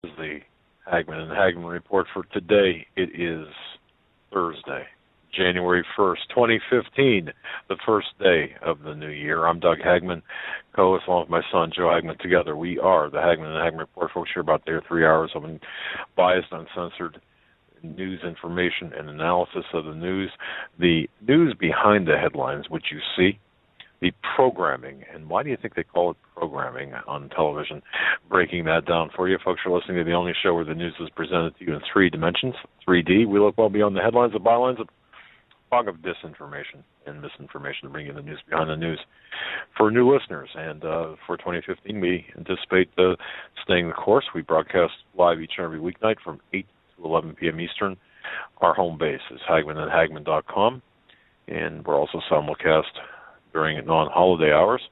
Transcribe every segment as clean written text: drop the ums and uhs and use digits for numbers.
This is the Hagmann and Hagmann report for today. It is Thursday, January 1st, 2015, the first day of the new year. I'm Doug Hagmann, co-host along with my son Joe Hagmann. Together we are the Hagmann and Hagmann report. Folks, here about their 3 hours of unbiased, uncensored news information and analysis of the news behind the headlines, which you see, the programming. And why do you think they call it programming on television? Breaking that down for you. Folks, you're listening to the only show where the news is presented to you in 3 dimensions, 3D. We look well beyond the headlines, the bylines, the fog of disinformation and misinformation to bring you the news behind the news for new listeners. And for 2015, we anticipate staying the course. We broadcast live each and every weeknight from 8 to 11 p.m. Eastern. Our home base is hagmanandhagmann.com, and we're also simulcast during non-holiday hours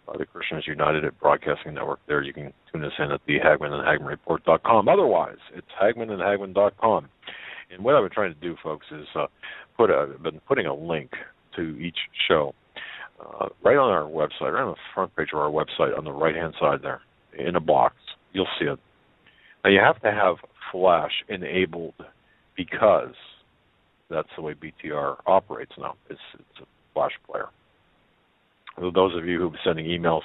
by the Christians United Broadcasting Network. There you can tune us in at the hagmanandhagmannreport.com. Otherwise, it's hagmanandhagmann.com. And what I've been trying to do, folks, is I've been putting a link to each show right on our website, right on the front page of our website on the right-hand side there, in a box. You'll see it. Now, you have to have Flash enabled because that's the way BTR operates now. It's a Flash player. Those of you who've been sending emails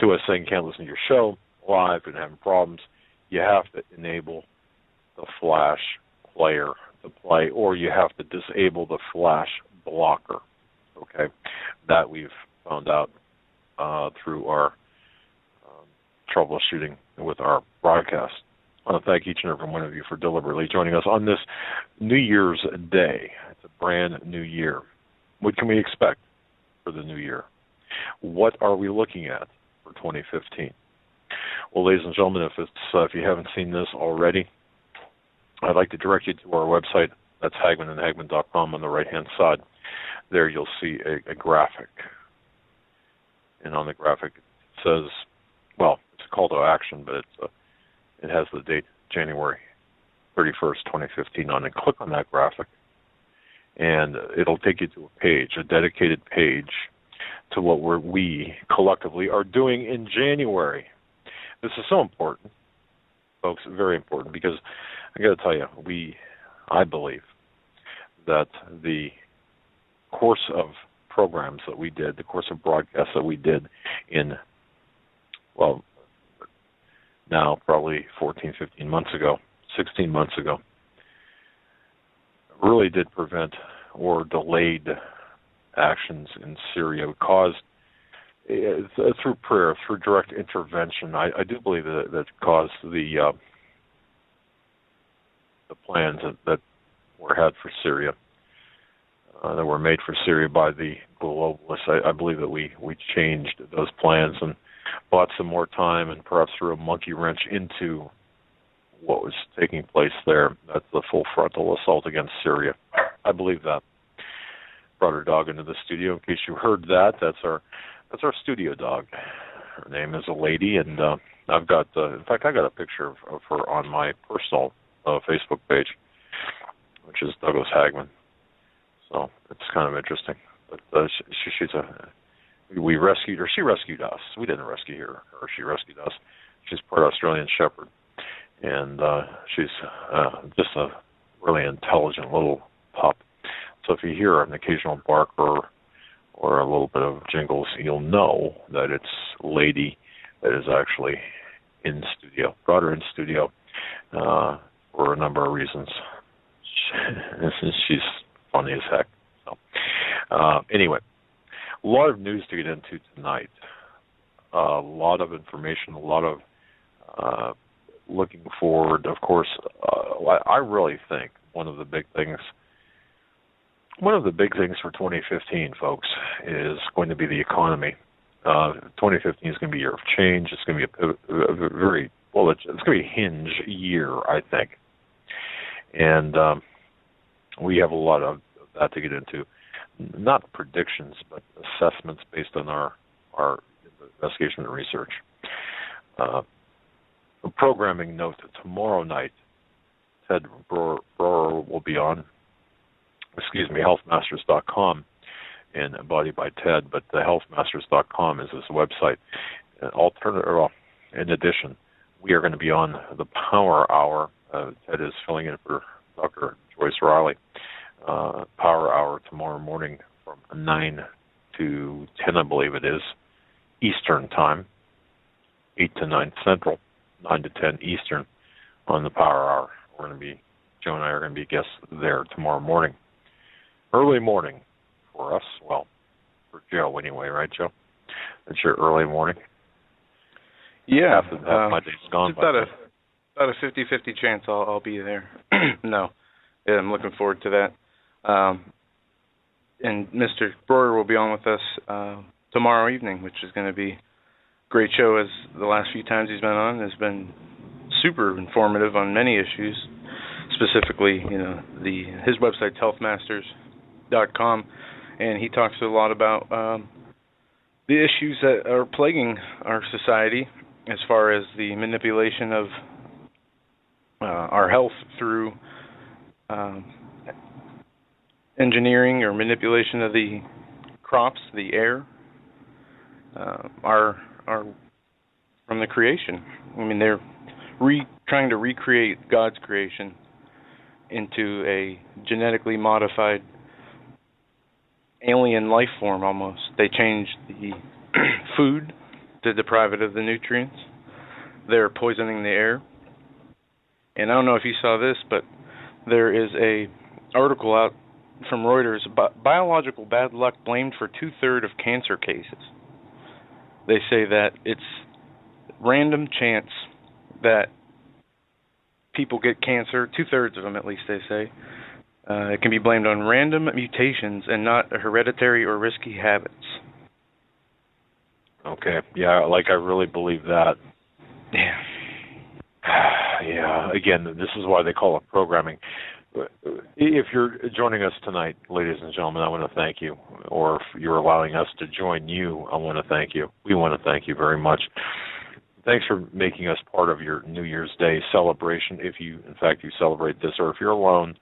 to us saying can't listen to your show live and having problems, you have to enable the Flash player to play, or you have to disable the Flash blocker. Okay, that we've found out through our troubleshooting with our broadcast. I want to thank each and every one of you for deliberately joining us on this New Year's Day. It's a brand new year. What can we expect for the new year? What are we looking at for 2015? Well, ladies and gentlemen, if you haven't seen this already, I'd like to direct you to our website. That's hagmanandhagmann.com. On the right-hand side, there you'll see a graphic. And on the graphic it says, well, it's a call to action, but it has the date January 31st, 2015 on it. Click on that graphic, and it'll take you to a page, a dedicated page to what we collectively are doing in January. This is so important, folks, very important, because I got to tell you, I believe that the course of programs that we did, the course of broadcasts that we did in, well, now probably 14, 15 months ago, 16 months ago, really did prevent or delayed actions in Syria, caused through prayer, through direct intervention. I do believe that caused the plans that were had for Syria, that were made for Syria by the globalists. I believe that we changed those plans and bought some more time and perhaps threw a monkey wrench into what was taking place there. That's the full frontal assault against Syria. I believe that. Brought her dog into the studio. In case you heard that, that's our studio dog. Her name is a lady, and I've got, in fact, I got a picture of her on my personal Facebook page, which is Douglas Hagmann. So it's kind of interesting. But we rescued her. She rescued us. We didn't rescue her. She rescued us. She's part Australian Shepherd, and she's just a really intelligent little pup. So if you hear an occasional bark or a little bit of jingles, you'll know that it's Lady that is actually in studio. Brought her in studio for a number of reasons. She's funny as heck. So anyway, a lot of news to get into tonight. A lot of information, a lot of looking forward. Of course, I really think one of the big things for 2015, folks, is going to be the economy. 2015 is going to be a year of change. It's going to be it's going to be a hinge year, I think. And we have a lot of that to get into. Not predictions, but assessments based on our investigation and research. A programming note: tomorrow night, Ted Brewer will be on, healthmasters.com, and embodied by Ted, but the healthmasters.com is his website. In addition, we are going to be on the Power Hour. Ted is filling in for Dr. Joyce Riley. Power Hour tomorrow morning from 9 to 10, I believe it is, Eastern Time, 8 to 9 Central, 9 to 10 Eastern on the Power Hour. We're going to be, Joe and I are going to be guests there tomorrow morning. Early morning for us, well, for Joe anyway, right, Joe? It's your early morning? Yeah. Half my day's gone. It's about a 50-50 chance I'll be there. No. Yeah, I'm looking forward to that. And Mr. Breuer will be on with us tomorrow evening, which is going to be a great show, as the last few times he's been on has been super informative on many issues. Specifically, his website's healthmasters.com, and he talks a lot about the issues that are plaguing our society as far as the manipulation of our health through engineering or manipulation of the crops, the air, are from the creation. I mean, they're trying to recreate God's creation into a genetically modified alien life form almost. They changed the food to deprive it of the nutrients. They're poisoning the air. And I don't know if you saw this, but there is a article out from Reuters about biological bad luck blamed for 2/3 of cancer cases. They say that it's random chance that people get cancer, 2/3 of them at least, they say. It can be blamed on random mutations and not hereditary or risky habits. Okay. Yeah, I really believe that. Yeah. Yeah. Again, this is why they call it programming. If you're joining us tonight, ladies and gentlemen, I want to thank you. Or if you're allowing us to join you, I want to thank you. We want to thank you very much. Thanks for making us part of your New Year's Day celebration, if you, in fact, you celebrate this, or if you're alone,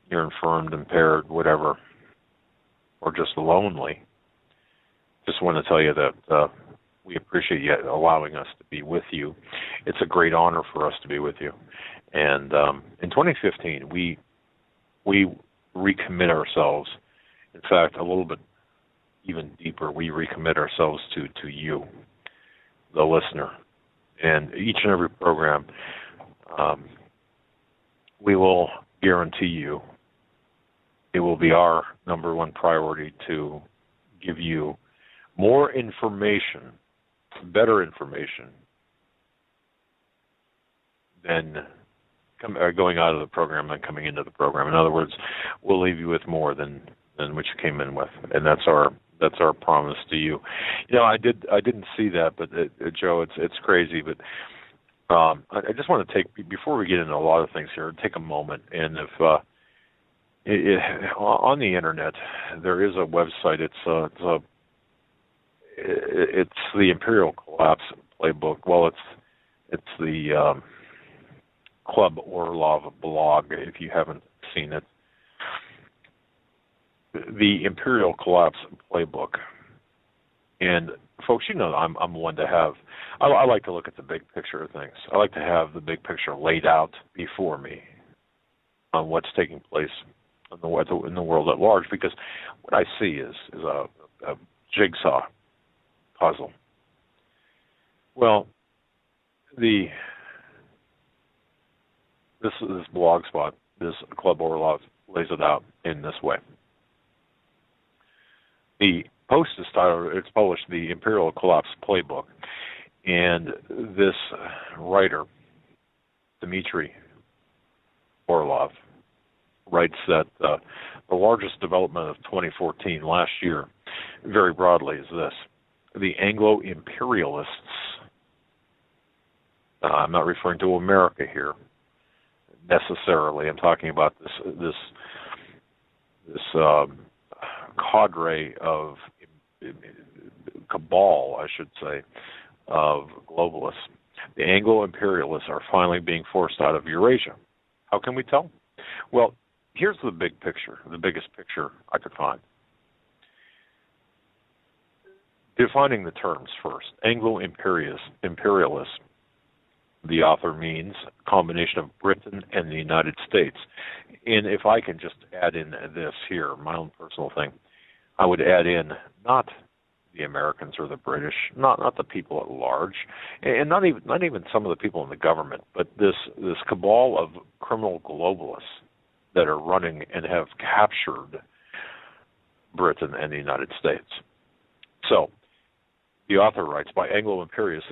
you're infirmed, impaired, whatever, or just lonely. Just want to tell you that we appreciate you allowing us to be with you. It's a great honor for us to be with you. And in 2015, we recommit ourselves. In fact, a little bit even deeper, we recommit ourselves to you, the listener. And each and every program, we will guarantee you it will be our number one priority to give you more information, better information than going out of the program and coming into the program. In other words, we'll leave you with more than what you came in with, and that's our promise to you. I didn't see that, but Joe, it's crazy. But I just want to take, before we get into a lot of things here, take a moment, and if on the internet there is a website. It's the Imperial Collapse Playbook. Well, it's the Club Orlov blog. If you haven't seen it, the Imperial Collapse Playbook. And folks, I'm one to have. I like to look at the big picture of things. I like to have the big picture laid out before me on what's taking place in the world at large, because what I see is a jigsaw puzzle. Well, this blog spot, this Club Orlov, lays it out in this way. The post is titled, it's published, The Imperial Collapse Playbook, and this writer, Dmitry Orlov, writes that the largest development of 2014, last year, very broadly, is this. The Anglo-imperialists, I'm not referring to America here necessarily, I'm talking about this cadre of cabal, I should say, of globalists. The Anglo-imperialists are finally being forced out of Eurasia. How can we tell? Well, here's the big picture, the biggest picture I could find. Defining the terms first. Anglo-imperialists The author means a combination of Britain and the United States. And if I can just add in this here, my own personal thing, I would add in not the Americans or the British, not the people at large, and not even some of the people in the government, but this cabal of criminal globalists that are running and have captured Britain and the United States. So, the author writes, by Anglo-imperialists,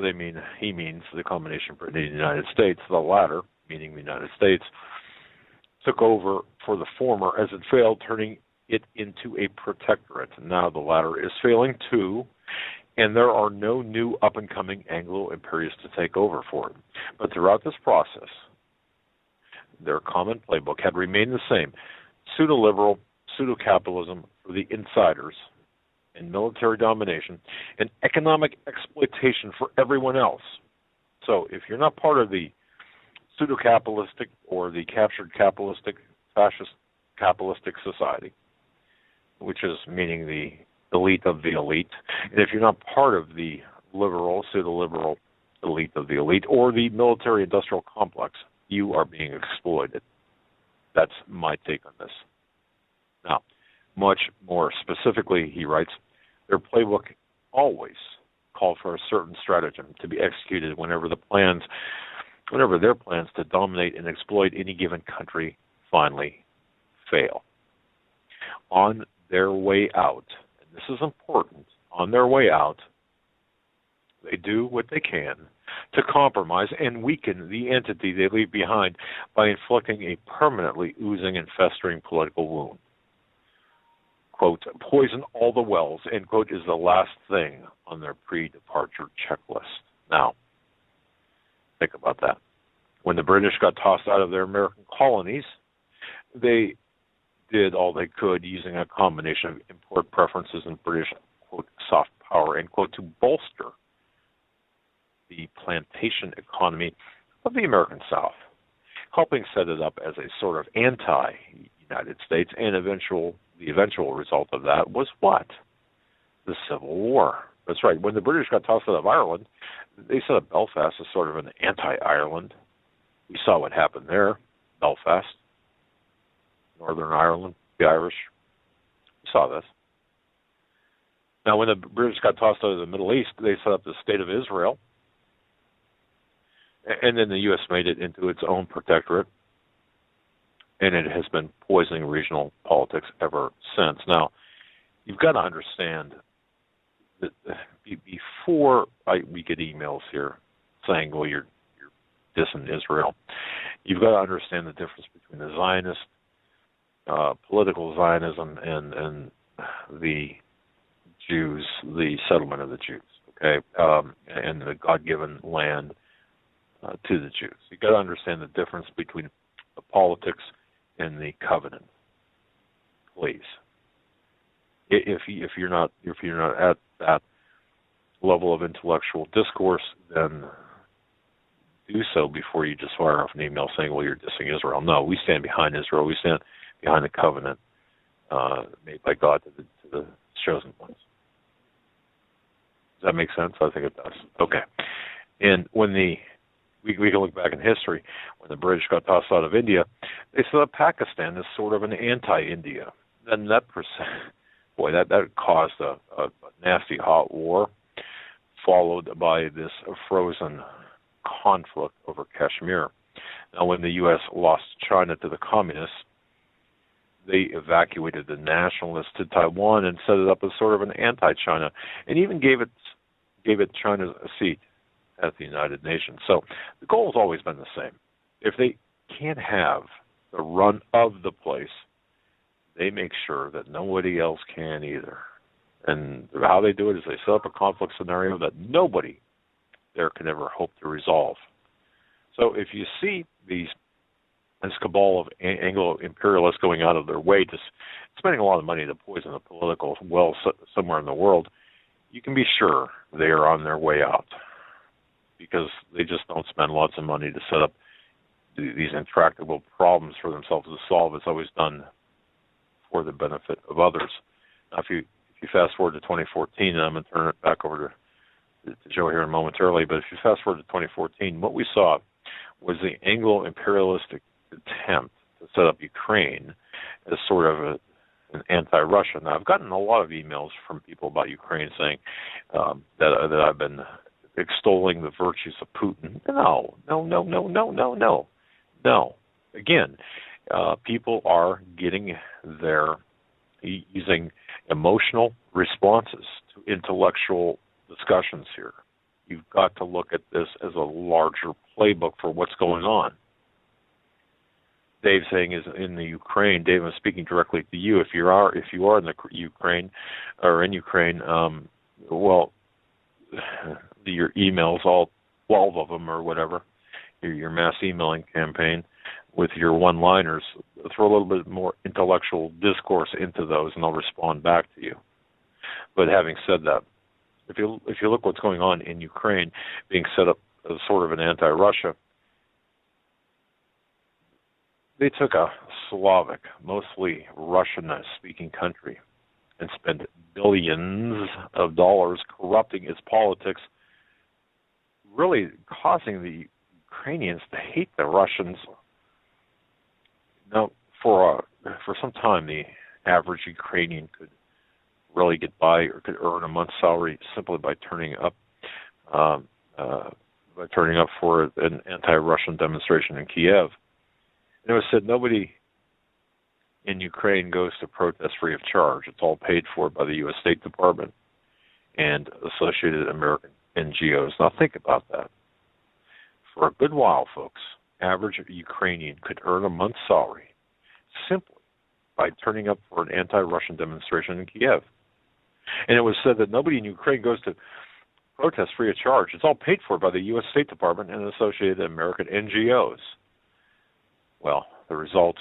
he means the combination of Britain and the United States. The latter, meaning the United States, took over for the former as it failed, turning it into a protectorate. Now the latter is failing too, and there are no new up-and-coming Anglo-imperialists to take over for it. But throughout this process, their common playbook had remained the same: pseudo-liberal, pseudo-capitalism for the insiders, and military domination, and economic exploitation for everyone else. So if you're not part of the pseudo-capitalistic or the captured capitalistic, fascist capitalistic society, which is meaning the elite of the elite, and if you're not part of the liberal, pseudo-liberal elite of the elite, or the military-industrial complex, you are being exploited. That's my take on this. Now, much more specifically, he writes, their playbook always called for a certain stratagem to be executed whenever their plans to dominate and exploit any given country finally fail. On their way out, and this is important, on their way out, they do what they can to compromise and weaken the entity they leave behind by inflicting a permanently oozing and festering political wound. Quote, poison all the wells, end quote, is the last thing on their pre-departure checklist. Now, think about that. When the British got tossed out of their American colonies, they did all they could using a combination of import preferences and British, quote, soft power, end quote, to bolster the plantation economy of the American South, helping set it up as a sort of anti-United States, and the eventual result of that was what? The Civil War. That's right. When the British got tossed out of Ireland, they set up Belfast as sort of an anti-Ireland. We saw what happened there. Belfast, Northern Ireland, the Irish. We saw this. Now, when the British got tossed out of the Middle East, they set up the State of Israel. And then the U.S. made it into its own protectorate. And it has been poisoning regional politics ever since. Now, you've got to understand that before we get emails here saying, well, you're dissing Israel, you've got to understand the difference between the Zionist, political Zionism, and the Jews, the settlement of the Jews, okay, and the God-given land to the Jews. You've got to understand the difference between the politics and the covenant, please. If you're not at that level of intellectual discourse, then do so before you just fire off an email saying, well, you're dissing Israel. No, we stand behind Israel. We stand behind the covenant made by God to the chosen ones. Does that make sense? I think it does. Okay. And when we can look back in history, when the British got tossed out of India, they set up Pakistan as sort of an anti-India. And that caused a nasty hot war, followed by this frozen conflict over Kashmir. Now, when the U.S. lost China to the communists, they evacuated the nationalists to Taiwan and set it up as sort of an anti-China, and even gave it China's a seat at the United Nations. So the goal has always been the same. If they can't have the run of the place, they make sure that nobody else can either. And how they do it is they set up a conflict scenario that nobody there can ever hope to resolve. So if you see this cabal of Anglo-imperialists going out of their way to spending a lot of money to poison the political well somewhere in the world, you can be sure they are on their way out, because they just don't spend lots of money to set up these intractable problems for themselves to solve. It's always done for the benefit of others. Now, if you fast forward to 2014, and I'm going to turn it back over to show here momentarily. But if you fast forward to 2014, what we saw was the Anglo-imperialistic attempt to set up Ukraine as sort of an anti-Russia. Now, I've gotten a lot of emails from people about Ukraine saying that I've been extolling the virtues of Putin. No. Again, people are getting using emotional responses to intellectual discussions here. You've got to look at this as a larger playbook for what's going on. Dave saying is in the Ukraine. Dave, I'm speaking directly to you. If you are in the Ukraine or in Ukraine, well, your emails, all 12 of them or whatever, your mass emailing campaign with your one-liners, throw a little bit more intellectual discourse into those, and I'll respond back to you. But having said that, if you look what's going on in Ukraine, being set up as sort of an anti-Russia, they took a Slavic, mostly Russian-speaking country and spent billions of dollars corrupting its politics, really causing the Ukrainians to hate the Russians. Now, for some time, the average Ukrainian could really get by or could earn a month's salary simply by turning up for an anti-Russian demonstration in Kiev. And it was said nobody in Ukraine goes to protest free of charge. It's all paid for by the U.S. State Department and associated American NGOs. Now think about that. For a good while, folks, average Ukrainian could earn a month's salary simply by turning up for an anti-Russian demonstration in Kiev. And it was said that nobody in Ukraine goes to protest free of charge. It's all paid for by the U.S. State Department and associated American NGOs. Well, the result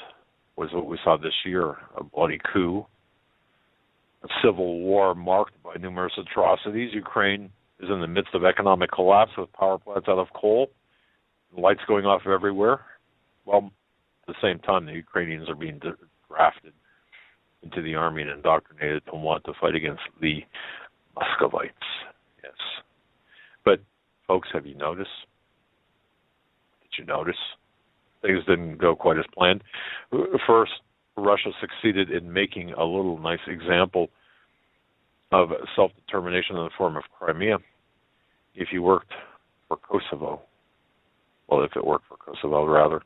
was what we saw this year, a bloody coup, a civil war marked by numerous atrocities. Ukraine is in the midst of economic collapse with power plants out of coal, lights going off everywhere. Well, at the same time, the Ukrainians are being drafted into the army and indoctrinated to want to fight against the Muscovites. Yes. But, folks, have you noticed? Did you notice? Things didn't go quite as planned. First, Russia succeeded in making a little nice example of self-determination in the form of Crimea. If you worked for Kosovo, well, if it worked for Kosovo, rather,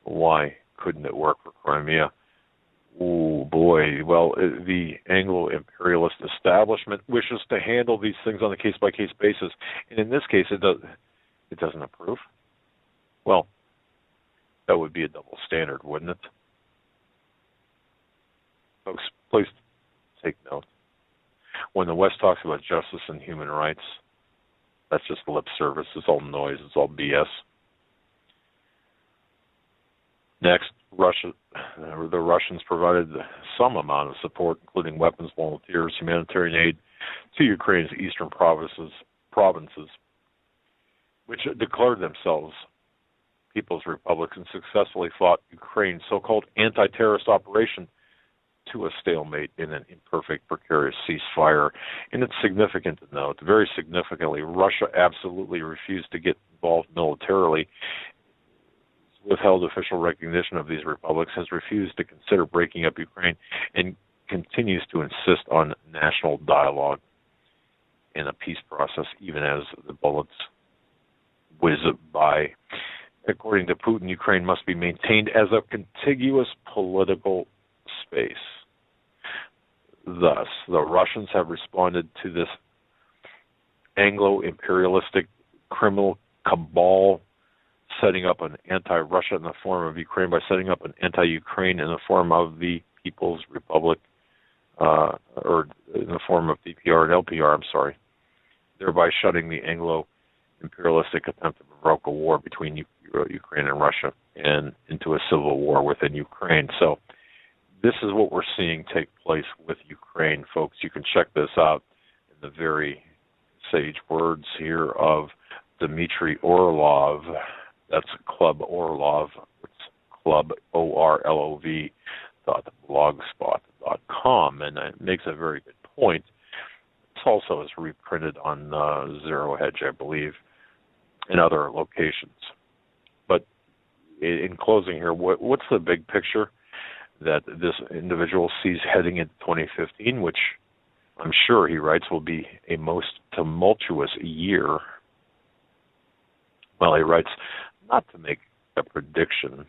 why couldn't it work for Crimea? Oh, boy. Well, the Anglo-imperialist establishment wishes to handle these things on a case-by-case basis, and in this case, it doesn't approve. Well, that would be a double standard, wouldn't it? Folks, please take note. When the West talks about justice and human rights, that's just lip service. It's all noise. It's all BS. Next, the Russians provided some amount of support, including weapons, volunteers, humanitarian aid to Ukraine's eastern provinces, which declared themselves People's Republics and successfully fought Ukraine's so-called anti-terrorist operation to a stalemate in an imperfect, precarious ceasefire. And it's significant to note, very significantly, Russia absolutely refused to get involved militarily, withheld official recognition of these republics, has refused to consider breaking up Ukraine, and continues to insist on national dialogue and a peace process, even as the bullets whiz by. According to Putin, Ukraine must be maintained as a contiguous political space. Thus, the Russians have responded to this Anglo-imperialistic criminal cabal, setting up an anti-Russia in the form of Ukraine by setting up an anti-Ukraine in the form of the People's Republic, or in the form of DPR and LPR, thereby shutting the Anglo-imperialistic attempt to provoke a war between Ukraine and Russia and into a civil war within Ukraine. So this is what we're seeing take place with Ukraine, folks. You can check this out in the very sage words here of Dmitry Orlov. That's Club Orlov. It's Club ORLOV.blogspot.com, and it makes a very good point also is reprinted on Zero Hedge, I believe, and other locations. But in closing here, what's the big picture that this individual sees heading into 2015, which I'm sure he writes will be a most tumultuous year? Well, he writes not to make a prediction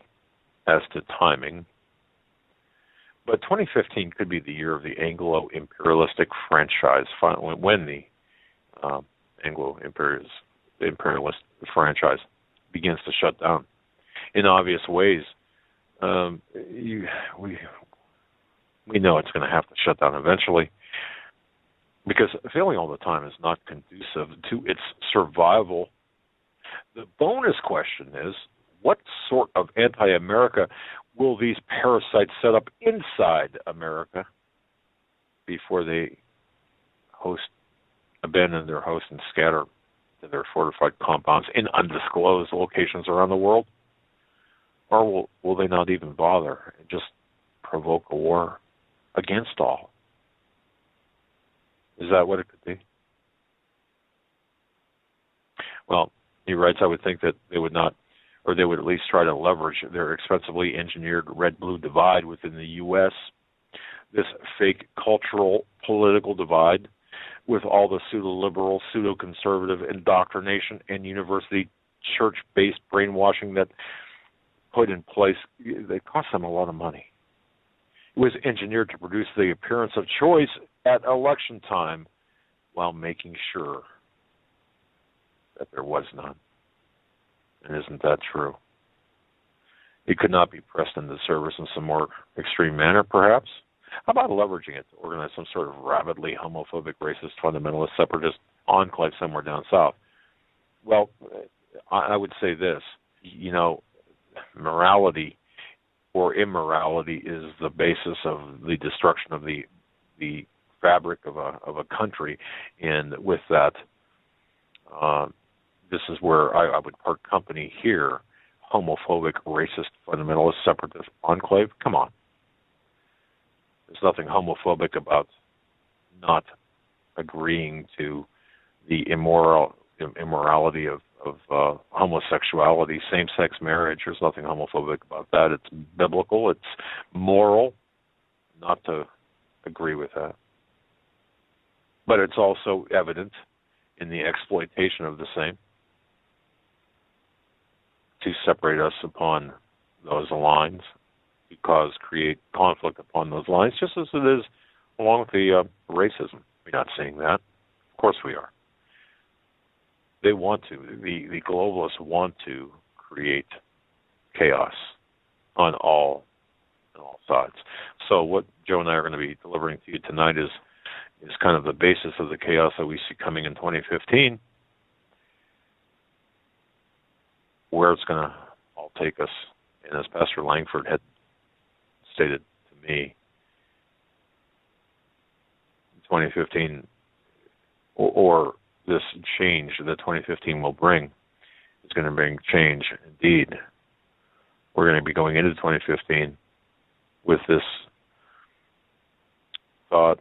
as to timing, but 2015 could be the year of the Anglo-imperialistic franchise, when the Anglo-imperialist franchise begins to shut down in obvious ways. We know it's going to have to shut down eventually, because failing all the time is not conducive to its survival. The bonus question is, what sort of anti-America will these parasites set up inside America before they abandon their host and scatter to their fortified compounds in undisclosed locations around the world? Or will they not even bother and just provoke a war against all? Is that what it could be? Well, he writes, I would think that they would not, or they would at least try to leverage their expensively engineered red-blue divide within the U.S., this fake cultural political divide with all the pseudo-liberal, pseudo-conservative indoctrination and university church-based brainwashing that put in place. They cost them a lot of money. It was engineered to produce the appearance of choice at election time while making sure that there was none. And isn't that true? It could not be pressed into service in some more extreme manner, perhaps? How about leveraging it to organize some sort of rabidly homophobic, racist, fundamentalist, separatist enclave somewhere down south? Well, I would say this. Morality or immorality is the basis of the destruction of the fabric of a country, and with that, this is where I would part company here. Homophobic, racist, fundamentalist, separatist enclave. Come on. There's nothing homophobic about not agreeing to the immorality of homosexuality, same-sex marriage. There's nothing homophobic about that. It's biblical. It's moral not to agree with that. But it's also evident in the exploitation of the same to separate us upon those lines, create conflict upon those lines, just as it is along with the racism. We're not saying that. Of course we are. They want to. The globalists want to create chaos on all sides. So what Joe and I are going to be delivering to you tonight is kind of the basis of the chaos that we see coming in 2015, where it's going to all take us. And as Pastor Langford had stated to me, 2015, or this change that 2015 will bring, is going to bring change indeed. We're going to be going into 2015 with this thought,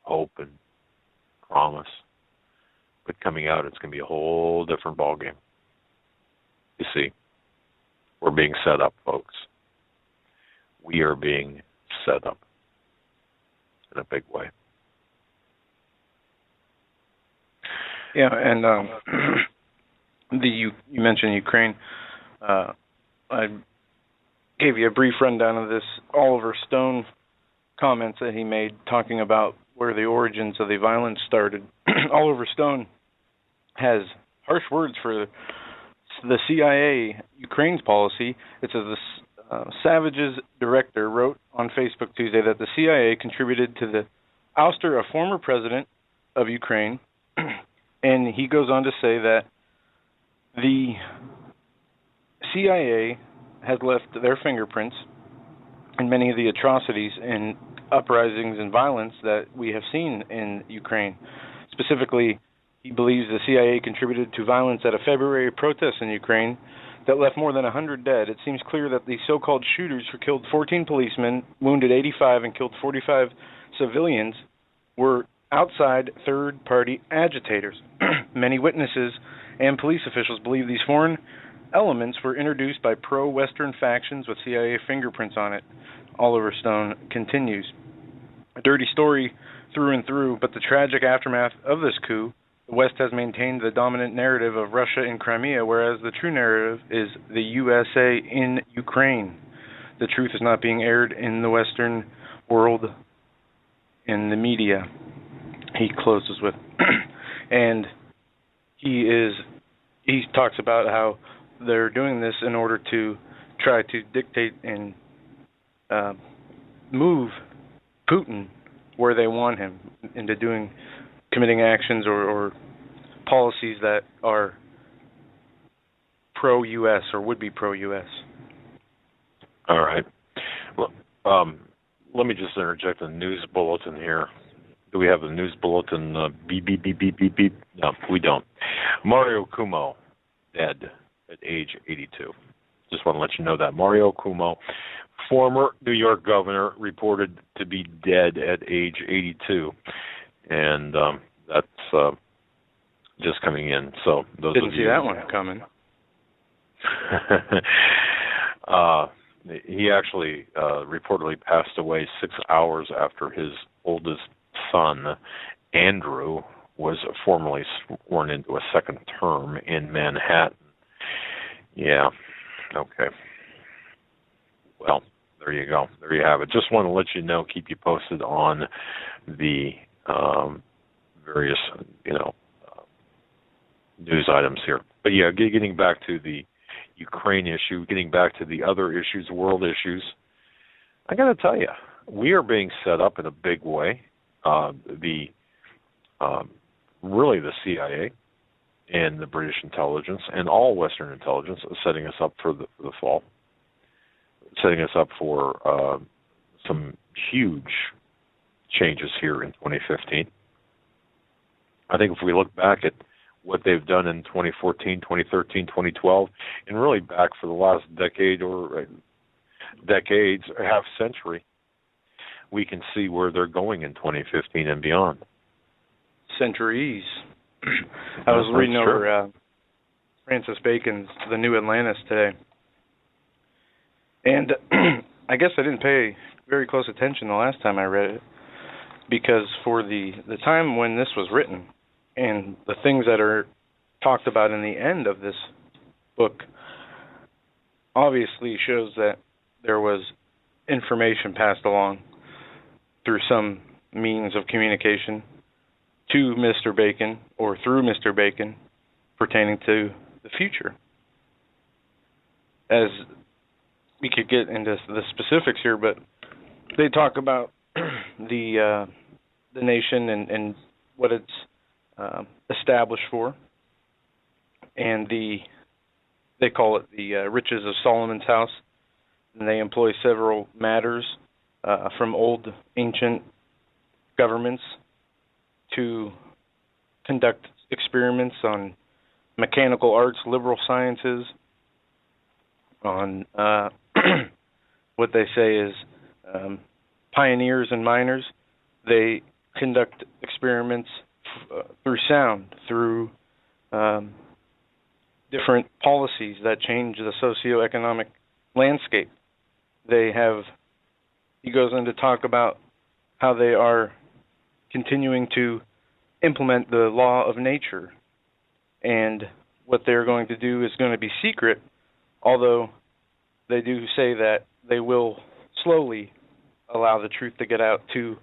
hope, and promise. But coming out, it's going to be a whole different ballgame. You see, we're being set up, folks. We are being set up in a big way. Yeah, and you mentioned Ukraine. I gave you a brief rundown of this Oliver Stone comments that he made talking about where the origins of the violence started. Oliver Stone has harsh words for the CIA Ukraine's policy. It says the Savage's director wrote on Facebook Tuesday that the CIA contributed to the ouster of former president of Ukraine, and he goes on to say that the CIA has left their fingerprints in many of the atrocities and uprisings and violence that we have seen in Ukraine. Specifically, he believes the CIA contributed to violence at a February protest in Ukraine that left more than 100 dead. It seems clear that the so-called shooters who killed 14 policemen, wounded 85, and killed 45 civilians were outside third-party agitators. Many witnesses and police officials believe these foreign elements were introduced by pro-Western factions with CIA fingerprints on it. Oliver Stone continues. A dirty story through and through, but the tragic aftermath of this coup, the West has maintained the dominant narrative of Russia in Crimea, whereas the true narrative is the USA in Ukraine. The truth is not being aired in the Western world in the media. He closes with, and he talks about how they're doing this in order to try to dictate and move Putin where they want him into committing actions or policies that are pro-U.S. or would be pro-U.S. All right. Well, let me just interject a news bulletin here. Do we have a news bulletin? Beep, beep, beep, beep, beep, beep. No, we don't. Mario Cuomo, dead at age 82. Just want to let you know that. Mario Cuomo, former New York governor, reported to be dead at age 82. And that's just coming in. So those Didn't of see you that one coming. He actually reportedly passed away 6 hours after his oldest son, Andrew, was formally sworn into a second term in Manhattan. Yeah, okay. Well, there you go. There you have it. Just want to let you know, keep you posted on the various, news items here. But yeah, getting back to the Ukraine issue, getting back to the other issues, world issues, I got to tell you, we are being set up in a big way. Really the CIA and the British intelligence and all Western intelligence is setting us up for the fall, setting us up for some huge changes here in 2015. I think if we look back at what they've done in 2014, 2013, 2012, and really back for the last decade or decades, half century, we can see where they're going in 2015 and beyond. Centuries. I was reading over Francis Bacon's The New Atlantis today, and I guess I didn't pay very close attention the last time I read it, because for the time when this was written and the things that are talked about in the end of this book obviously shows that there was information passed along through some means of communication to Mr. Bacon or through Mr. Bacon pertaining to the future. As we could get into the specifics here, but they talk about the nation and what it's established for, and they call it the riches of Solomon's house, and they employ several matters from old ancient governments to conduct experiments on mechanical arts, liberal sciences, on what they say is pioneers and miners. They conduct experiments through sound, through different policies that change the socioeconomic landscape. He goes in to talk about how they are continuing to implement the law of nature, and what they're going to do is going to be secret, although they do say that they will slowly allow the truth to get out to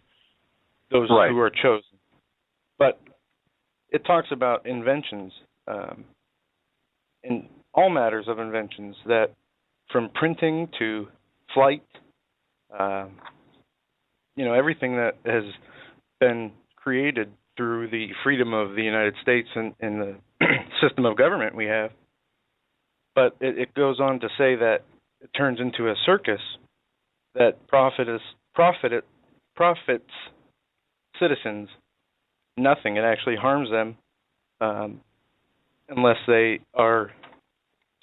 those who are chosen. But it talks about inventions, in all matters of inventions, that from printing to flight, everything that has been created through the freedom of the United States and the system of government we have. But it goes on to say that it turns into a circus that profits citizens nothing. It actually harms them unless they are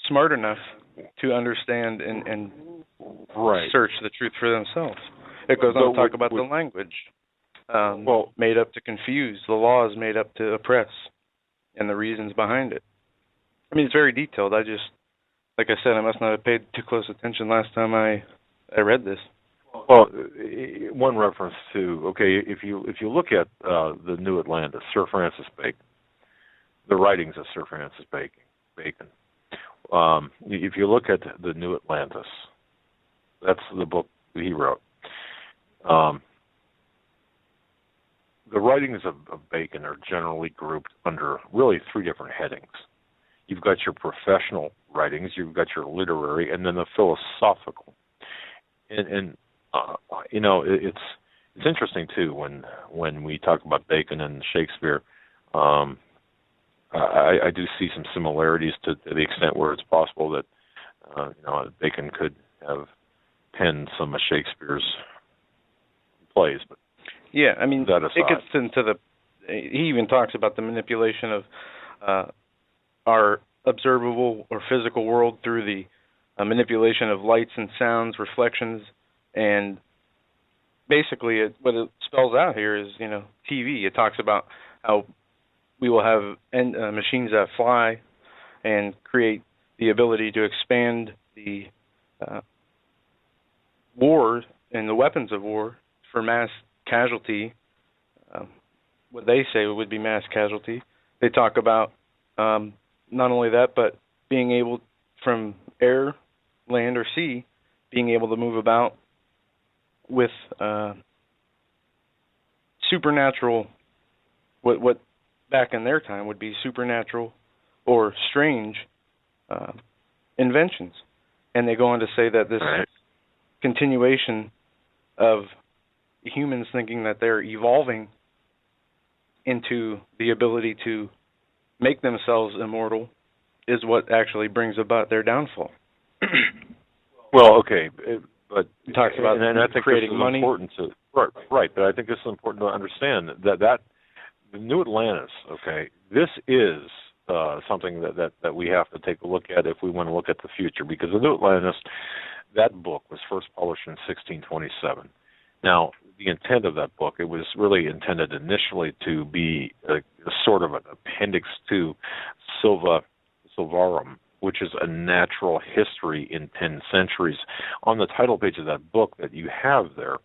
smart enough to understand and search the truth for themselves. It goes on to talk about the language. made up to confuse. The law is made up to oppress, and the reasons behind it. I mean, it's very detailed. Like I said, I must not have paid too close attention last time I read this. Well, one reference to, if you look at the New Atlantis, Sir Francis Bacon, the writings of Sir Francis Bacon. If you look at the New Atlantis, that's the book he wrote. The writings of Bacon are generally grouped under really three different headings. You've got your professional writings, you've got your literary, and then the philosophical. And it's interesting too when we talk about Bacon and Shakespeare. I do see some similarities to the extent where it's possible that Bacon could have penned some of Shakespeare's plays, but yeah, I mean, that aside, it gets into he even talks about the manipulation of our observable or physical world through the manipulation of lights and sounds, reflections, and basically what it spells out here is, TV. It talks about how we will have machines that fly and create the ability to expand the war and the weapons of war for mass casualty. What they say would be mass casualty. They talk about not only that, but being able from air, land, or sea, being able to move about with supernatural, what back in their time would be supernatural or strange inventions. And they go on to say that this continuation of humans thinking that they're evolving into the ability to make themselves immortal is what actually brings about their downfall. Well, okay, but he talks about and I think creating this is money. Important to, right, but I think this is important to understand that the New Atlantis, this is something that we have to take a look at if we want to look at the future, because the New Atlantis, that book was first published in 1627. Now, the intent of that book, it was really intended initially to be a sort of an appendix to Silvarum, which is a natural history in 10 centuries. On the title page of that book that you have there,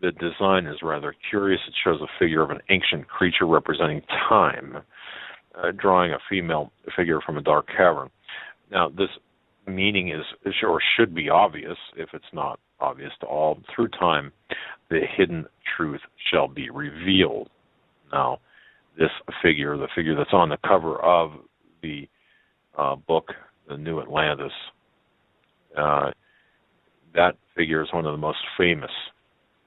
the design is rather curious. It shows a figure of an ancient creature representing time, drawing a female figure from a dark cavern. Now, this meaning is or should be obvious, if it's not obvious to all. Through time, the hidden truth shall be revealed. Now, this figure, the figure that's on the cover of the book, The New Atlantis, that figure is one of the most famous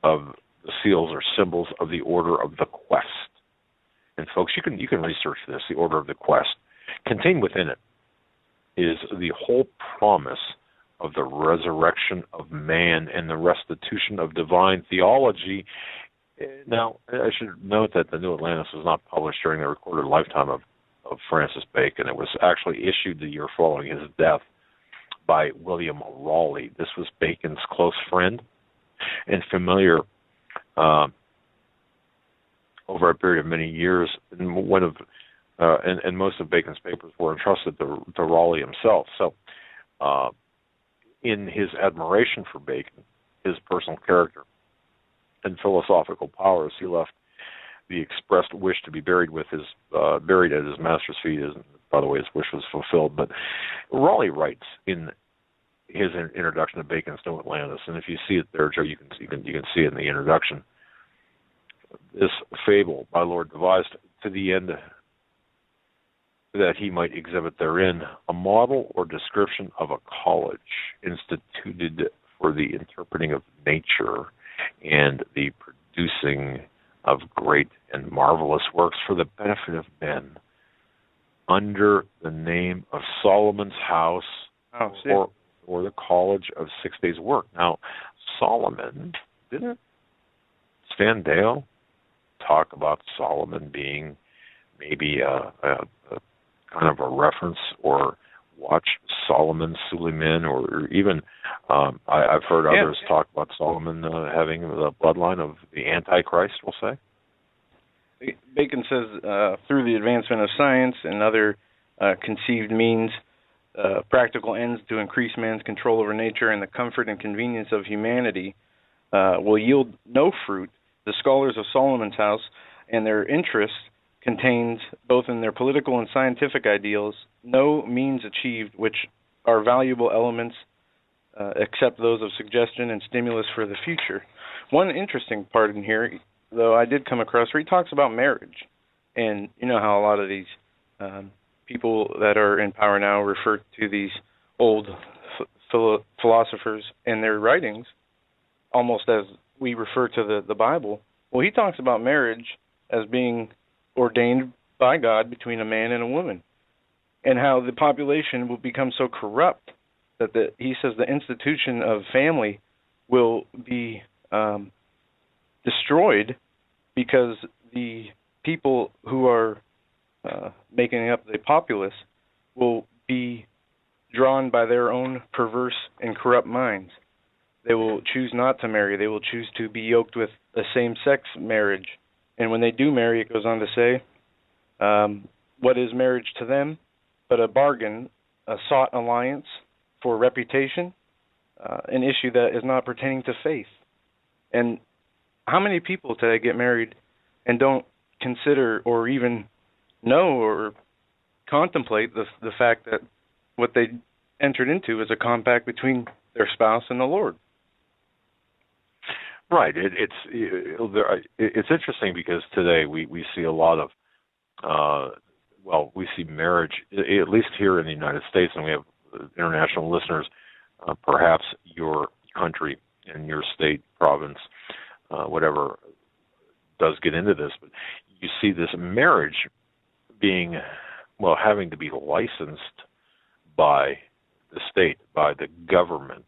of the seals or symbols of the Order of the Quest. And folks, you can research this, the Order of the Quest. Contained within it is the whole promise of the resurrection of man and the restitution of divine theology. Now, I should note that the New Atlantis was not published during the recorded lifetime of Francis Bacon. It was actually issued the year following his death by William Raleigh. This was Bacon's close friend and familiar over a period of many years. And and most of Bacon's papers were entrusted to Raleigh himself. So, in his admiration for Bacon, his personal character, and philosophical powers, he left the expressed wish to be buried buried at his master's feet. By the way, his wish was fulfilled. But Raleigh writes in his introduction to Bacon's New Atlantis, and if you see it there, Joe, you can see it in the introduction. This fable my Lord devised to the end that he might exhibit therein a model or description of a college instituted for the interpreting of nature and the producing of great and marvelous works for the benefit of men, under the name of Solomon's House, or the College of 6 Days' Work. Now, Solomon, didn't Stan Dale talk about Solomon being maybe a kind of a reference, or watch Solomon, Suleiman, or even I've heard others talk about Solomon having the bloodline of the Antichrist, we'll say. Bacon says, through the advancement of science and other conceived means, practical ends to increase man's control over nature and the comfort and convenience of humanity will yield no fruit. The scholars of Solomon's house and their interests contains, both in their political and scientific ideals, no means achieved which are valuable elements except those of suggestion and stimulus for the future. One interesting part in here, though, I did come across where he talks about marriage. And you know how a lot of these people that are in power now refer to these old philosophers and their writings almost as we refer to the Bible. Well, he talks about marriage as being ordained by God between a man and a woman, and how the population will become so corrupt that he says the institution of family will be destroyed because the people who are making up the populace will be drawn by their own perverse and corrupt minds. They will choose not to marry. They will choose to be yoked with a same-sex marriage. And when they do marry, it goes on to say, what is marriage to them but a bargain, a sought alliance for reputation, an issue that is not pertaining to faith. And how many people today get married and don't consider or even know or contemplate the fact that what they entered into is a compact between their spouse and the Lord? Right. It's interesting because today we see a lot of we see marriage, at least here in the United States, and we have international listeners. Perhaps your country and your state, province, whatever, does get into this, but you see this marriage being, having to be licensed by the state, by the government.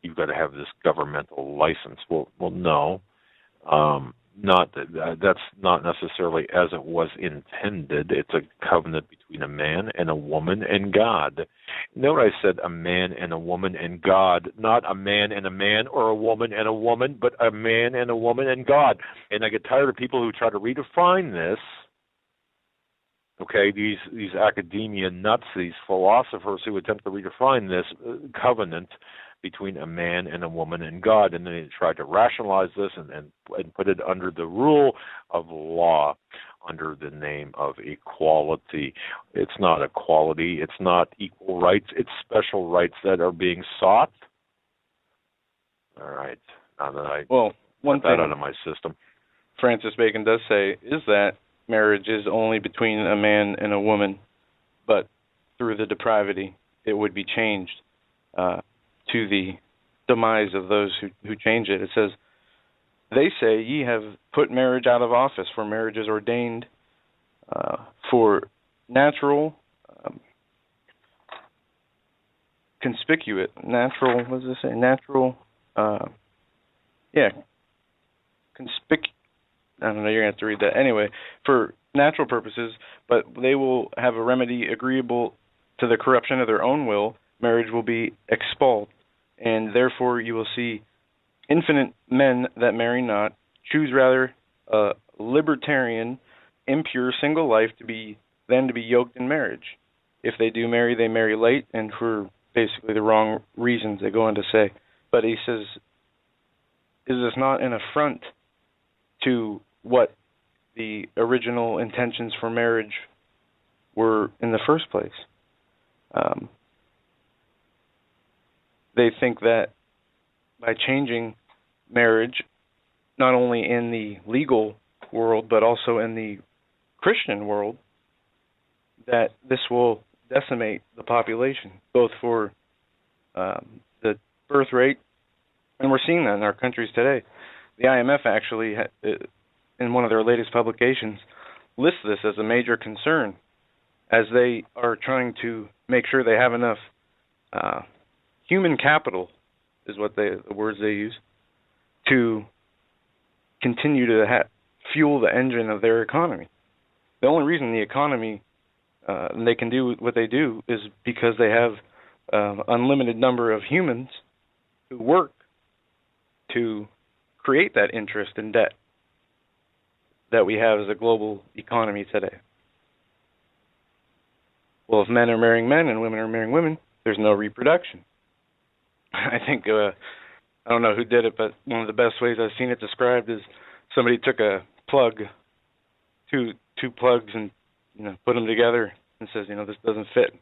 You've got to have this governmental license. Well, no, that's not necessarily as it was intended. It's a covenant between a man and a woman and God. Note I said a man and a woman and God, not a man and a man or a woman and a woman, but a man and a woman and God. And I get tired of people who try to redefine this. Okay, these academia nuts, these philosophers who attempt to redefine this covenant between a man and a woman and God, and then they try to rationalize this and put it under the rule of law, under the name of equality. It's not equality, it's not equal rights, it's special rights that are being sought. All right, now that I one put that out of my system. Francis Bacon does say is that marriage is only between a man and a woman, but through the depravity it would be changed to the demise of those who change it. It says, they say, ye have put marriage out of office, for marriage is ordained for natural, what does it say? Natural, I don't know, you're going to have to read that. Anyway, for natural purposes, but they will have a remedy agreeable to the corruption of their own will. Marriage will be expelled. And therefore you will see infinite men that marry not, choose rather a libertarian, impure single life to be yoked in marriage. If they do marry, they marry late and for basically the wrong reasons, they go on to say. But he says, is this not an affront to what the original intentions for marriage were in the first place? They think that by changing marriage, not only in the legal world, but also in the Christian world, that this will decimate the population, both for the birth rate, and we're seeing that in our countries today. The IMF actually, in one of their latest publications, lists this as a major concern, as they are trying to make sure they have enough human capital, is what the words they use, to continue to fuel the engine of their economy. The only reason the economy, they can do what they do is because they have unlimited number of humans who work to create that interest and debt. that we have as a global economy today? Well, if men are marrying men and women are marrying women, there's no reproduction. I think, I don't know who did it, but one of the best ways I've seen it described is somebody took a plug, two plugs, and put them together and says, this doesn't fit.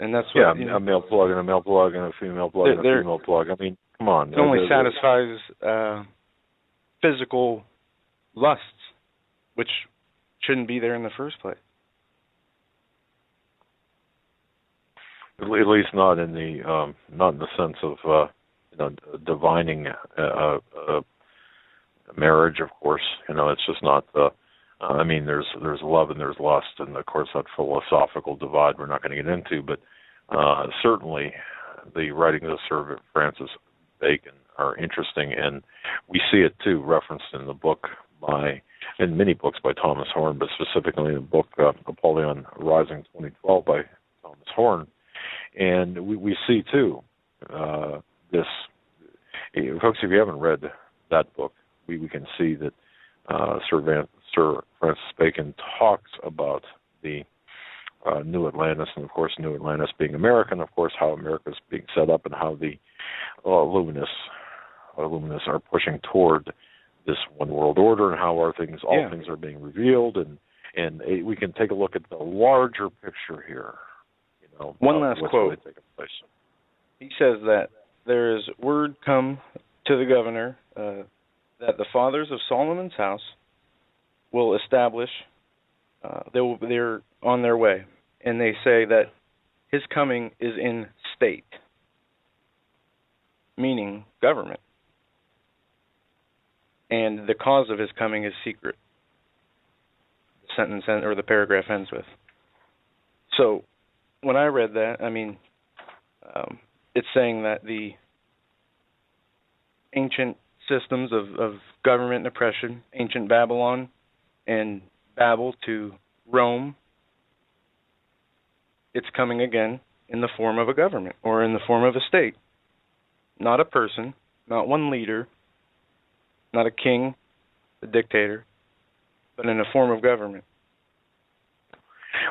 And that's what, a male plug and a male plug and a female plug and a female plug. I mean, come on. It only satisfies physical lusts, which shouldn't be there in the first place. At least not in the sense of divining marriage. Of course, it's just not the. There's love and there's lust, and of course that philosophical divide we're not going to get into. But certainly, the writings of Sir Francis Bacon are interesting, and we see it too referenced in the book in many books by Thomas Horn, but specifically in the book Napoleon Rising 2012 by Thomas Horn. And we see too this. Folks, if you haven't read that book, we can see that Sir Francis Bacon talks about the New Atlantis, and of course New Atlantis being American, of course how America is being set up, and how the Illuminists are pushing toward this one world order, and how all things are being revealed, and we can take a look at the larger picture here. One last quote. Really taking place. He says that there is word come to the governor that the fathers of Solomon's house will establish, they're on their way, and they say that his coming is in state, meaning government, and the cause of his coming is secret. The sentence or the paragraph ends with. So when I read that, it's saying that the ancient systems of government and oppression, ancient Babylon and Babel to Rome, it's coming again in the form of a government or in the form of a state. Not a person, not one leader, not a king, a dictator, but in a form of government.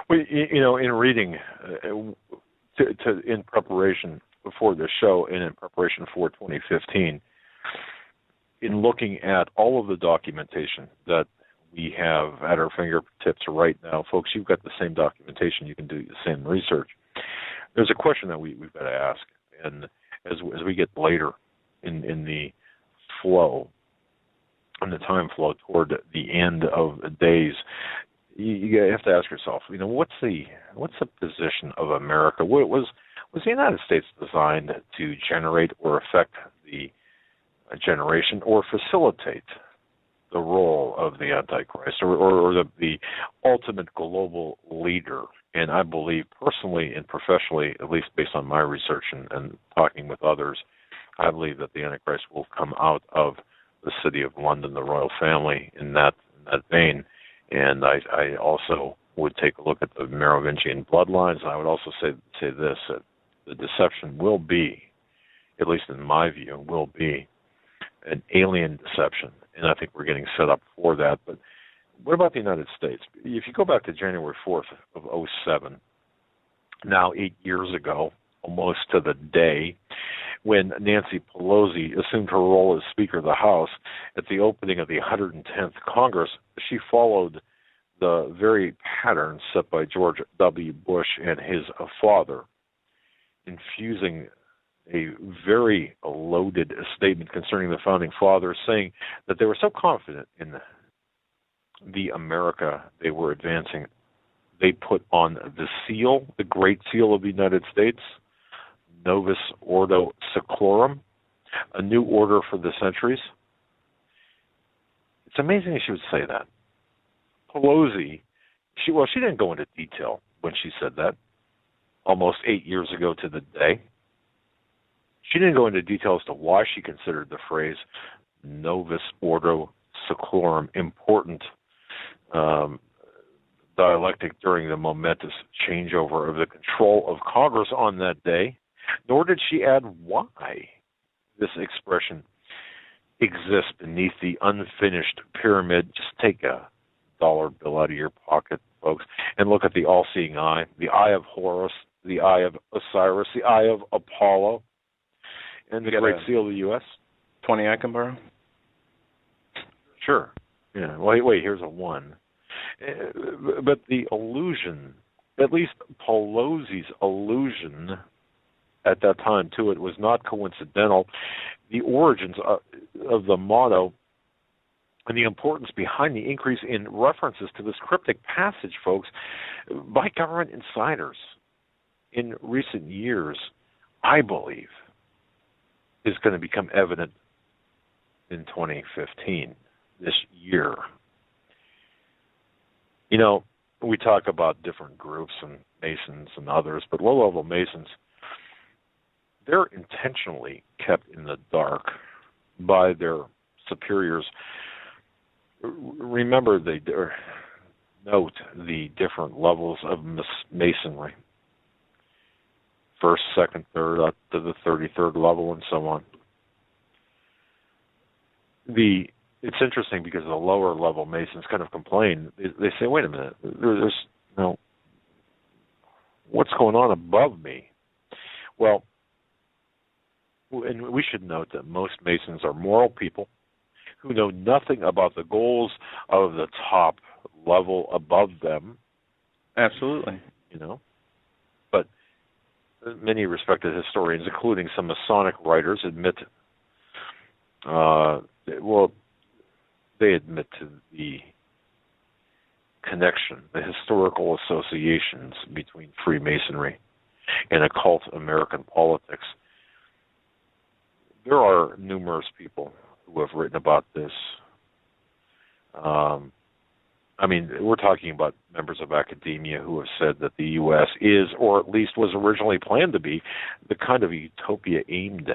Well, in reading, in preparation for this show and in preparation for 2015, in looking at all of the documentation that we have at our fingertips right now, folks, you've got the same documentation, you can do the same research. There's a question that we've got to ask, and as we get later in the flow, in the time flow toward the end of days, you have to ask yourself, what's the position of America? Was the United States designed to generate or affect the generation or facilitate the role of the Antichrist or the ultimate global leader? And I believe personally and professionally, at least based on my research and talking with others, I believe that the Antichrist will come out of the city of London, the royal family, in that vein. And I also would take a look at the Merovingian bloodlines, and I would also say this, that the deception will be, at least in my view, will be an alien deception, and I think we're getting set up for that. But what about the United States? If you go back to January 4th of 2007, now 8 years ago, almost to the day, when Nancy Pelosi assumed her role as Speaker of the House at the opening of the 110th Congress, she followed the very pattern set by George W. Bush and his father, infusing a very loaded statement concerning the Founding Fathers, saying that they were so confident in the America they were advancing, they put on the seal, the Great Seal of the United States, Novus Ordo Seclorum, a new order for the centuries. It's amazing she would say that. Pelosi, she didn't go into detail when she said that, almost 8 years ago to the day. She didn't go into detail as to why she considered the phrase Novus Ordo Seclorum important dialectic during the momentous changeover of the control of Congress on that day, nor did she add why this expression exist beneath the unfinished pyramid. Just take a dollar bill out of your pocket, folks, and look at the all-seeing eye, the eye of Horus, the eye of Osiris, the eye of Apollo, and the Great Seal of the U.S. 20 I can borrow? Sure. Yeah. Wait, here's a 1. But the illusion, at least Pelosi's illusion at that time to it, was not coincidental. The origins of the motto and the importance behind the increase in references to this cryptic passage, folks, by government insiders in recent years, I believe, is going to become evident in 2015, this year. You know, we talk about different groups and Masons and others, but low-level Masons, they're intentionally kept in the dark by their superiors. Remember, note the different levels of Masonry. First, second, third, up to the 33rd level, and so on. It's interesting because the lower level Masons kind of complain. They say, "Wait a minute, there's what's going on above me?" Well, and we should note that most Masons are moral people who know nothing about the goals of the top level above them. Absolutely. You know, but many respected historians, including some Masonic writers, admit, they admit to the connection, the historical associations between Freemasonry and occult American politics. There are numerous people who have written about this. We're talking about members of academia who have said that the U.S. is, or at least was originally planned to be, the kind of utopia aimed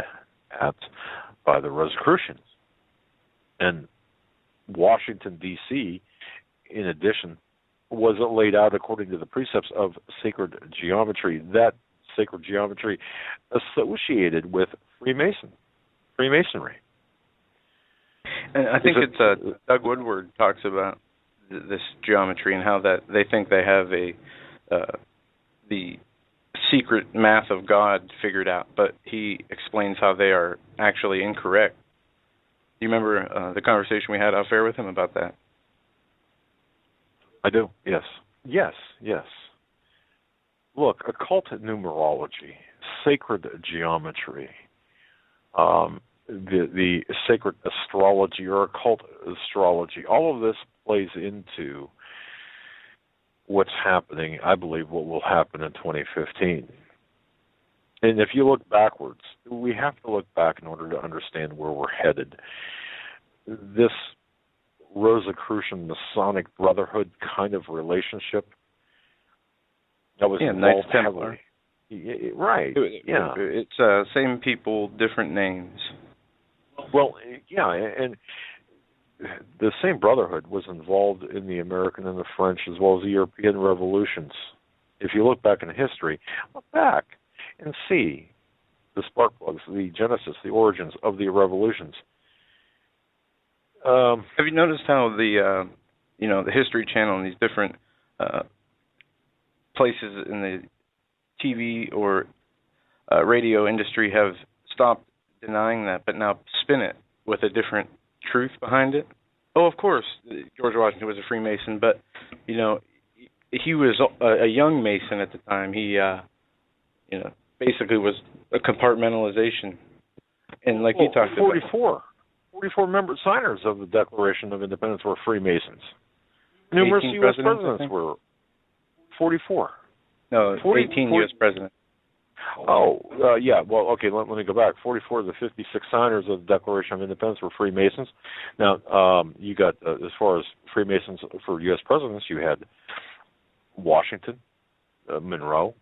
at by the Rosicrucians. And Washington, D.C., in addition, was laid out according to the precepts of sacred geometry, that sacred geometry associated with Freemasonry. And I think Doug Woodward talks about this geometry and how that they think they have the secret math of God figured out, but he explains how they are actually incorrect. Do you remember the conversation we had off air with him about that? I do, yes. Yes. Look, occult numerology, sacred geometry, the sacred astrology or occult astrology, all of this plays into what's happening, I believe what will happen in 2015. And if you look backwards, we have to look back in order to understand where we're headed. This Rosicrucian Masonic Brotherhood kind of relationship that was Knights Templar. Right. Yeah. It's same people, different names. Well, yeah, and the same brotherhood was involved in the American and the French as well as the European revolutions. If you look back in history, look back and see the spark plugs, the genesis, the origins of the revolutions. Have you noticed how the History Channel and these different places in the TV or radio industry have stopped denying that, but now spin it with a different truth behind it? Oh, of course, George Washington was a Freemason, but he was a young Mason at the time. He basically was a compartmentalization, and like you talked about, 44 member signers of the Declaration of Independence were Freemasons. Numerous U.S. presidents were 44. No, 18 U.S. presidents. Yeah. Well, okay, let me go back. 44 of the 56 signers of the Declaration of Independence were Freemasons. Now, you got, as far as Freemasons for U.S. presidents, you had Washington, Monroe,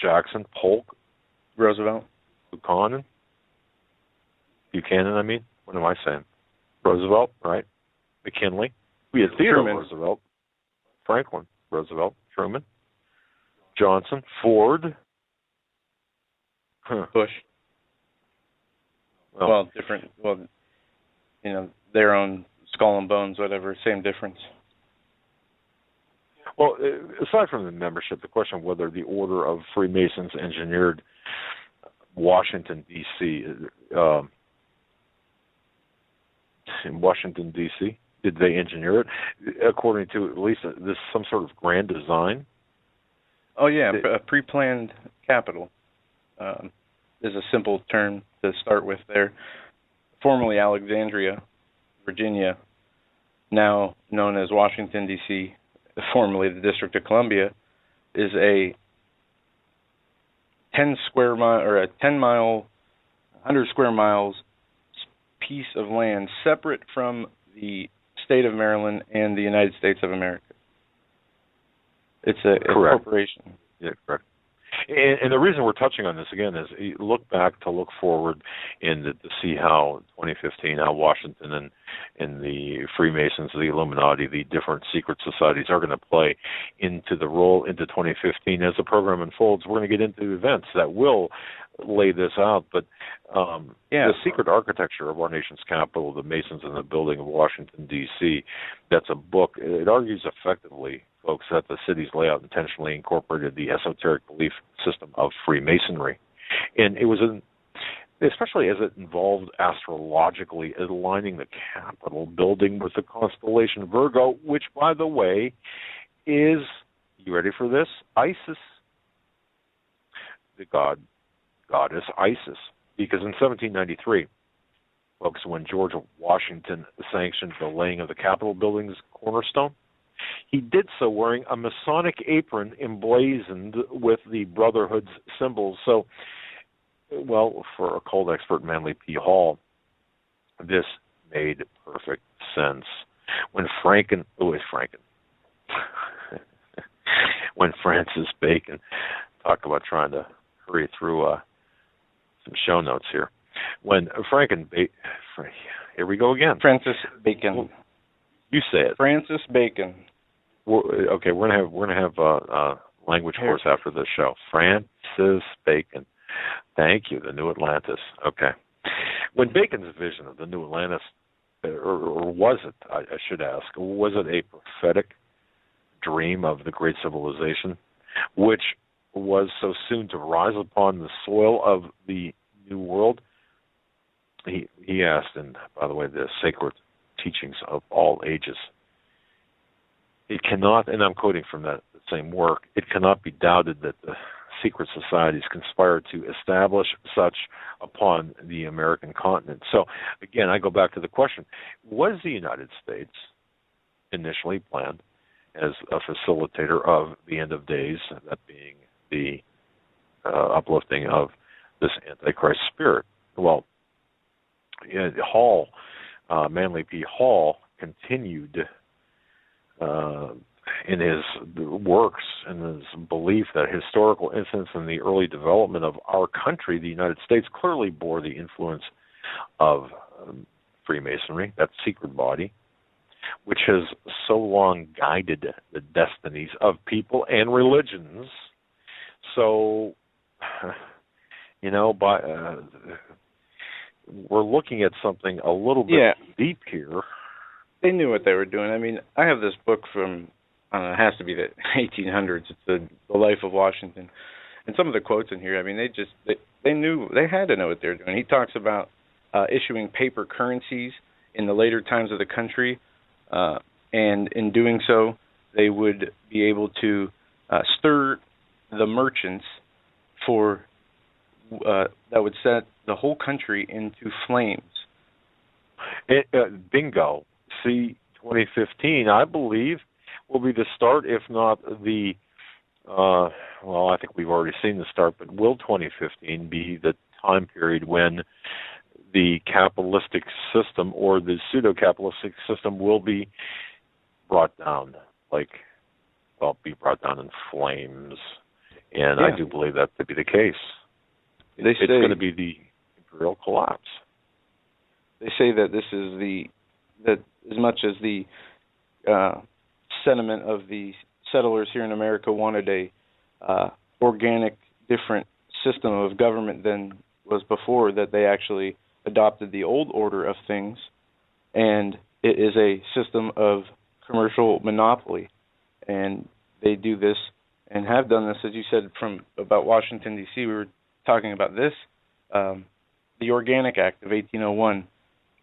Jackson, Polk, Roosevelt, Buchanan, I mean. What am I saying? Roosevelt, right? McKinley. We had Theodore Roosevelt, Franklin Roosevelt, Truman, Johnson, Ford, Bush. Well, different. Well, their own skull and bones, whatever, same difference. Well, aside from the membership, the question of whether the Order of Freemasons engineered Washington, D.C., in Washington, D.C., did they engineer it according to at least this some sort of grand design? Oh, yeah, a pre-planned capital is a simple term to start with there. Formerly Alexandria, Virginia, now known as Washington, D.C., formerly the District of Columbia, is a 10 mile, 100 square miles piece of land separate from the state of Maryland and the United States of America. It's a corporation. Yeah, correct. And the reason we're touching on this again is you look back to look forward and to see how 2015, how Washington and the Freemasons, the Illuminati, the different secret societies are going to play into the role into 2015 as the program unfolds. We're going to get into events that will lay this out, but the secret architecture of our nation's capital, the Masons and the building of Washington, D.C., that's a book. It argues effectively, folks, that the city's layout intentionally incorporated the esoteric belief system of Freemasonry. And it was, especially as it involved astrologically aligning the Capitol building with the constellation Virgo, which, by the way, is, you ready for this? Isis, the goddess Isis. Because in 1793, folks, when George Washington sanctioned the laying of the Capitol building's cornerstone, he did so wearing a Masonic apron emblazoned with the Brotherhood's symbols. So, well, for occult expert Manly P. Hall, this made perfect sense. When when Francis Bacon, talk about trying to hurry through some show notes here. When here we go again. Francis Bacon. You say it. Francis Bacon. Okay, we're gonna have a language course after this show. Francis Bacon. Thank you. The New Atlantis. Okay. When Bacon's vision of the New Atlantis, or was it? I should ask. Was it a prophetic dream of the great civilization, which was so soon to rise upon the soil of the New World? He asked, and by the way, the sacred teachings of all ages. It cannot, and I'm quoting from that same work, it cannot be doubted that the secret societies conspired to establish such upon the American continent. So, again, I go back to the question, was the United States initially planned as a facilitator of the end of days, that being the uplifting of this Antichrist spirit? Well, Manly P. Hall continued in his works and his belief that historical incidents in the early development of our country, the United States, clearly bore the influence of Freemasonry, that secret body, which has so long guided the destinies of people and religions. So, we're looking at something a little bit deep here. They knew what they were doing. I mean, I have this book from, it has to be the 1800s. It's the Life of Washington. And some of the quotes in here, I mean, they knew, they had to know what they were doing. He talks about issuing paper currencies in the later times of the country, and in doing so, they would be able to stir the merchants for that would set the whole country into flames. Bingo. See, 2015, I believe, will be the start, if not the, I think we've already seen the start, but will 2015 be the time period when the capitalistic system or the pseudo-capitalistic system will be brought down, be brought down in flames? And I do believe that to be the case. It's going to be the imperial collapse. They say that this is that as much as the sentiment of the settlers here in America wanted a organic, different system of government than was before, that they actually adopted the old order of things and it is a system of commercial monopoly. And they do this and have done this, as you said, from about Washington, D.C. We were talking about this. The Organic Act of 1801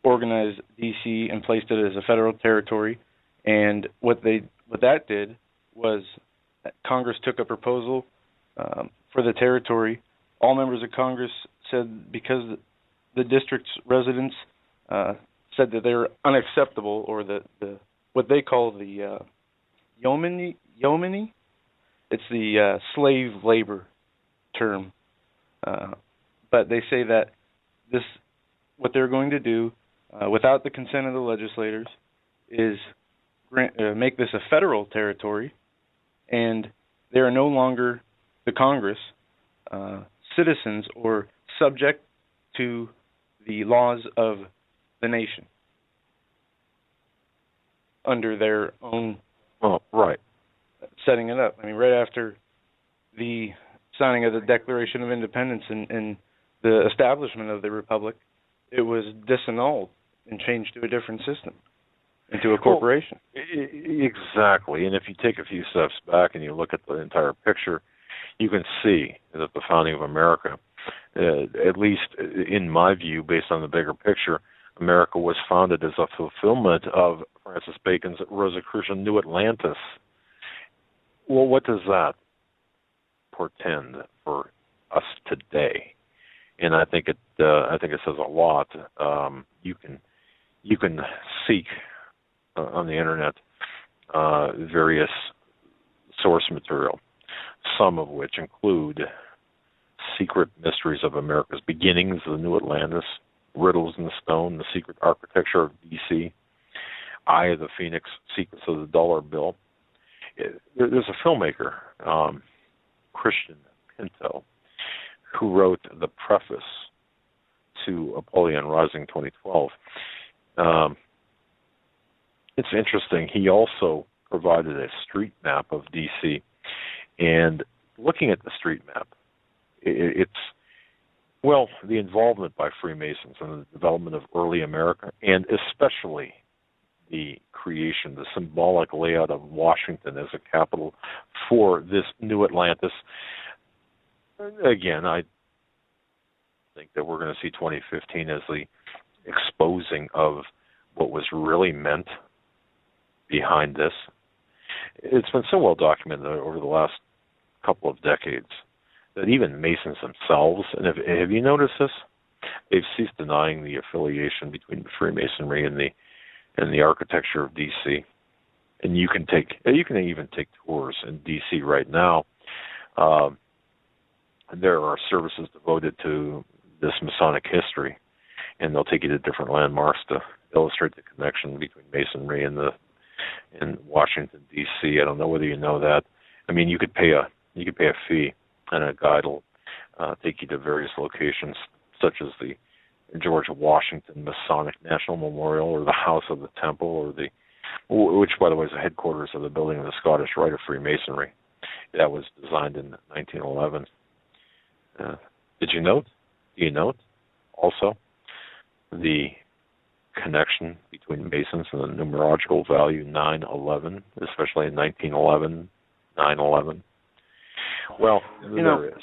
organized D.C. and placed it as a federal territory. And what that did was Congress took a proposal for the territory. All members of Congress said because the district's residents said that they're unacceptable, or the what they call the yeomanry. It's the slave labor term, but they say that what they're going to do without the consent of the legislators is make this a federal territory, and they are no longer the Congress citizens or subject to the laws of the nation under their own setting it up. I mean, right after the signing of the Declaration of Independence and the establishment of the Republic, it was disannulled and changed to a different system, into a corporation. Well, exactly. And if you take a few steps back and you look at the entire picture, you can see that the founding of America, at least in my view, based on the bigger picture, America was founded as a fulfillment of Francis Bacon's Rosicrucian New Atlantis. Well, what does that portend for us today? And I think it says a lot. You can seek on the internet various source material, some of which include Secret Mysteries of America's Beginnings, The New Atlantis, Riddles in the Stone, The Secret Architecture of D.C., Eye of the Phoenix, Secrets of the Dollar Bill. There's a filmmaker, Christian Pinto, who wrote the preface to Apollyon Rising 2012. It's interesting. He also provided a street map of D.C., and looking at the street map, it's the involvement by Freemasons in the development of early America, and especially the creation, the symbolic layout of Washington as a capital for this new Atlantis. Again, I think that we're going to see 2015 as the exposing of what was really meant behind this. It's been so well documented over the last couple of decades that even Masons themselves, and have you noticed this? They've ceased denying the affiliation between Freemasonry and the architecture of D.C. And you can even take tours in D.C. right now. There are services devoted to this Masonic history, and they'll take you to different landmarks to illustrate the connection between Masonry and Washington D.C. I don't know whether you know that. I mean, you could pay a fee, and a guide will take you to various locations, such as the George Washington Masonic National Memorial, or the House of the Temple, which, by the way, is the headquarters of the building of the Scottish Rite of Freemasonry. That was designed in 1911. Do you note also the connection between Masons and the numerological value 9/11, especially in 1911, 9/11? Well, there is.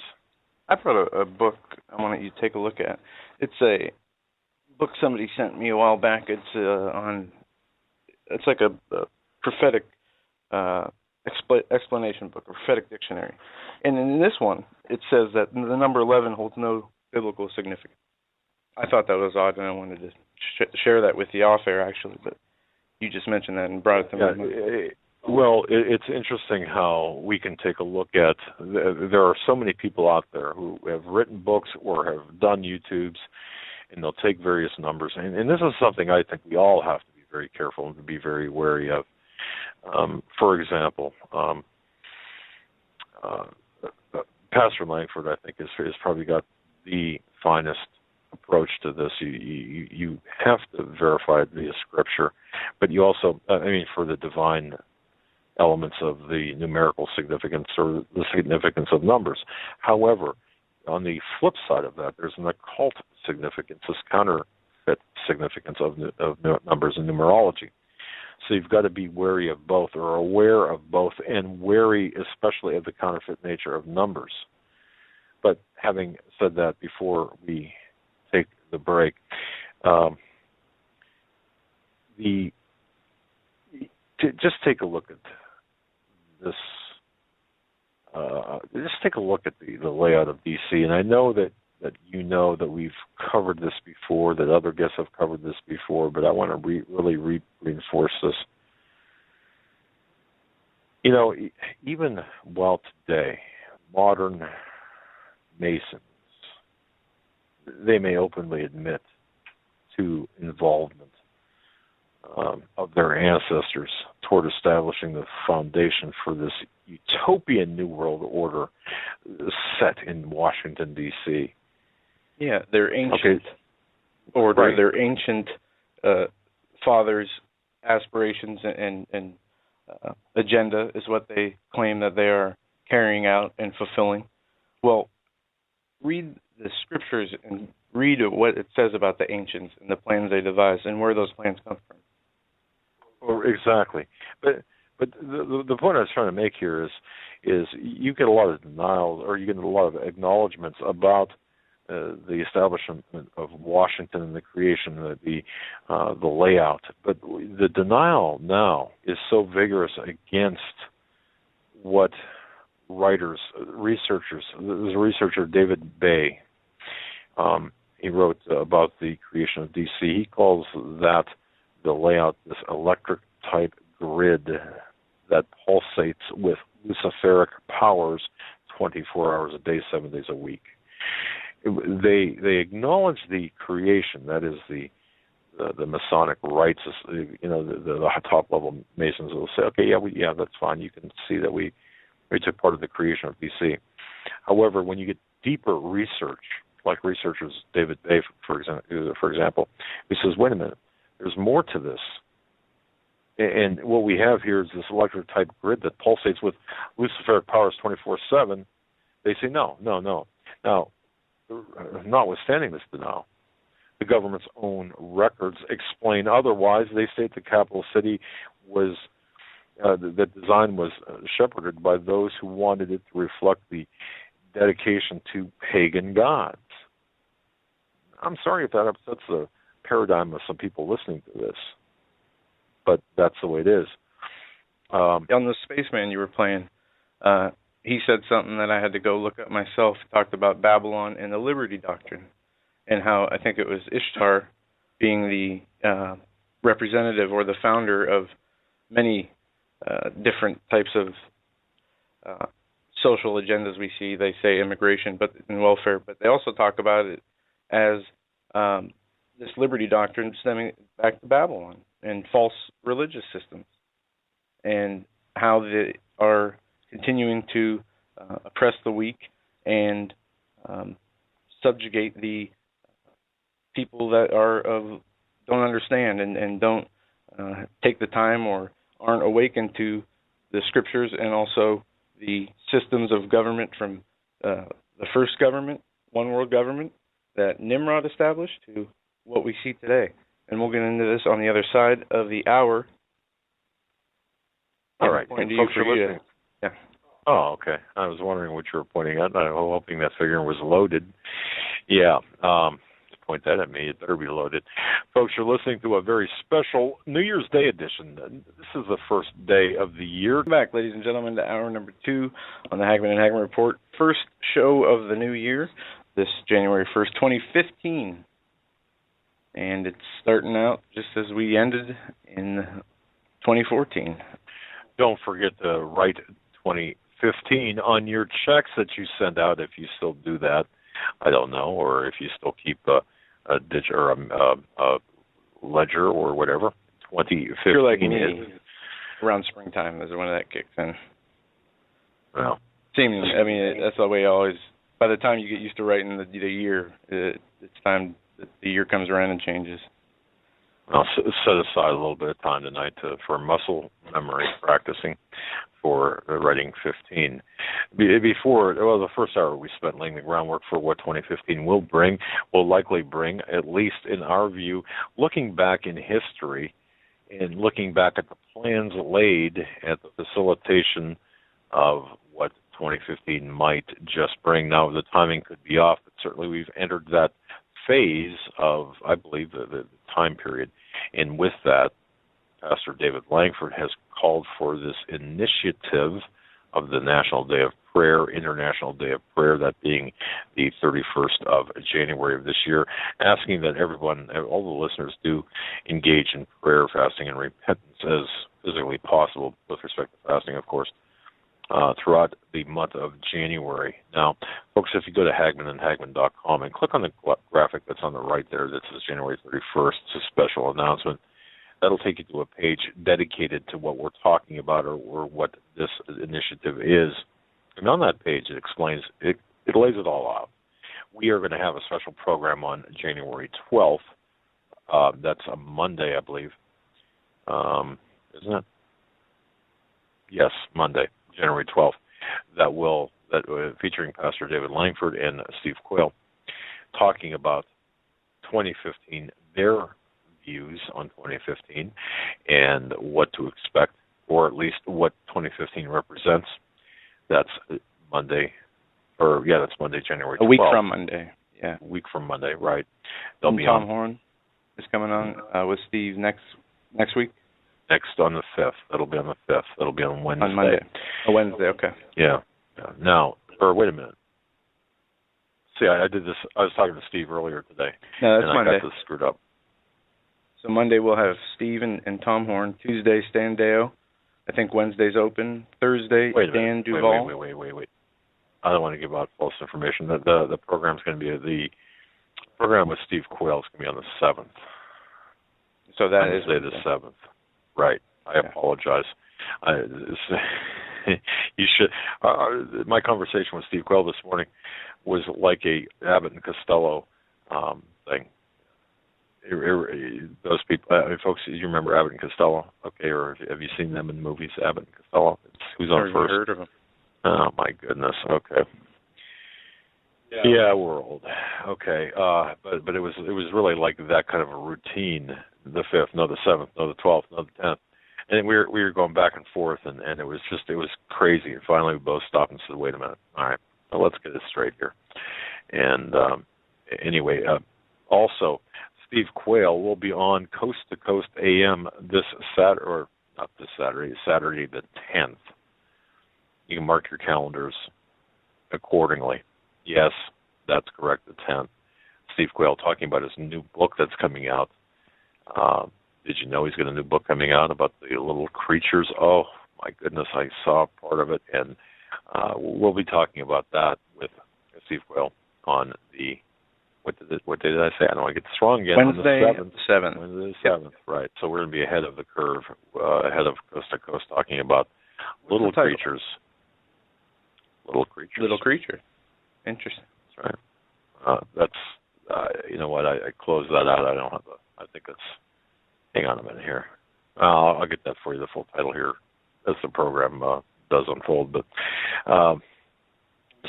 I brought a book I want you to take a look at. It's a book somebody sent me a while back. It's like a prophetic explanation book, a prophetic dictionary. And in this one, it says that the number 11 holds no biblical significance. I thought that was odd, and I wanted to share that with you off air, actually, but you just mentioned that and brought it to mind. Well, it's interesting how we can take a look at, there are so many people out there who have written books or have done YouTubes, and they'll take various numbers. And this is something I think we all have to be very careful and to be very wary of. For example, Pastor Langford, I think, has probably got the finest approach to this. You have to verify it via Scripture, but you also, for the divine elements of the numerical significance or the significance of numbers. However, on the flip side of that, there's an occult significance, this counterfeit significance of numbers in numerology. So you've got to be wary of both, or aware of both, and wary especially of the counterfeit nature of numbers. But having said that, before we take the break, just take a look at this. Just take a look at the layout of DC, and I know that you know that we've covered this before, that other guests have covered this before, but I want to really reinforce this. You know, even while today, modern Masons, they may openly admit to involvement of their ancestors toward establishing the foundation for this utopian New World Order set in Washington, D.C. Yeah, their ancient order, right. Their ancient fathers' aspirations and agenda is what they claim that they are carrying out and fulfilling. Well, read the scriptures and read what it says about the ancients and the plans they devised and where those plans come from. Exactly, but the point I was trying to make here is you get a lot of denial, or you get a lot of acknowledgments about the establishment of Washington and the creation, the layout, but the denial now is so vigorous against what researchers. There's a researcher, David Bay. He wrote about the creation of DC. He calls that the layout this electric type grid that pulsates with luciferic powers 24 hours a day, 7 days a week. They acknowledge the creation, that is the Masonic rites. You know, the top level Masons will say, okay, yeah, that's fine. You can see that we took part of the creation of DC. However, when you get deeper research, like researchers David Bay, for example, he says, wait a minute, there's more to this. And what we have here is this electric type grid that pulsates with luciferic powers 24/7. They say no. Now, notwithstanding this denial, the government's own records explain otherwise. They state the capital city was the design was shepherded by those who wanted it to reflect the dedication to pagan gods. I'm sorry if that upsets the paradigm of some people listening to this, but that's the way it is. On the Spaceman you were playing, he said something that I had to go look up myself. He talked about Babylon and the Liberty Doctrine, and how I think it was Ishtar being the representative or the founder of many different types of social agendas we see. They say immigration and welfare, but they also talk about it as this liberty doctrine stemming back to Babylon and false religious systems, and how they are continuing to oppress the weak and subjugate the people that don't understand and don't take the time or aren't awakened to the scriptures and also the systems of government from the first government, one world government, that Nimrod established to what we see today. And we'll get into this on the other side of the hour. All right. Folks are listening. Yeah. Oh, okay. I was wondering what you were pointing at. I'm hoping that figure was loaded. Yeah. Point that at me. It better be loaded. Folks, you're listening to a very special New Year's Day edition. This is the first day of the year. Welcome back, ladies and gentlemen, to hour number 2 on the Hagmann Hagmann Report. First show of the new year, this January 1st, 2015. And it's starting out just as we ended in 2014. Don't forget to write 2015 on your checks that you send out, if you still do that. I don't know, or if you still keep a ledger or whatever. 2015 You're like me. Around springtime is when that kicks in. Well, that's the way I always. By the time you get used to writing the year, it's time that the year comes around and changes. I'll set aside a little bit of time tonight for muscle memory practicing for writing 15. The first hour we spent laying the groundwork for what 2015 will likely bring, at least in our view, looking back in history and looking back at the plans laid at the facilitation of what 2015 might just bring. Now, the timing could be off, but certainly we've entered that phase of, I believe, the time period. And with that, Pastor David Langford has called for this initiative of the National Day of Prayer, International Day of Prayer, that being the 31st of January of this year, asking that everyone, all the listeners, do engage in prayer, fasting, and repentance as physically possible, with respect to fasting, of course, throughout the month of January. Now, folks, if you go to hagmanandhagmann.com and click on the graphic that's on the right there that says January 31st, it's a special announcement, that'll take you to a page dedicated to what we're talking about or what this initiative is. And on that page, it explains, it lays it all out. We are going to have a special program on January 12th. That's a Monday, I believe. Isn't it? Yes, Monday, January 12th. Featuring Pastor David Langford and Steve Quayle, talking about 2015, their views on 2015 and what to expect, or at least what 2015 represents. That's Monday, that's Monday, January 12th. A week from Monday, yeah. A week from Monday, right. Tom Horn is coming on with Steve next week? Next on the 5th. That'll be on the 5th. That'll be on Wednesday. On Monday. Wednesday, okay. Yeah. Now, wait a minute. See, I did this. I was talking to Steve earlier today. No, that's Monday. I got this screwed up. So Monday we'll have Steve and Tom Horn. Tuesday, Stan Deo. I think Wednesday's open. Thursday, Dan Duval. Wait. I don't want to give out false information. The program's going to be the program with Steve Quayle is going to be on the 7th. So that Wednesday the 7th. Right. I apologize. You should. My conversation with Steve Quayle this morning was like a Abbott and Costello thing. Those people, folks, you remember Abbott and Costello? Okay, or have you seen them in movies? Abbott and Costello. Who's on first? Heard of them? Oh my goodness. Okay. Yeah, we're old. Okay, but it was really like that kind of a routine. The 5th, no, the 7th, no, the 12th, no, the 10th. And we were going back and forth, and it was crazy. And finally, we both stopped and said, "Wait a minute, all right, well, let's get this straight here." And anyway, also, Steve Quayle will be on Coast to Coast AM Saturday the 10th. You can mark your calendars accordingly. Yes, that's correct, the 10th. Steve Quayle talking about his new book that's coming out. Did you know he's got a new book coming out about the little creatures? Oh, my goodness, I saw part of it, and we'll be talking about that with Steve Quayle on the, what day did I say? I don't want to get this wrong again. Wednesday, on the 7th. 7th. Wednesday the 7th, right. So we're going to be ahead of the curve, ahead of Coast to Coast, talking about little creatures. Little creatures. Little creature. Interesting. That's right. You know what? I closed that out. I don't have I think it's, hang on a minute here. I'll get that for you, the full title here, as the program does unfold. But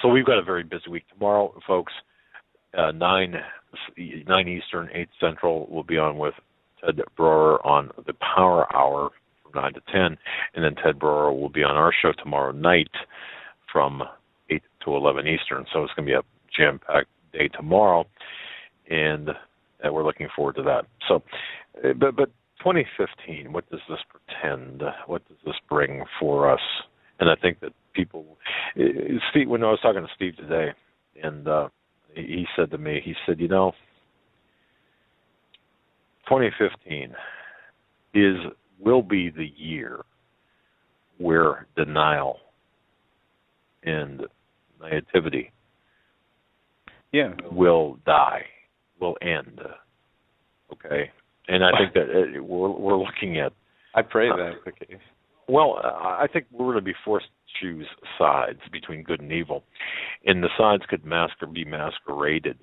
so we've got a very busy week tomorrow, folks. 9 Eastern, 8 Central. We'll be on with Ted Broer on the Power Hour from 9 to 10, and then Ted Broer will be on our show tomorrow night from 8 to 11 Eastern. So it's going to be a jam-packed day tomorrow, and we're looking forward to that. So, but 2015, what does this portend? What does this bring for us? And I think that people, Steve, when I was talking to Steve today, and he said to me, 2015 will be the year where denial and naivety will die, will end. Okay, and I think that we're looking at. I pray that's the case. Well, I think we're going to be forced to choose sides between good and evil, and the sides could be masqueraded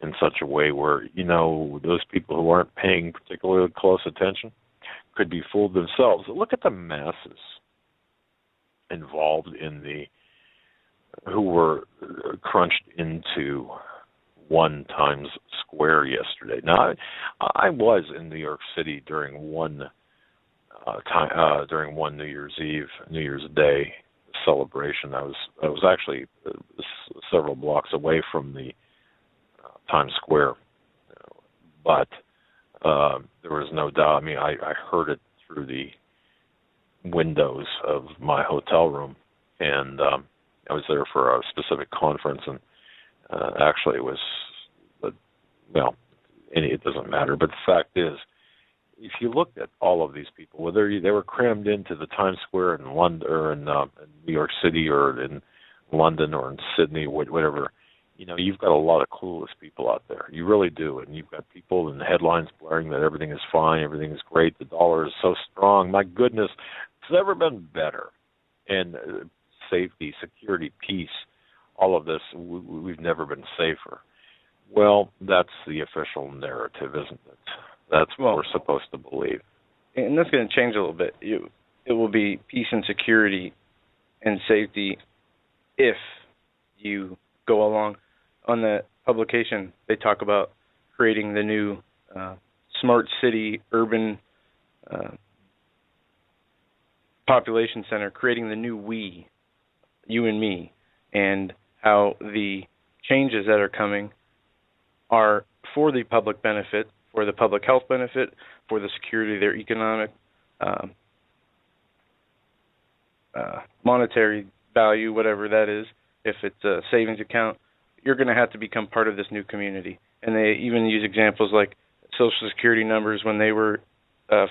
in such a way where, those people who aren't paying particularly close attention could be fooled themselves. Look at the masses involved who were crunched into one Times Square yesterday. Now, I was in New York City during one New Year's Eve, New Year's Day celebration. I was actually several blocks away from the Times Square, but there was no doubt. I mean, I heard it through the windows of my hotel room, and I was there for a specific conference, and actually it was, it doesn't matter. But the fact is, if you looked at all of these people, whether they were crammed into the Times Square in London or in New York City or in London or in Sydney, whatever, you've got a lot of clueless people out there. You really do. And you've got people in the headlines blaring that everything is fine, everything is great, the dollar is so strong. My goodness, it's never been better. And safety, security, peace, all of this, we've never been safer. Well, that's the official narrative, isn't it? That's what we're supposed to believe. And that's going to change a little bit. It will be peace and security and safety if you go along. On the publication, they talk about creating the new smart city urban population center, creating the new we, you and me, and how the changes that are coming are for the public benefit, for the public health benefit, for the security of their economic, monetary value, whatever that is. If it's a savings account, you're going to have to become part of this new community. And they even use examples like Social Security numbers when they were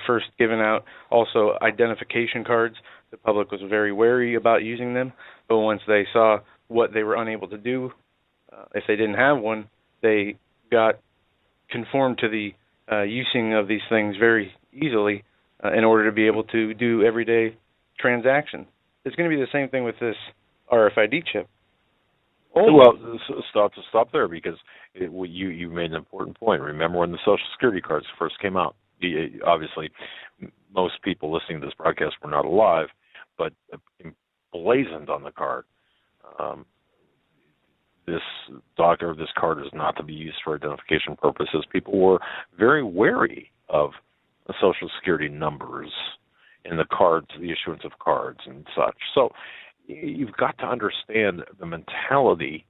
first given out, also identification cards. The public was very wary about using them, but once they saw what they were unable to do, if they didn't have one, they got conformed to the using of these things very easily in order to be able to do everyday transactions. It's going to be the same thing with this RFID chip. Oh, well, stop there, because you made an important point. Remember when the Social Security cards first came out? Obviously, most people listening to this broadcast were not alive, but emblazoned on the card, this card is not to be used for identification purposes. People were very wary of the Social Security numbers and the cards, the issuance of cards and such. So you've got to understand the mentality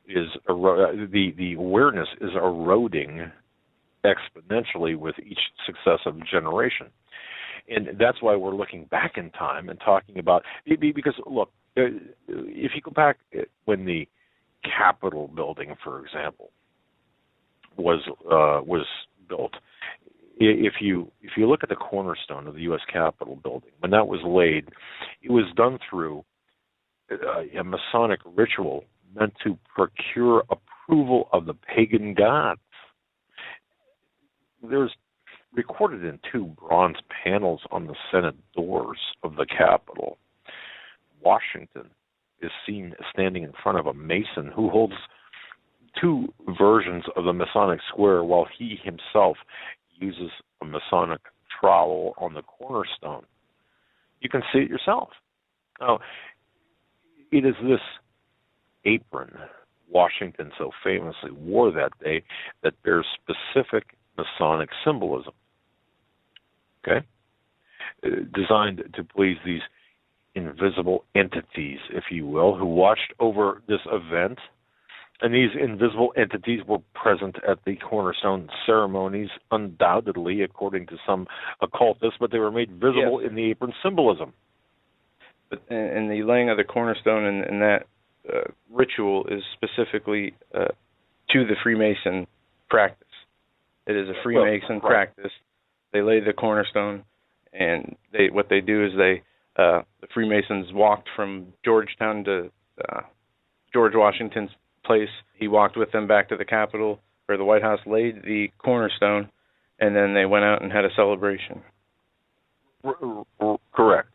is the awareness is eroding exponentially with each successive generation. And that's why we're looking back in time and talking about, because look, if you go back when the Capitol building, for example, was built, if you look at the cornerstone of the U.S. Capitol building, when that was laid, it was done through a Masonic ritual meant to procure approval of the pagan gods. There's recorded in 2 bronze panels on the Senate doors of the Capitol. Washington is seen standing in front of a Mason who holds 2 versions of the Masonic square while he himself uses a Masonic trowel on the cornerstone. You can see it yourself. Now, it is this apron Washington so famously wore that day that bears specific Masonic symbolism. Okay? Designed to please these invisible entities, if you will, who watched over this event. And these invisible entities were present at the cornerstone ceremonies, undoubtedly, according to some occultists, but they were made visible in the apron symbolism. But in the laying of the cornerstone and that ritual is specifically to the Freemason practice. It is a Freemason practice. They lay the cornerstone, and what they do is the Freemasons walked from Georgetown to George Washington's place. He walked with them back to the Capitol, where the White House laid the cornerstone, and then they went out and had a celebration. Correct.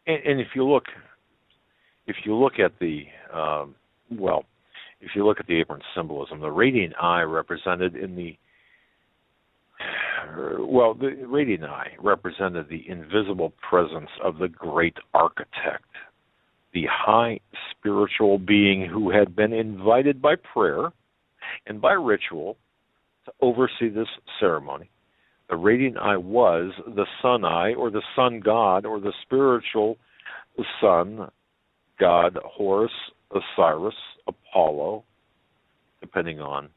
And if you look at the if you look at the apron symbolism, the radiant eye represented the radiant eye represented the invisible presence of the great architect, the high spiritual being who had been invited by prayer and by ritual to oversee this ceremony. The radiant eye was the sun eye, or the sun god, or the spiritual sun god, Horus, Osiris, Apollo, depending on.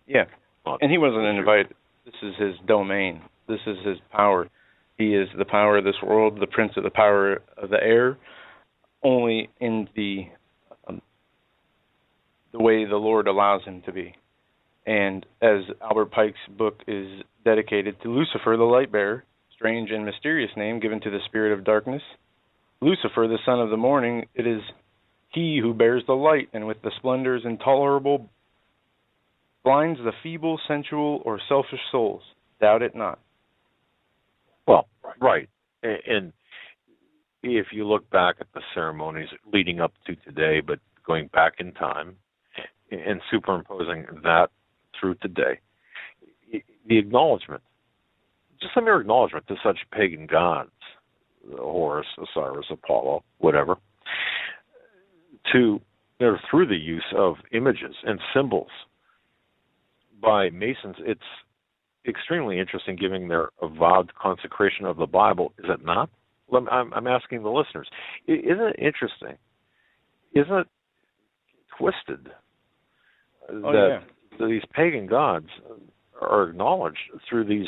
Yeah, and he wasn't invited. This is his domain. This is his power. He is the power of this world, the prince of the power of the air, only in the way the Lord allows him to be. And as Albert Pike's book is dedicated to Lucifer, the light bearer, strange and mysterious name given to the spirit of darkness, Lucifer, the son of the morning, it is he who bears the light, and with the splendors intolerable blinds the feeble, sensual, or selfish souls. Doubt it not. Well, right. And if you look back at the ceremonies leading up to today, but going back in time and superimposing that through today, the acknowledgement, just a mere acknowledgement to such pagan gods, Horus, Osiris, Apollo, whatever, through the use of images and symbols by Masons, it's extremely interesting, given their avowed consecration of the Bible, is it not? I'm asking the listeners. Isn't it interesting? Isn't it twisted that these pagan gods are acknowledged through these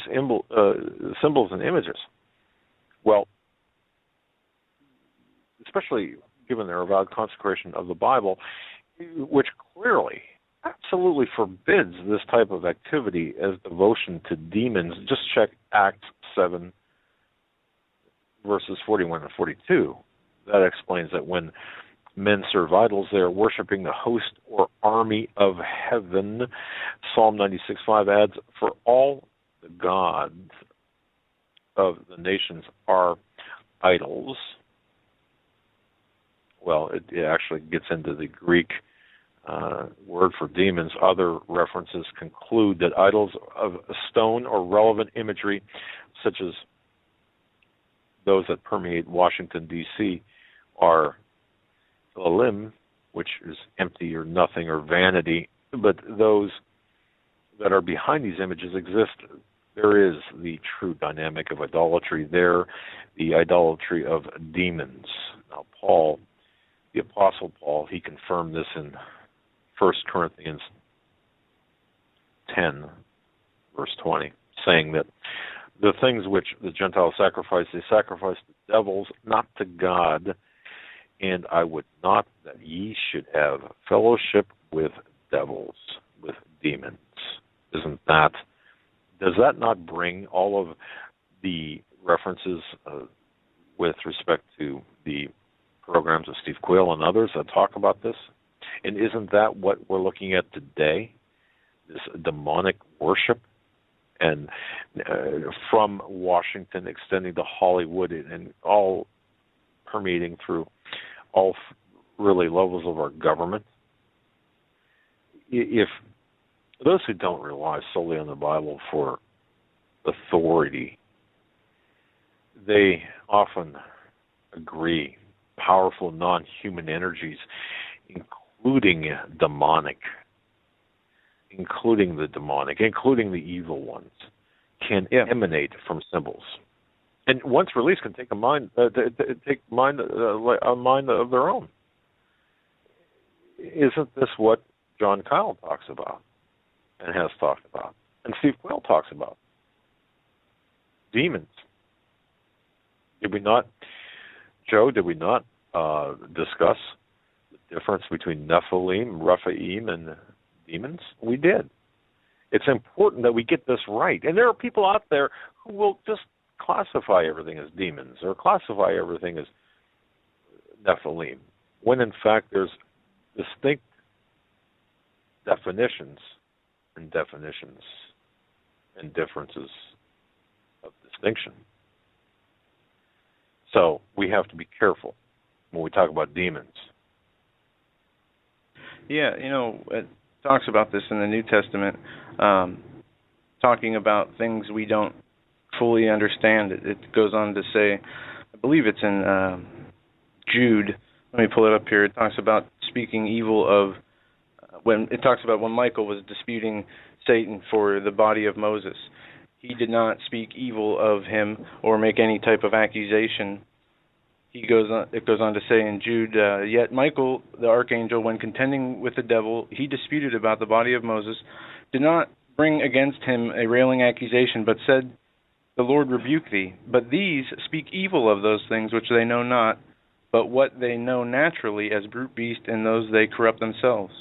symbols and images? Well, especially given their avowed consecration of the Bible, which clearly, absolutely forbids this type of activity as devotion to demons. Just check Acts 7, verses 41 and 42. That explains that when men serve idols, they are worshiping the host or army of heaven. Psalm 96:5 adds, for all the gods of the nations are idols. Well, it actually gets into the Greek word for demons. Other references conclude that idols of stone or relevant imagery, such as those that permeate Washington, D.C., are Elim, which is empty or nothing or vanity, but those that are behind these images exist. There is the true dynamic of idolatry there, the idolatry of demons. Now, Paul, the Apostle Paul, he confirmed this in 1 Corinthians 10, verse 20, saying that the things which the Gentiles sacrifice, they sacrifice to devils, not to God, and I would not that ye should have fellowship with devils, with demons. Does that not bring all of the references with respect to the programs of Steve Quayle and others that talk about this? And isn't that what we're looking at today, this demonic worship? And from Washington extending to Hollywood and all permeating through all really levels of our government. If those who don't rely solely on the Bible for authority, they often agree powerful non-human energies, including the demonic, including the evil ones, can emanate from symbols, and once released, can take a mind of their own. Isn't this what John Kyle talks about and has talked about, and Steve Quayle talks about? Demons. Did we not, Joe? Did we not discuss the difference between Nephilim, Rephaim, and demons? We did. It's important that we get this right. And there are people out there who will just classify everything as demons or classify everything as Nephilim, when in fact there's distinct definitions and differences of distinction. So we have to be careful when we talk about demons. Yeah, it talks about this in the New Testament, talking about things we don't fully understand. It goes on to say, I believe it's in Jude. Let me pull it up here. It talks about speaking evil of when Michael was disputing Satan for the body of Moses. He did not speak evil of him or make any type of accusation. It goes on to say in Jude, yet Michael, the archangel, when contending with the devil, he disputed about the body of Moses, did not bring against him a railing accusation, but said, the Lord rebuke thee. But these speak evil of those things which they know not, but what they know naturally as brute beast, and those they corrupt themselves.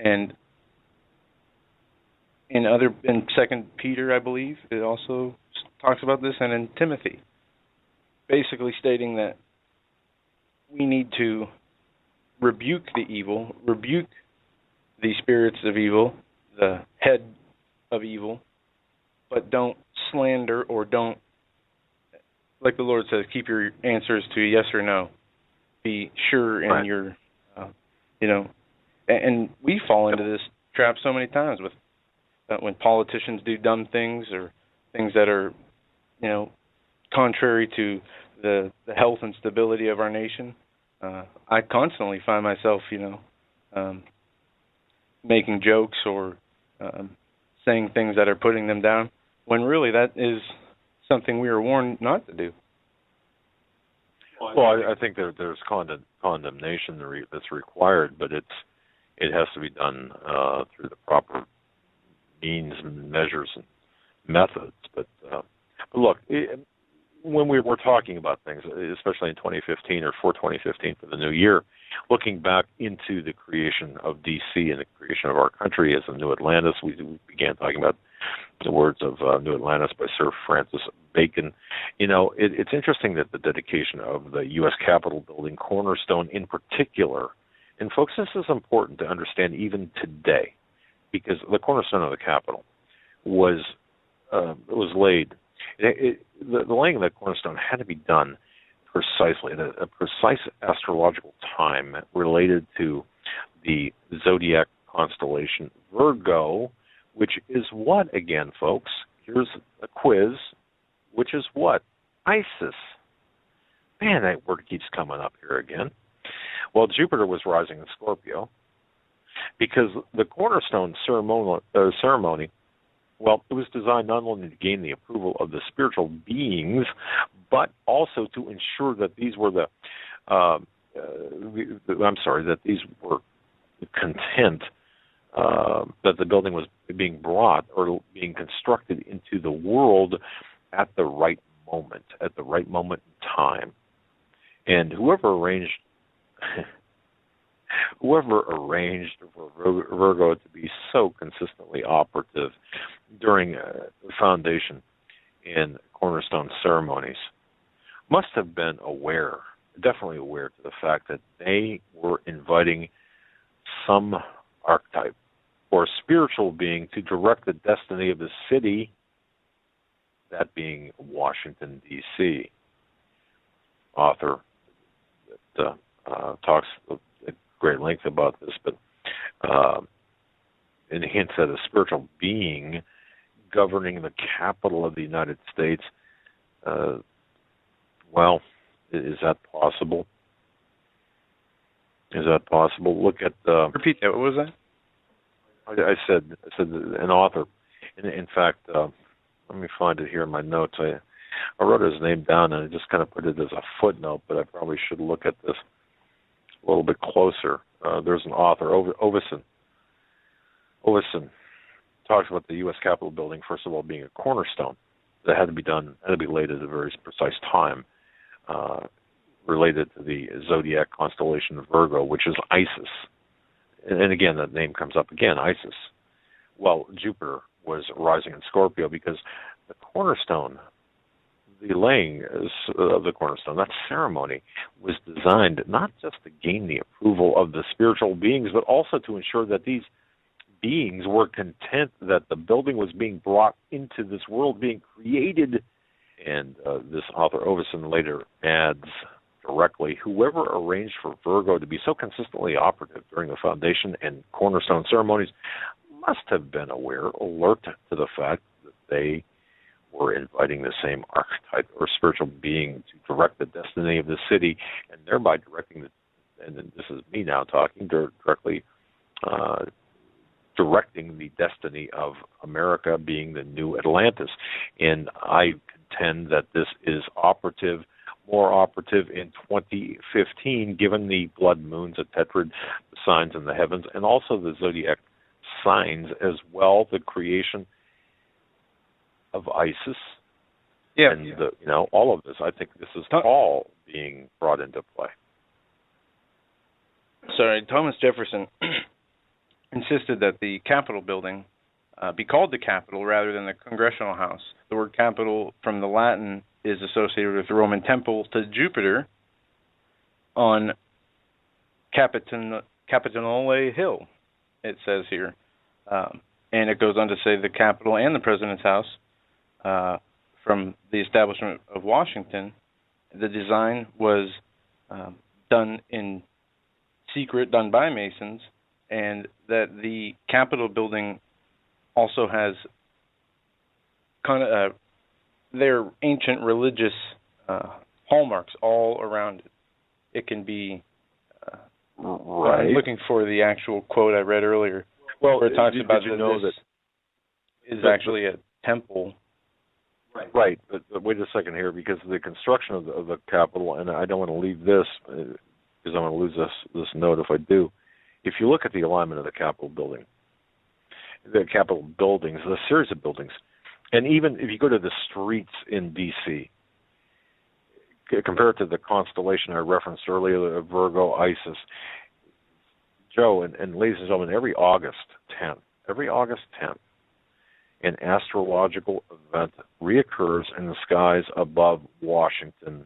And in 2 Peter, I believe, it also talks about this, and in Timothy, basically stating that we need to rebuke the evil, rebuke the spirits of evil, the head of evil, but don't slander or don't, like the Lord says, keep your answers to yes or no. Be sure in your, and we fall into this trap so many times with when politicians do dumb things or things that are, contrary to the health and stability of our nation. I constantly find myself, making jokes or saying things that are putting them down, when really that is something we are warned not to do. Well, I think there's condemnation that's required, but it has to be done through the proper means and measures and methods. But look, when we were talking about things, especially in 2015 or for 2015 for the new year, looking back into the creation of D.C. and the creation of our country as a New Atlantis, we began talking about the words of New Atlantis by Sir Francis Bacon. It's interesting that the dedication of the U.S. Capitol building cornerstone in particular, and folks, this is important to understand even today, because the cornerstone of the Capitol was laid. The laying of that cornerstone had to be done precisely at a precise astrological time related to the zodiac constellation Virgo, which is what again, folks? Here's a quiz. Which is what? Isis. Man, that word keeps coming up here again. Well, Jupiter was rising in Scorpio because the cornerstone ceremony, well, it was designed not only to gain the approval of the spiritual beings, but also to ensure that these were that these were content that the building was being brought or being constructed into the world at the right moment in time. And whoever arranged for Virgo to be so consistently operative during foundation and cornerstone ceremonies must have been definitely aware to the fact that they were inviting some archetype or spiritual being to direct the destiny of the city, that being Washington, D.C. Author that talks at great length about this, but and hints at a spiritual being governing the capital of the United States. Well, is that possible? Is that possible? Look at repeat that. What was that? I said an author. In fact, let me find it here in my notes. I wrote his name down and I just kind of put it as a footnote, but I probably should look at this a little bit closer. There's an author, Ovison. Ovison talks about the U.S. Capitol building, first of all, being a cornerstone that had to be laid at a very precise time, related to the zodiac constellation of Virgo, which is Isis. And again, that name comes up again, Isis. Well, Jupiter was rising in Scorpio because the cornerstone, the laying of the cornerstone, that ceremony was designed not just to gain the approval of the spiritual beings, but also to ensure that these beings were content that the building was being brought into this world, being created. And this author, Ovison, later adds directly, whoever arranged for Virgo to be so consistently operative during the foundation and cornerstone ceremonies must have been alert to the fact that they were inviting the same archetype or spiritual being to direct the destiny of the city, and thereby directing and this is me now talking, directly directing the destiny of America being the new Atlantis. And I contend that this is more operative in 2015, given the blood moons at Tetrad, the signs in the heavens, and also the zodiac signs as well, the creation of Isis. Yeah. And all of this. I think this is all being brought into play. Sorry, Thomas Jefferson insisted that the Capitol building be called the Capitol rather than the Congressional House. The word Capitol from the Latin is associated with the Roman temple to Jupiter on Capitolone Hill, it says here. And it goes on to say the Capitol and the President's House from the establishment of Washington. The design was done in secret, done by Masons, and that the Capitol building also has kind of their ancient religious hallmarks all around it. It can be right. I'm looking for the actual quote I read earlier. Well, where it talks about that is actually a temple. Right, but wait a second here, because the construction of the Capitol, and I don't want to leave this because I'm going to lose this note if I do. If you look at the alignment of the Capitol building, the Capitol buildings, the series of buildings, and even if you go to the streets in D.C., compared to the constellation I referenced earlier, Virgo, Isis, Joe, and ladies and gentlemen, every August 10th, an astrological event reoccurs in the skies above Washington.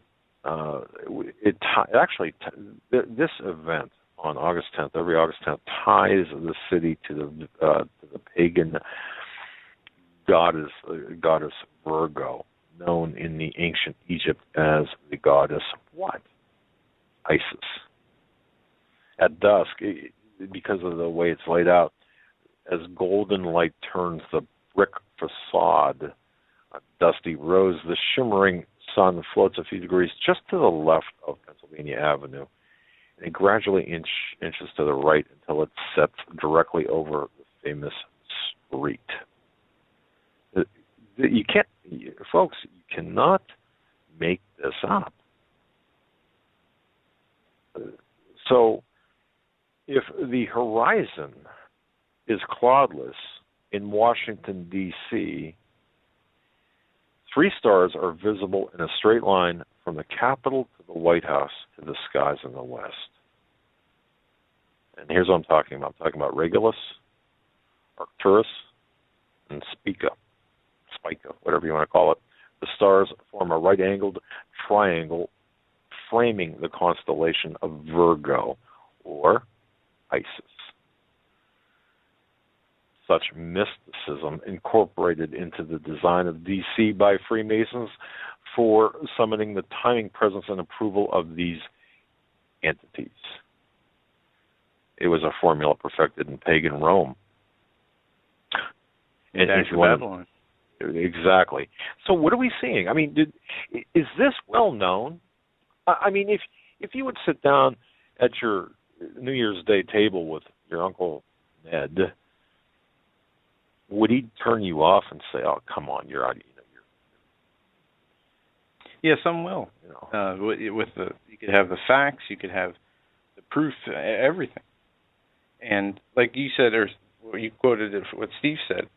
This event on August 10th, every August 10th, ties the city to the pagan goddess Virgo, known in the ancient Egypt as the goddess what? Isis. At dusk, because of the way it's laid out, as golden light turns the brick facade, a dusty rose, the shimmering sun floats a few degrees just to the left of Pennsylvania Avenue, and it gradually inches to the right until it sets directly over the famous street. You can't, folks, you cannot make this up. So, if the horizon is cloudless in Washington, D.C., 3 stars are visible in a straight line from the Capitol to the White House to the skies in the west. And here's what I'm talking about. I'm talking about Regulus, Arcturus, and Spica, whatever you want to call it. The stars form a right-angled triangle framing the constellation of Virgo, or Isis. Such mysticism incorporated into the design of D.C. by Freemasons for summoning the timing, presence, and approval of these entities. It was a formula perfected in pagan Rome. And if you want, exactly. So what are we seeing? I mean, is this well known? I mean, if you would sit down at your New Year's Day table with your Uncle Ned, would he turn you off and say, "Oh, come on, you're out"? Yeah, some will. With you could have the facts, you could have the proof, everything. And like you said, or you quoted it, what Steve said.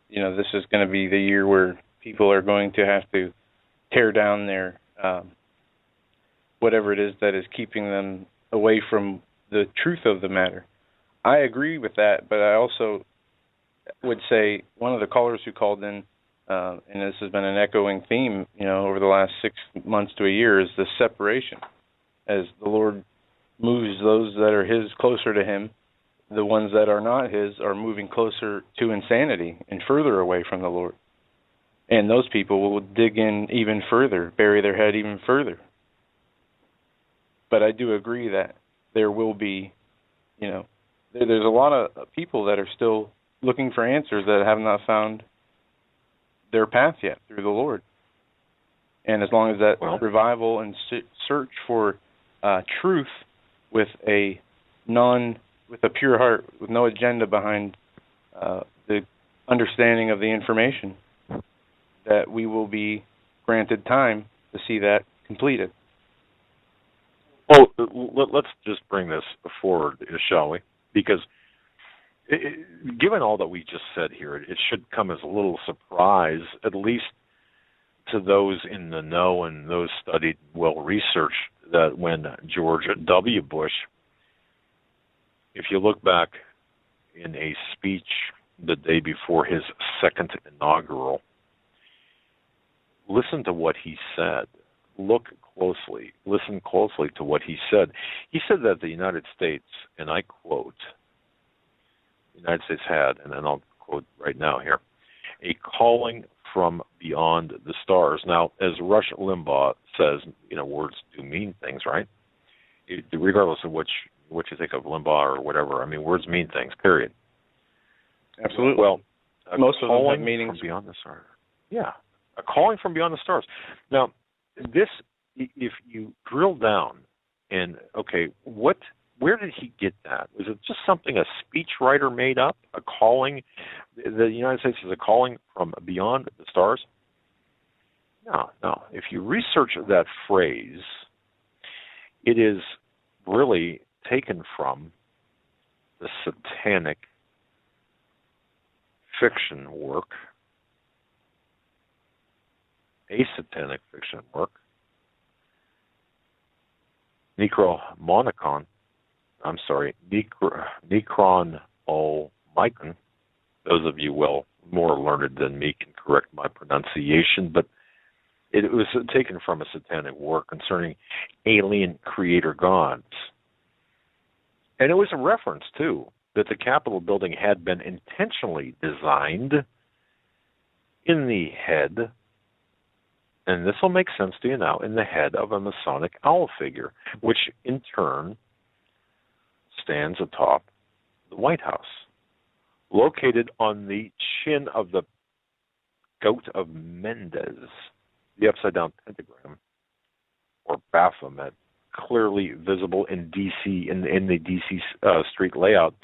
This is going to be the year where people are going to have to tear down their whatever it is that is keeping them away from the truth of the matter. I agree with that, but I also would say one of the callers who called in, and this has been an echoing theme, over the last 6 months to a year, is the separation. As the Lord moves those that are His closer to Him, the ones that are not His are moving closer to insanity and further away from the Lord. And those people will dig in even further, bury their head even further. But I do agree that there will be, there's a lot of people that are still looking for answers that have not found their path yet through the Lord. And as long as that revival and search for truth with a pure heart, with no agenda behind the understanding of the information, that we will be granted time to see that completed. Well, let's just bring this forward, shall we? Because given all that we just said here, it should come as a little surprise, at least to those in the know and those studied, well-researched, that when George W. Bush, if you look back in a speech the day before his second inaugural, listen to what he said. Listen closely to what he said. He said that the United States, and I quote, the United States had, and then I'll quote right now here, a calling from beyond the stars. Now, as Rush Limbaugh says, words do mean things, right? Regardless of what you think of Limbaugh or whatever, I mean, words mean things, period. Absolutely. Well, most of them have meanings from beyond the stars. Yeah, a calling from beyond the stars. Now, this, if you drill down and, where did he get that? Was it just something a speechwriter made up, a calling? The United States is a calling from beyond the stars? No. If you research that phrase, it is really taken from the satanic fiction work, a satanic fiction work, Necronomicon. Those of you more learned than me can correct my pronunciation, but it was taken from a satanic work concerning alien creator gods. And it was a reference, too, that the Capitol building had been intentionally designed in the head, and this will make sense to you now, in the head of a Masonic owl figure, which in turn stands atop the White House, located on the chin of the goat of Mendez, the upside-down pentagram, or Baphomet, clearly visible in D.C., in the D.C. street layout.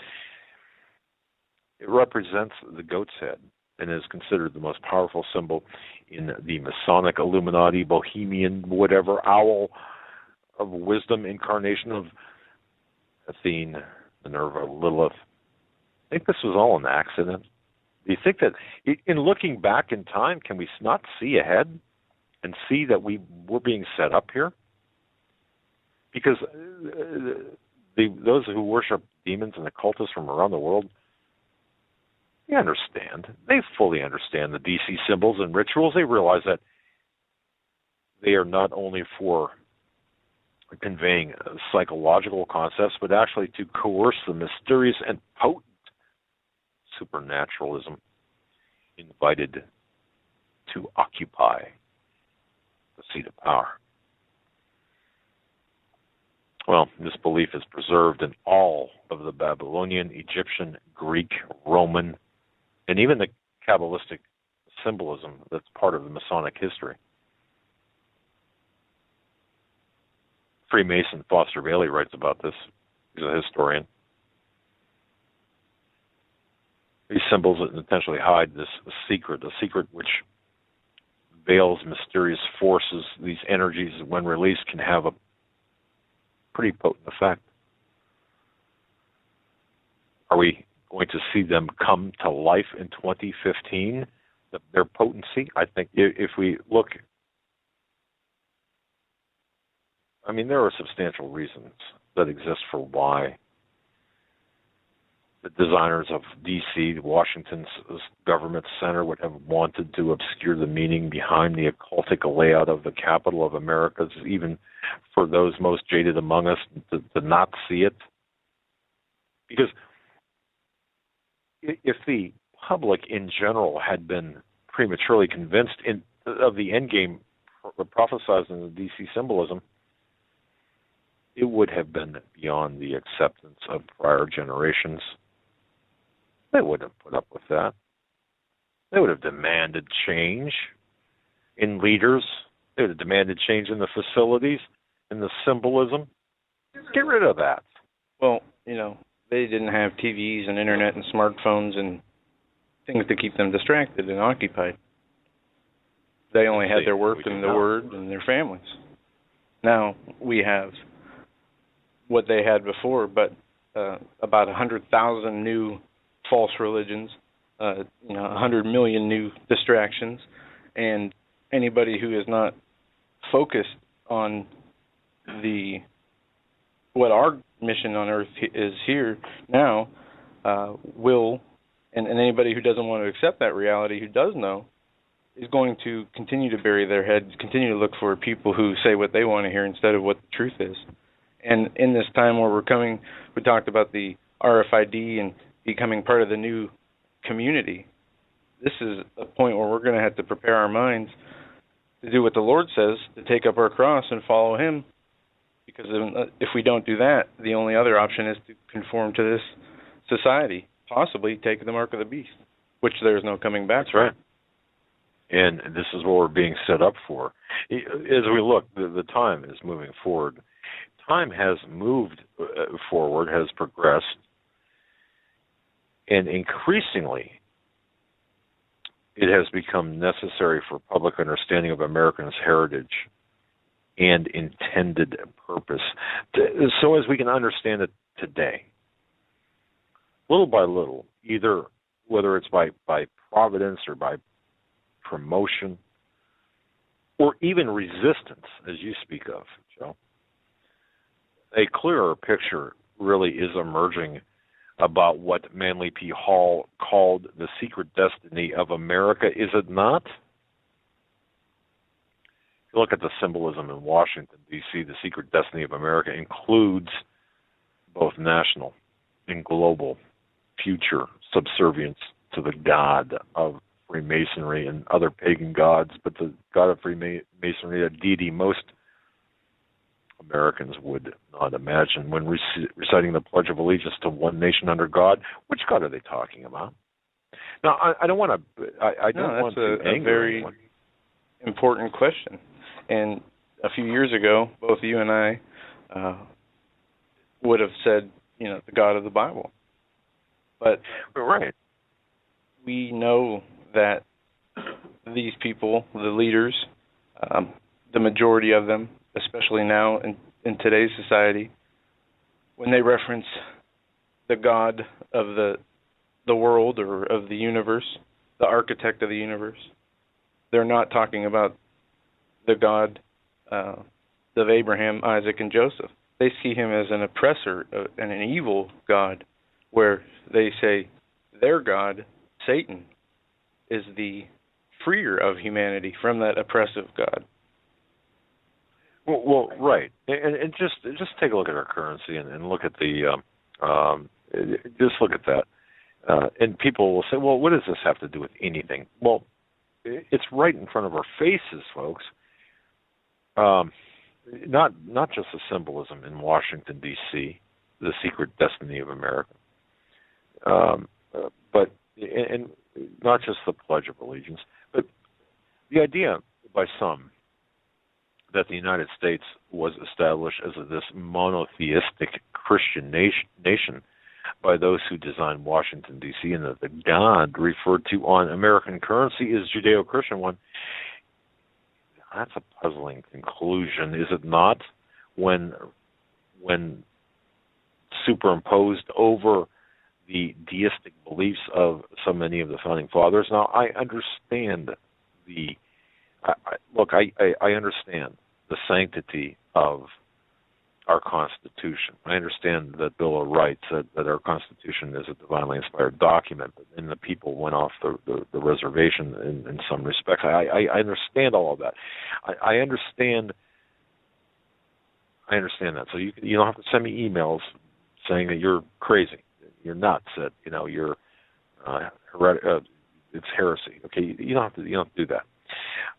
It represents the goat's head and is considered the most powerful symbol in the Masonic, Illuminati, Bohemian, whatever, owl of wisdom, incarnation of Athene, Minerva, Lilith. I think this was all an accident. Do you think that, in looking back in time, can we not see ahead and see that we're being set up here? Because those who worship demons and occultists from around the world, they understand. They fully understand the DC symbols and rituals. They realize that they are not only for conveying psychological concepts, but actually to coerce the mysterious and potent supernaturalism invited to occupy the seat of power. Well, this belief is preserved in all of the Babylonian, Egyptian, Greek, Roman, and even the Kabbalistic symbolism that's part of the Masonic history. Freemason Foster Bailey writes about this. He's a historian. These symbols intentionally hide this secret, a secret which veils mysterious forces. These energies, when released, can have a pretty potent effect. Are we going to see them come to life in 2015? Their potency? I think if we look, I mean, there are substantial reasons that exist for why the designers of D.C., Washington's government center, would have wanted to obscure the meaning behind the occultic layout of the capital of America, even for those most jaded among us to not see it. Because if the public in general had been prematurely convinced of the endgame prophesized in the D.C. symbolism, it would have been beyond the acceptance of prior generations. They wouldn't have put up with that. They would have demanded change in leaders. They would have demanded change in the facilities, in the symbolism. Get rid of that. Well, they didn't have TVs and internet and smartphones and things to keep them distracted and occupied. They only had their work and the Word and their families. Now we have what they had before, but about 100,000 new false religions, 100 million new distractions, and anybody who is not focused on what our mission on Earth is here now will, and anybody who doesn't want to accept that reality, who does know, is going to continue to bury their heads, continue to look for people who say what they want to hear instead of what the truth is. And in this time where we talked about the RFID and becoming part of the new community, this is a point where we're going to have to prepare our minds to do what the Lord says, to take up our cross and follow Him. Because if we don't do that, the only other option is to conform to this society, possibly take the mark of the beast, which there's no coming back. That's right. And this is what we're being set up for. As we look, the time is moving forward. Time has moved forward, has progressed, and increasingly it has become necessary for public understanding of Americans' heritage and intended purpose. So as we can understand it today, little by little, either whether it's by providence or by promotion, or even resistance, as you speak of, Joe, a clearer picture really is emerging about what Manly P. Hall called the secret destiny of America, is it not? If you look at the symbolism in Washington, D.C., the secret destiny of America includes both national and global future subservience to the God of Freemasonry and other pagan gods, but the God of Freemasonry, a deity most Americans would not imagine when reciting the Pledge of Allegiance to one nation under God. Which God are they talking about? Now, I don't want to. I don't want to anger. That's a very important question. And a few years ago, both you and I would have said, the God of the Bible. But right, we know that these people, the leaders, the majority of them, especially now in today's society, when they reference the God of the world or of the universe, the architect of the universe, they're not talking about the God of Abraham, Isaac, and Joseph. They see him as an oppressor and an evil God, where they say their God, Satan, is the freer of humanity from that oppressive God. Well, right, and just take a look at our currency and look at just look at that, and people will say, well, what does this have to do with anything? Well, it's right in front of our faces, folks. Not just the symbolism in Washington, D.C., the secret destiny of America, but and not just the Pledge of Allegiance, but the idea by some that the United States was established as this monotheistic Christian nation by those who designed Washington, D.C., and that the God referred to on American currency is Judeo-Christian one. That's a puzzling conclusion, is it not? When superimposed over the deistic beliefs of so many of the founding fathers. Now, I understand I understand the sanctity of our Constitution. I understand that Bill of Rights, that our Constitution is a divinely inspired document, and the people went off the reservation in some respects. I understand all of that. I understand that. So you don't have to send me emails saying that you're crazy, you're nuts, that you're it's heresy. Okay, you don't have to do that.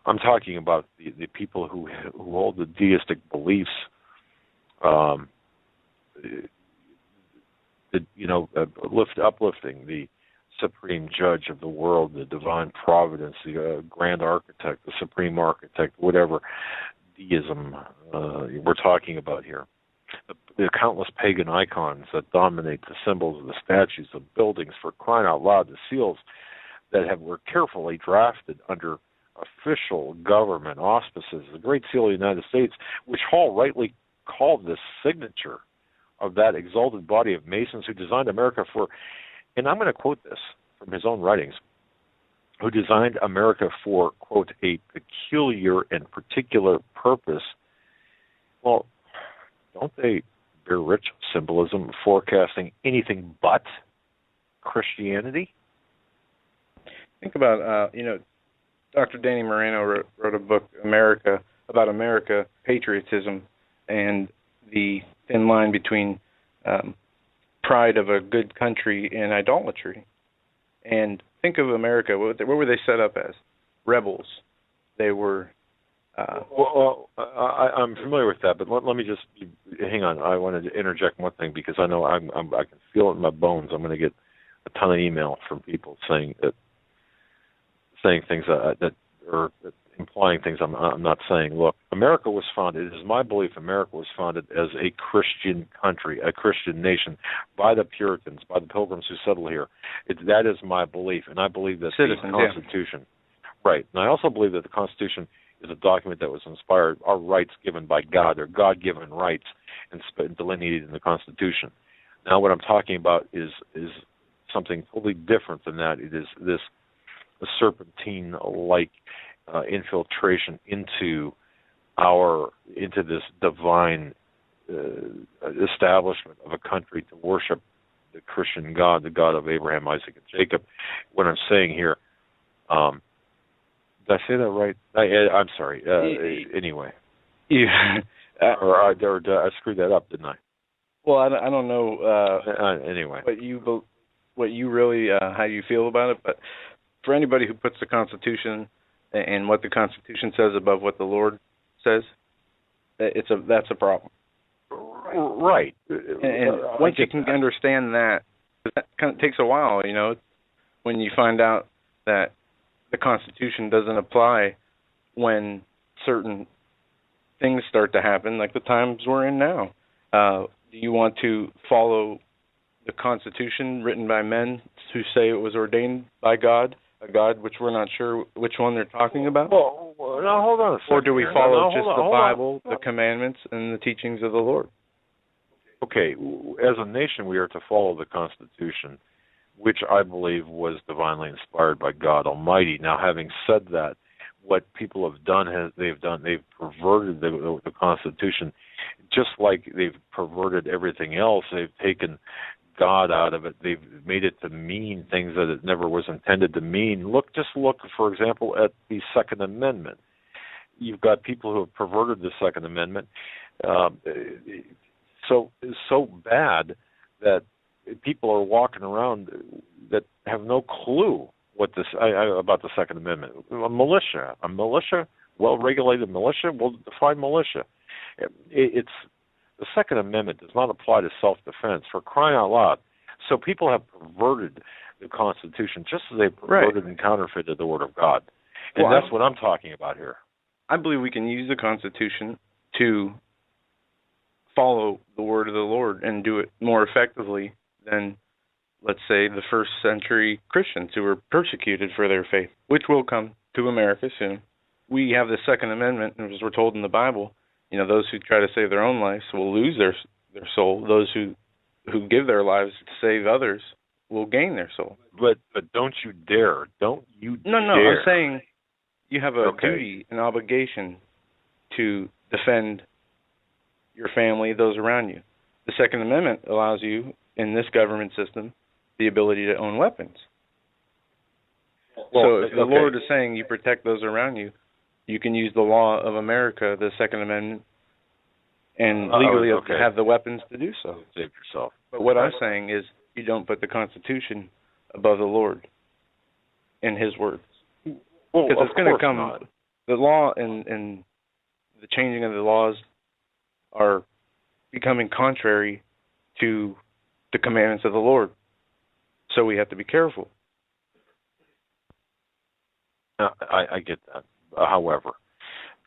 I'm talking about the people who hold the deistic beliefs um, uplifting the supreme judge of the world, the divine providence, the grand architect, the supreme architect, whatever deism we're talking about here. The countless pagan icons that dominate the symbols of the statues, the buildings, for crying out loud, the seals that were carefully drafted under official government auspices, the Great Seal of the United States, which Hall rightly called the signature of that exalted body of Masons who designed America for, and I'm going to quote this from his own writings, who designed America for, quote, a peculiar and particular purpose. Well, don't they bear rich symbolism forecasting anything but Christianity? Think about, Dr. Danny Moreno wrote a book, about America, patriotism, and the thin line between pride of a good country and idolatry. And think of America. What were they set up as? Rebels. They were... I'm familiar with that, but let me just hang on. I wanted to interject one thing because I know I can feel it in my bones. I'm going to get a ton of email from people saying things that are implying things I'm not saying. Look, America was founded. It is my belief America was founded as a Christian country, a Christian nation, by the Puritans, by the Pilgrims who settled here. That is my belief, and I believe that the Constitution, right? And I also believe that the Constitution is a document that was inspired, our rights given by God, or God-given rights, and delineated in the Constitution. Now, what I'm talking about is something totally different than that. It is this serpentine-like infiltration into this divine establishment of a country to worship the Christian God, the God of Abraham, Isaac, and Jacob. What I'm saying here. Did I say that right? I'm sorry. Anyway. Or I screwed that up, didn't I? Well, I don't know anyway. what you really, how you feel about it, but for anybody who puts the Constitution and what the Constitution says above what the Lord says, that's a problem. Right. And once you can understand that kind of takes a while, when you find out that the Constitution doesn't apply when certain things start to happen, like the times we're in now. Do you want to follow the Constitution written by men who say it was ordained by God, a God which we're not sure which one they're talking about? Well, now hold on a second. Or do we follow the Bible, the commandments, and the teachings of the Lord? Okay, as a nation, we are to follow the Constitution, which I believe was divinely inspired by God Almighty. Now, having said that, what people have done they've perverted the Constitution, just like they've perverted everything else. They've taken God out of it. They've made it to mean things that it never was intended to mean. Look, for example, at the Second Amendment. You've got people who have perverted the Second Amendment so bad that people are walking around that have no clue about the Second Amendment. A militia, well-regulated militia. We'll define militia. It's the Second Amendment does not apply to self-defense, for crying out loud. So people have perverted the Constitution just as they perverted and counterfeited the Word of God. And that's what I'm talking about here. I believe we can use the Constitution to follow the Word of the Lord and do it more effectively than, let's say, the first century Christians who were persecuted for their faith, which will come to America soon. We have the Second Amendment, and as we're told in the Bible, those who try to save their own lives will lose their soul. Those who give their lives to save others will gain their soul. But don't you dare. Don't you dare. No, I'm saying you have a duty, an obligation to defend your family, those around you. The Second Amendment allows you, in this government system, the ability to own weapons. So if the Lord is saying you protect those around you, you can use the law of America, the Second Amendment, and legally have the weapons to do so. Save yourself. But what I'm saying is you don't put the Constitution above the Lord and His words. Because it's going to come. Not. The law and the changing of the laws are becoming contrary to the commandments of the Lord. So we have to be careful. I get that. However,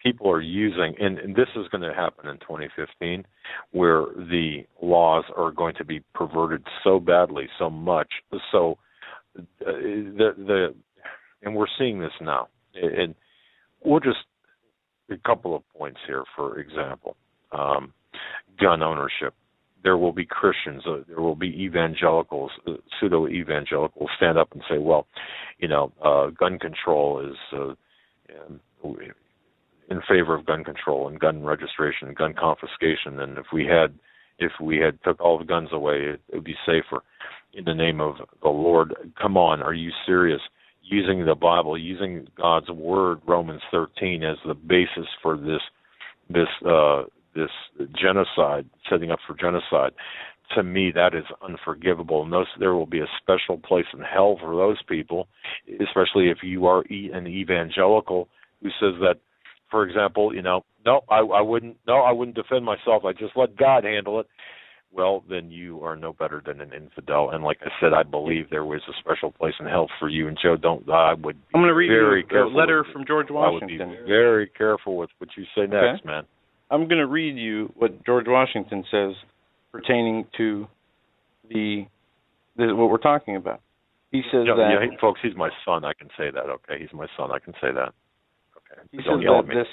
people are using, and this is going to happen in 2015, where the laws are going to be perverted so badly, so much, so and we're seeing this now. And we'll just a couple of points here. For example, gun ownership. There will be Christians, there will be evangelicals, pseudo-evangelicals stand up and say, well, gun control is in favor of gun control and gun registration and gun confiscation, and if we had took all the guns away, it would be safer. In the name of the Lord, come on, are you serious? Using the Bible, using God's word, Romans 13, as the basis for this genocide, setting up for genocide, to me that is unforgivable. And there will be a special place in hell for those people, especially if you are an evangelical who says that, for example, I wouldn't defend myself. I just let God handle it. Well, then you are no better than an infidel. And like I said, I believe there was a special place in hell for you. And Joe, I'm going to read very you a letter from George Washington. I would be very careful with what you say next, man. I'm going to read you what George Washington says pertaining to what we're talking about. He says folks, he's my son. I can say that. Okay, he's my son. I can say that. Okay. He says that this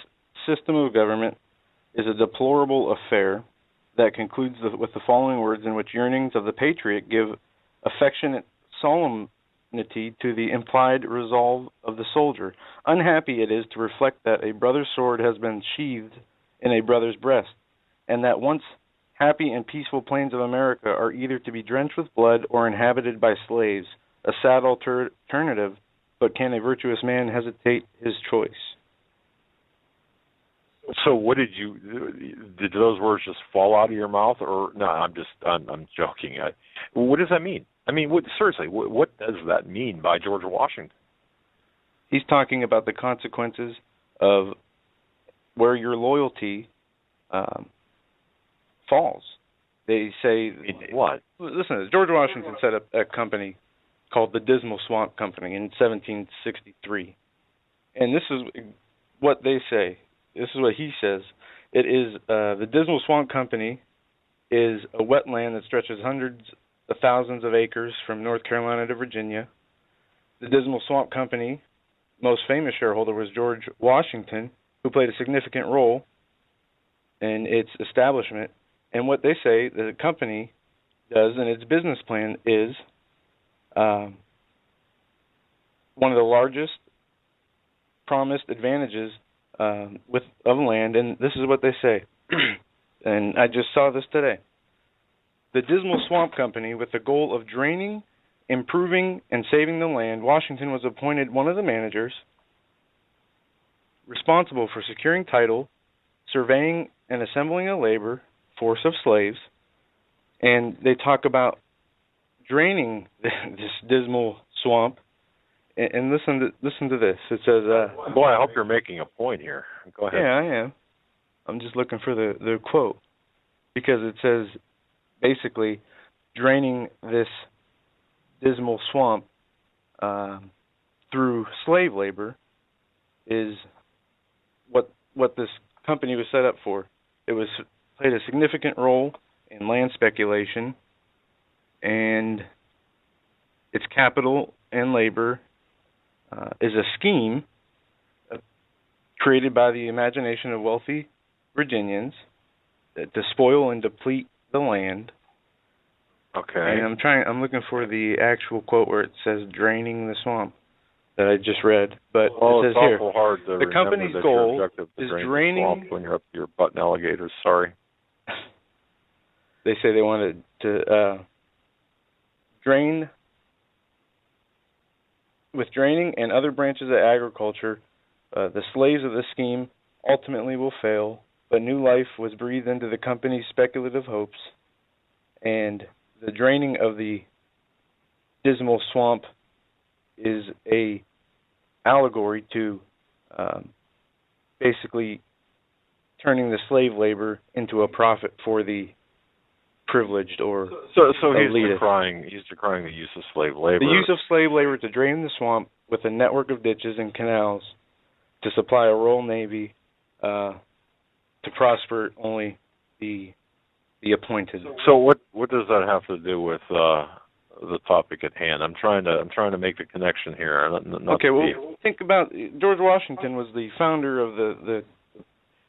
system of government is a deplorable affair that concludes with the following words, in which yearnings of the patriot give affectionate solemnity to the implied resolve of the soldier. Unhappy it is to reflect that a brother's sword has been sheathed in a brother's breast, and that once happy and peaceful plains of America are either to be drenched with blood or inhabited by slaves. A sad alternative, but can a virtuous man hesitate his choice? So what did those words just fall out of your mouth, or no? I'm joking. What does that mean? I mean, seriously, what does that mean by George Washington? He's talking about the consequences of where your loyalty falls. They say what? Listen, George Washington set up a company called the Dismal Swamp Company in 1763, and this is what they say. This is what he says. It is the Dismal Swamp Company is a wetland that stretches hundreds of thousands of acres from North Carolina to Virginia. The Dismal Swamp Company, most famous shareholder was George Washington, who played a significant role in its establishment. And what they say the company does in its business plan is one of the largest promised advantages of land, and this is what they say. And I just saw this today. The Dismal Swamp Company, with the goal of draining, improving, and saving the land, Washington was appointed one of the managers responsible for securing title, surveying, and assembling a labor force of slaves. And they talk about draining this dismal swamp. And listen to this. It says, boy, I hope you're making a point here. Go ahead. Yeah, I am. I'm just looking for the quote. Because it says, basically, draining this dismal swamp through slave labor is what this company was set up for. It played a significant role in land speculation, and its capital and labor is a scheme created by the imagination of wealthy Virginians to spoil and deplete the land. Okay. And I'm looking for the actual quote where it says draining the swamp that I just read. But it says it's here, awful hard to the company's goal is draining the swamp when you're up to your butt in alligators. Sorry. They say they wanted to drain. With draining and other branches of agriculture, the slaves of this scheme ultimately will fail, but new life was breathed into the company's speculative hopes, and the draining of the dismal swamp is a allegory to basically turning the slave labor into a profit for the privileged or so elitist. He's decrying the use of slave labor. The use of slave labor to drain the swamp with a network of ditches and canals to supply a royal navy to prosper only the appointed. So what does that have to do with the topic at hand? I'm trying to make the connection here. Okay, well, think about George Washington was the founder of the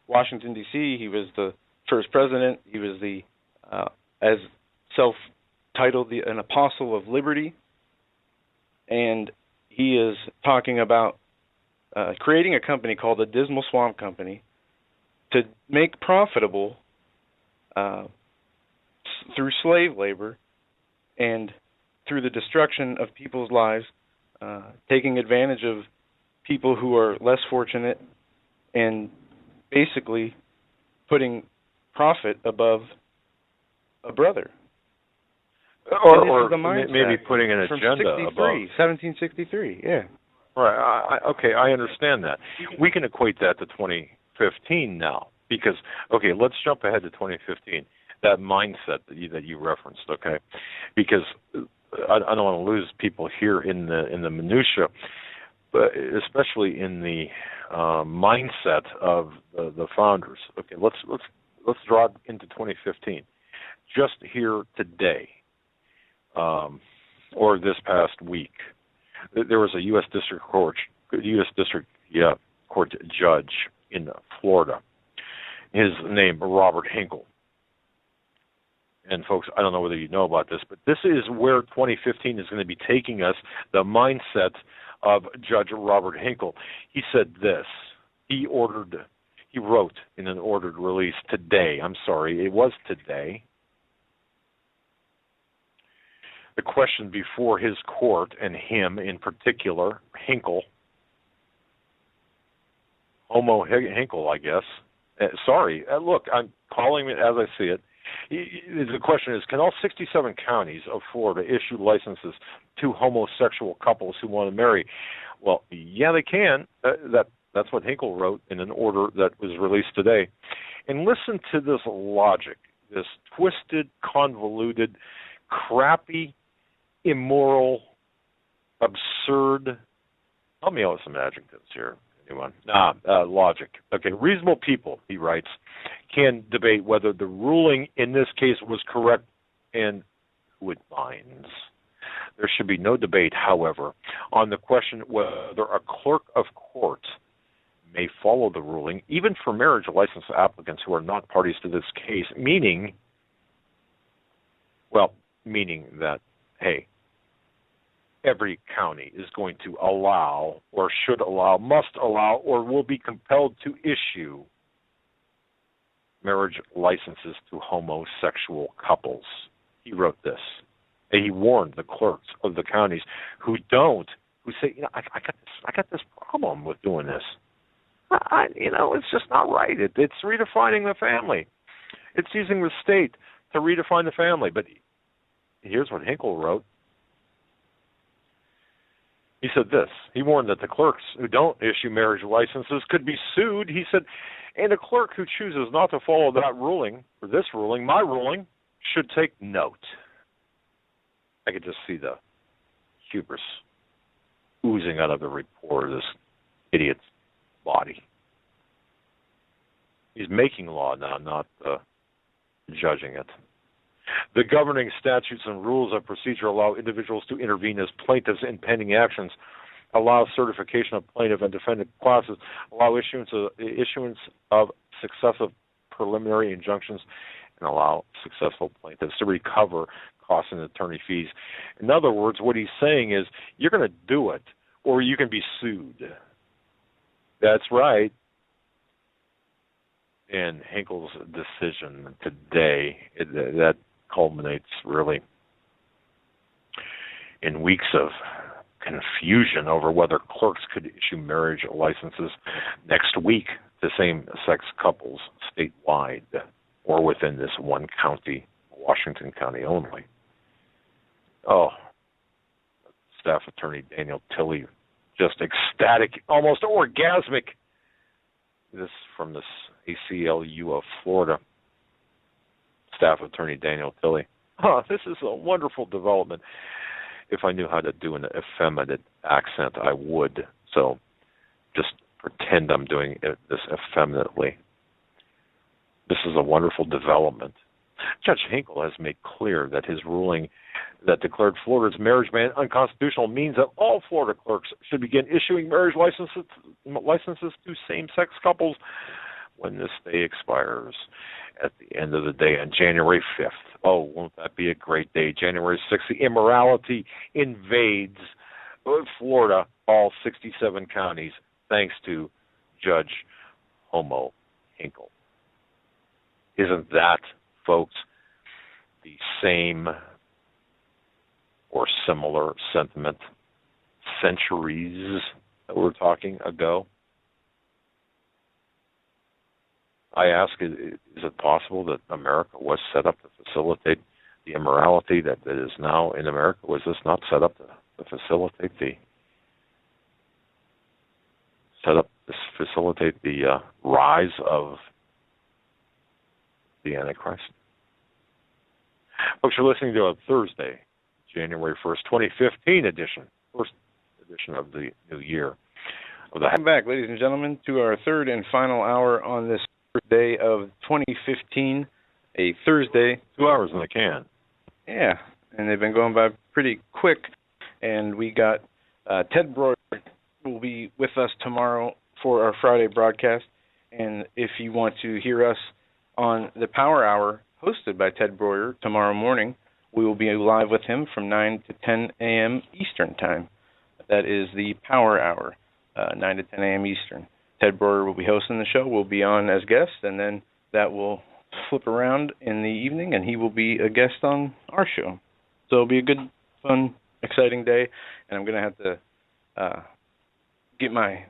Washington D.C. He was the first president. He was the as self-titled an apostle of liberty, and he is talking about creating a company called the Dismal Swamp Company to make profitable through slave labor and through the destruction of people's lives, taking advantage of people who are less fortunate, and basically putting profit above a brother. Or maybe putting an agenda above. 1763, yeah. Right. Okay, I understand that. We can equate that to 2015 now because, okay, let's jump ahead to 2015. That mindset that you referenced, okay? Because I don't want to lose people here in the minutia, but especially in the mindset of the founders. Okay, let's draw it into 2015. Just here today, or this past week, there was a U.S. District Court judge in Florida. His name, Robert Hinkle. And folks, I don't know whether you know about this, but this is where 2015 is going to be taking us, the mindset of Judge Robert Hinkle. He said this. He wrote in an ordered release today. I'm sorry, it was today. The question before his court, and him in particular, Hinkle, Homo Hinkle, I guess. Look, I'm calling it as I see it. The question is, can all 67 counties of Florida issue licenses to homosexual couples who want to marry? Well, yeah, they can. That's what Hinkle wrote in an order that was released today. And listen to this logic, this twisted, convoluted, crappy, immoral, absurd. Help me out with some adjectives here. Logic. Okay, reasonable people, he writes, can debate whether the ruling in this case was correct and who it binds. There should be no debate, however, on the question whether a clerk of court may follow the ruling, even for marriage license applicants who are not parties to this case, meaning that, hey, every county is going to allow or should allow, must allow, or will be compelled to issue marriage licenses to homosexual couples. He wrote this. And he warned the clerks of the counties who say, I got this problem with doing this. It's just not right. It's redefining the family. It's using the state to redefine the family. But here's what Hinkle wrote. He said this. He warned that the clerks who don't issue marriage licenses could be sued. He said, and a clerk who chooses not to follow that ruling, or this ruling, my ruling, should take note. I could just see the hubris oozing out of the report of this idiot's body. He's making law now, not judging it. The governing statutes and rules of procedure allow individuals to intervene as plaintiffs in pending actions, allow certification of plaintiff and defendant classes, allow issuance of successive preliminary injunctions, and allow successful plaintiffs to recover costs and attorney fees. In other words, what he's saying is you're going to do it, or you can be sued. That's right. And Hinkle's decision today, that culminates really in weeks of confusion over whether clerks could issue marriage licenses next week to same-sex couples statewide or within this one county, Washington County only. Oh, Staff Attorney Daniel Tilley, just ecstatic, almost orgasmic. This from this ACLU of Florida. Staff Attorney Daniel Tilley. This is a wonderful development. If I knew how to do an effeminate accent, I would. So just pretend I'm doing this effeminately. This is a wonderful development. Judge Hinkle has made clear that his ruling that declared Florida's marriage ban unconstitutional means that all Florida clerks should begin issuing marriage licenses to same-sex couples when this day expires at the end of the day on January 5th. Oh, won't that be a great day? January 6th, the immorality invades Florida, all 67 counties, thanks to Judge Homo Hinkle. Isn't that, folks, the same or similar sentiment centuries that we're talking ago? I ask, is it possible that America was set up to facilitate the immorality that is now in America? Was this not set up to facilitate the rise of the Antichrist? Folks, you're listening to a Thursday, January 1st, 2015 first edition of the new year. Welcome back, ladies and gentlemen, to our third and final hour on this first day of 2015, a Thursday. 2 hours in the can. Yeah, and they've been going by pretty quick. And we got Ted Breuer will be with us tomorrow for our Friday broadcast. And if you want to hear us on the Power Hour hosted by Ted Breuer tomorrow morning, we will be live with him from 9 to 10 a.m. Eastern Time. That is the Power Hour, 9 to 10 a.m. Eastern. Ted Breuer will be hosting the show. We'll be on as guests, and then that will flip around in the evening, and he will be a guest on our show. So it'll be a good, fun, exciting day, and I'm going to have to get my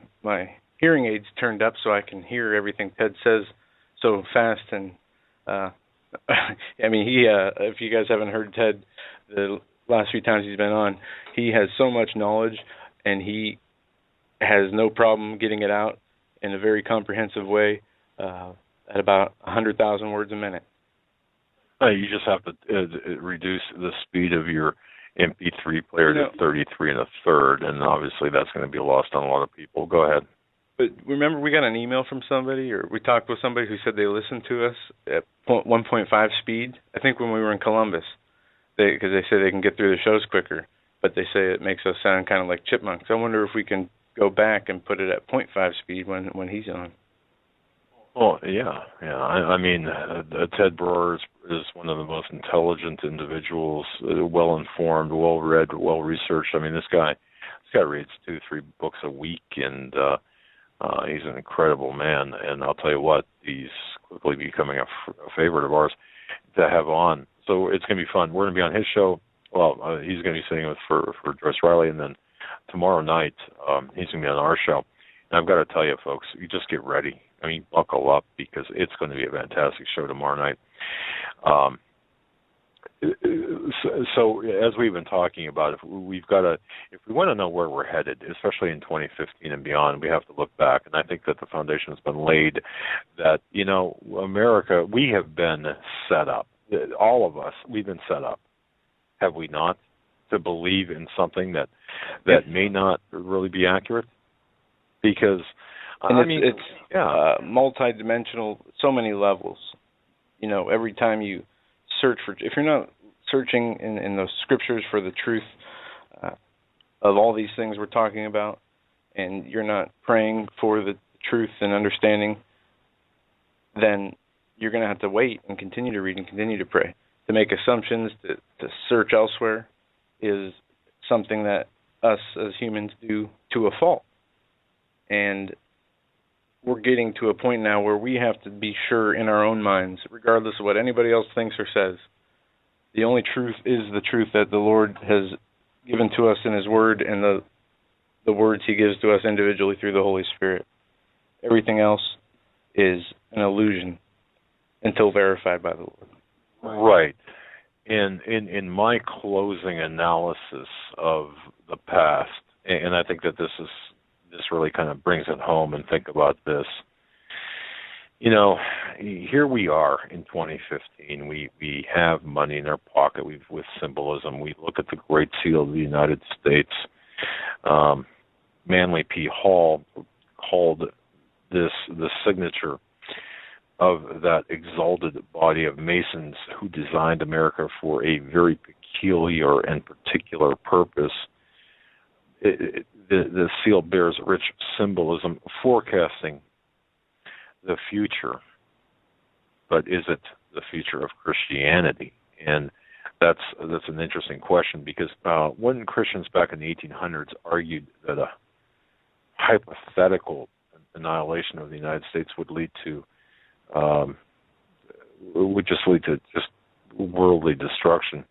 hearing aids turned up so I can hear everything Ted says so fast. And I mean, if you guys haven't heard Ted the last few times he's been on, he has so much knowledge, and he has no problem getting it out in a very comprehensive way at about 100,000 words a minute. You just have to reduce the speed of your MP3 player to 33 and a third, and obviously that's going to be lost on a lot of people. Go ahead. But remember, we got an email from somebody, or we talked with somebody who said they listened to us at 1.5 speed, I think when we were in Columbus, because they say they can get through the shows quicker, but they say it makes us sound kind of like chipmunks. I wonder if we can go back and put it at 0.5 speed when he's on. Oh, yeah. I mean, Ted Breuer is one of the most intelligent individuals, well-informed, well-read, well-researched. I mean, this guy reads 2-3 books a week, and he's an incredible man. And I'll tell you what, he's quickly becoming a favorite of ours to have on. So it's going to be fun. We're going to be on his show. Well, he's going to be sitting with for Joyce Riley, and then tomorrow night he's going to be on our show. And I've got to tell you, folks, you just get ready. I mean, buckle up, because it's going to be a fantastic show tomorrow night. So as we've been talking about, if we want to know where we're headed, especially in 2015 and beyond, we have to look back. And I think that the foundation has been laid that, America, we have been set up. All of us, we've been set up, have we not, to believe in something that may not really be accurate? Because it's multidimensional, so many levels. Every time you search for, if you're not searching in those scriptures for the truth of all these things we're talking about, and you're not praying for the truth and understanding, then you're going to have to wait and continue to read and continue to pray. To make assumptions, to search elsewhere, is something that us as humans do to a fault. And we're getting to a point now where we have to be sure in our own minds, regardless of what anybody else thinks or says, the only truth is the truth that the Lord has given to us in His Word, and the words He gives to us individually through the Holy Spirit. Everything else is an illusion until verified by the Lord. Right. In my closing analysis of the past, and I think that this really kind of brings it home, and think about this. You know, here we are in 2015. We have money in our pocket. With symbolism. We look at the Great Seal of the United States. Manly P. Hall called this the signature of that exalted body of Masons who designed America for a very peculiar and particular purpose. The seal bears rich symbolism forecasting the future, but is it the future of Christianity? And that's an interesting question, because when Christians back in the 1800s argued that a hypothetical annihilation of the United States would lead to just worldly destruction,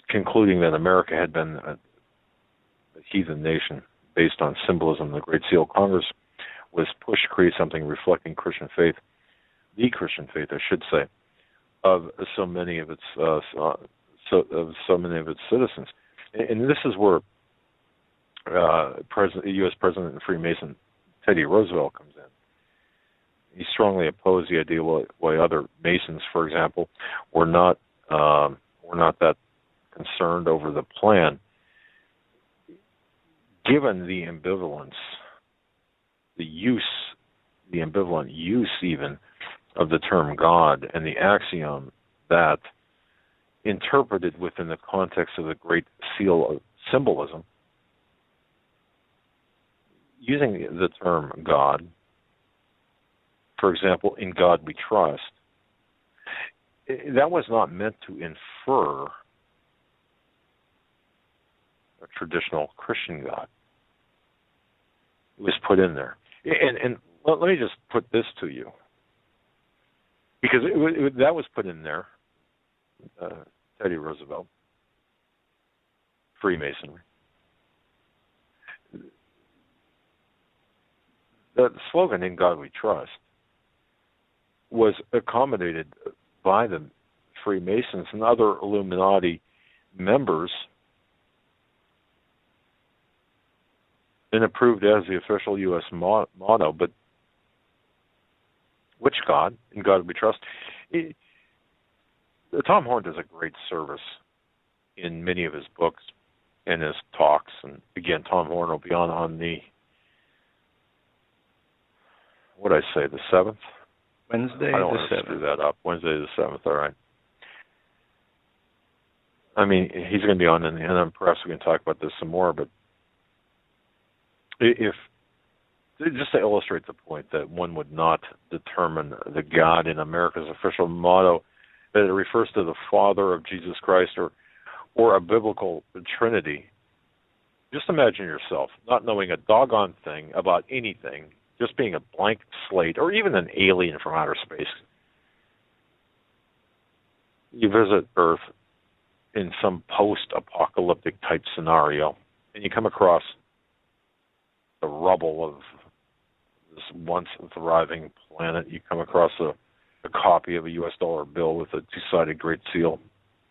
concluding that America had been a heathen nation based on symbolism, the Great Seal, Congress was pushed to create something reflecting Christian faith, the Christian faith, I should say, of so many of its citizens. And this is where U.S. President and Freemason Teddy Roosevelt comes in. He strongly opposed the idea why other Masons, for example, were not that concerned over the plan, given the ambivalence, the ambivalent use even of the term God, and the axiom that, interpreted within the context of the Great Seal of symbolism, using the term God, for example, in God we trust, that was not meant to infer a traditional Christian God. It was put in there. And let me just put this to you, because that was put in there, Teddy Roosevelt, Freemasonry. The slogan, "In God We Trust," was accommodated by the Freemasons and other Illuminati members and approved as the official U.S. motto. But which God? In God We Trust. Tom Horn does a great service in many of his books and his talks. And again, Tom Horn will be on the, what did I say, the 7th? Wednesday I don't the want to 7th. screw that up. Wednesday the 7th, all right. I mean, he's going to be on, and then perhaps we can talk about this some more, but if just to illustrate the point that one would not determine the God in America's official motto, that it refers to the Father of Jesus Christ or a biblical Trinity. Just imagine yourself not knowing a doggone thing about anything, just being a blank slate, or even an alien from outer space. You visit Earth in some post-apocalyptic type scenario, and you come across the rubble of this once thriving planet. You come across a copy of a U.S. dollar bill with a two-sided Great Seal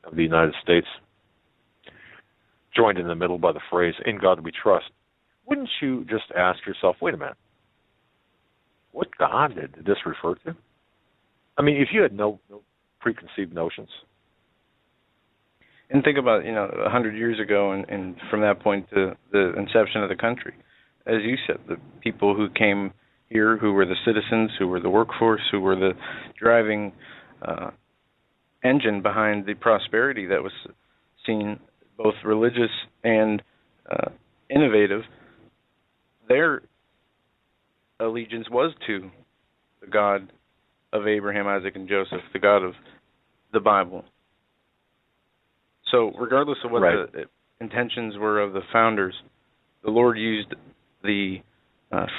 of the United States, joined in the middle by the phrase, "In God We Trust." Wouldn't you just ask yourself, wait a minute, what God did this refer to? I mean, if you had no preconceived notions. And think about, 100 years ago, and from that point to the inception of the country. As you said, the people who came here, who were the citizens, who were the workforce, who were the driving engine behind the prosperity that was seen, both religious and innovative, their allegiance was to the God of Abraham, Isaac, and Joseph, the God of the Bible. So regardless of what the intentions were of the founders, the Lord used the